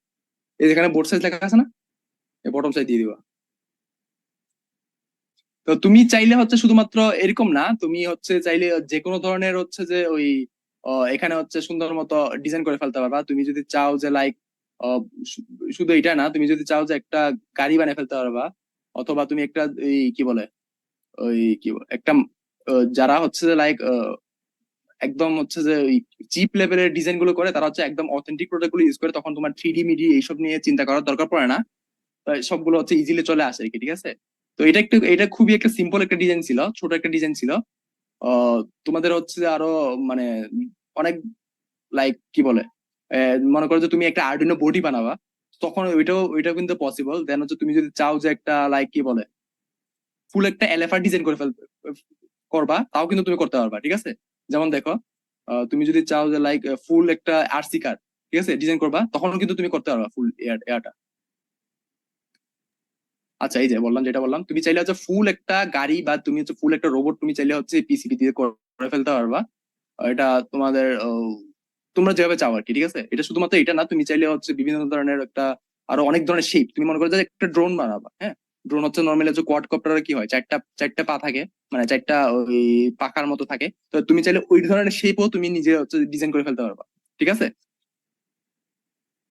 এই যেখানে বোর্ড সাইজ লেখা আছে না, এই বটম সাইড দিয়ে দিবা। তো তুমি চাইলে হচ্ছে শুধুমাত্র এরকম না, তুমি হচ্ছে চাইলে যে কোনো ধরনের হচ্ছে যে ওই এখানে হচ্ছে সুন্দর মতো ডিজাইন করে ফেলতে পারবা। তুমি যদি চাও যে লাইক শুধু এটা না, তুমি যদি চাও যে একটা গাড়ি বানিয়ে ফেলতে পারবা, অথবা তুমি একটা এই কি বলে ওই কি একটা যারা হচ্ছে যে লাইক একদম হচ্ছে যে ওই চিপ লেভেলের ডিজাইন গুলো করে, তারা হচ্ছে একদম অথেন্টিক প্রোডাক্ট গুলো ইউজ করে, তখন তোমার 3D মিডি এইসব নিয়ে চিন্তা করার দরকার পড়ে না। সবগুলো হচ্ছে ইজিলি চলে আসে আর কি, ঠিক আছে? তো এটা খুবই একটা সিম্পল একটা ডিজাইন ছিল, ছোট একটা ডিজাইন ছিল। তোমাদের হচ্ছে যে আরো মানে অনেক লাইক কি বলে মনে করো যে তুমি একটা আর্ডিনো বডি বানাবা, তখন ওইটাও কিন্তু পসিবল। দেন হচ্ছে তুমি যদি চাও যে একটা লাইক কি বলে ফুল একটা এলএফআর ডিজাইন করে ফেলতে করবা, তাও কিন্তু তুমি করতে পারবা, ঠিক আছে? যেমন দেখো, তুমি যদি চাও যে লাইক ফুল একটা আরসি কার, ঠিক আছে, ডিজাইন করবা, তখনও কিন্তু তুমি করতে পারবা ফুল এয়ারটা। আচ্ছা, এই যে বললাম, যেটা বললাম, তুমি চাইলে হচ্ছে ফুল একটা গাড়ি বা তুমি হচ্ছে ফুল একটা রোবট তুমি চাইলে হচ্ছে পিসিবি দিয়ে করে ফেলতে পারবা। এটা তোমাদের তোমরা যেভাবে চাও আর কি, ঠিক আছে? এটা শুধুমাত্র এটা না, তুমি চাইলে হচ্ছে বিভিন্ন ধরনের একটা আরো অনেক ধরনের শেপ, তুমি মনে করো যে একটা ড্রোন বানাবা, হ্যাঁ? ড্রোন হচ্ছে নর্মালি হচ্ছে কোয়াড কপ্টারে কি হয়, চারটা চারটা পা থাকে, মানে চারটা ওই পাখার মতো থাকে। তো তুমি চাইলে ওই ধরনের শেপও তুমি নিজে হচ্ছে ডিজাইন করে ফেলতে পারবা, ঠিক আছে?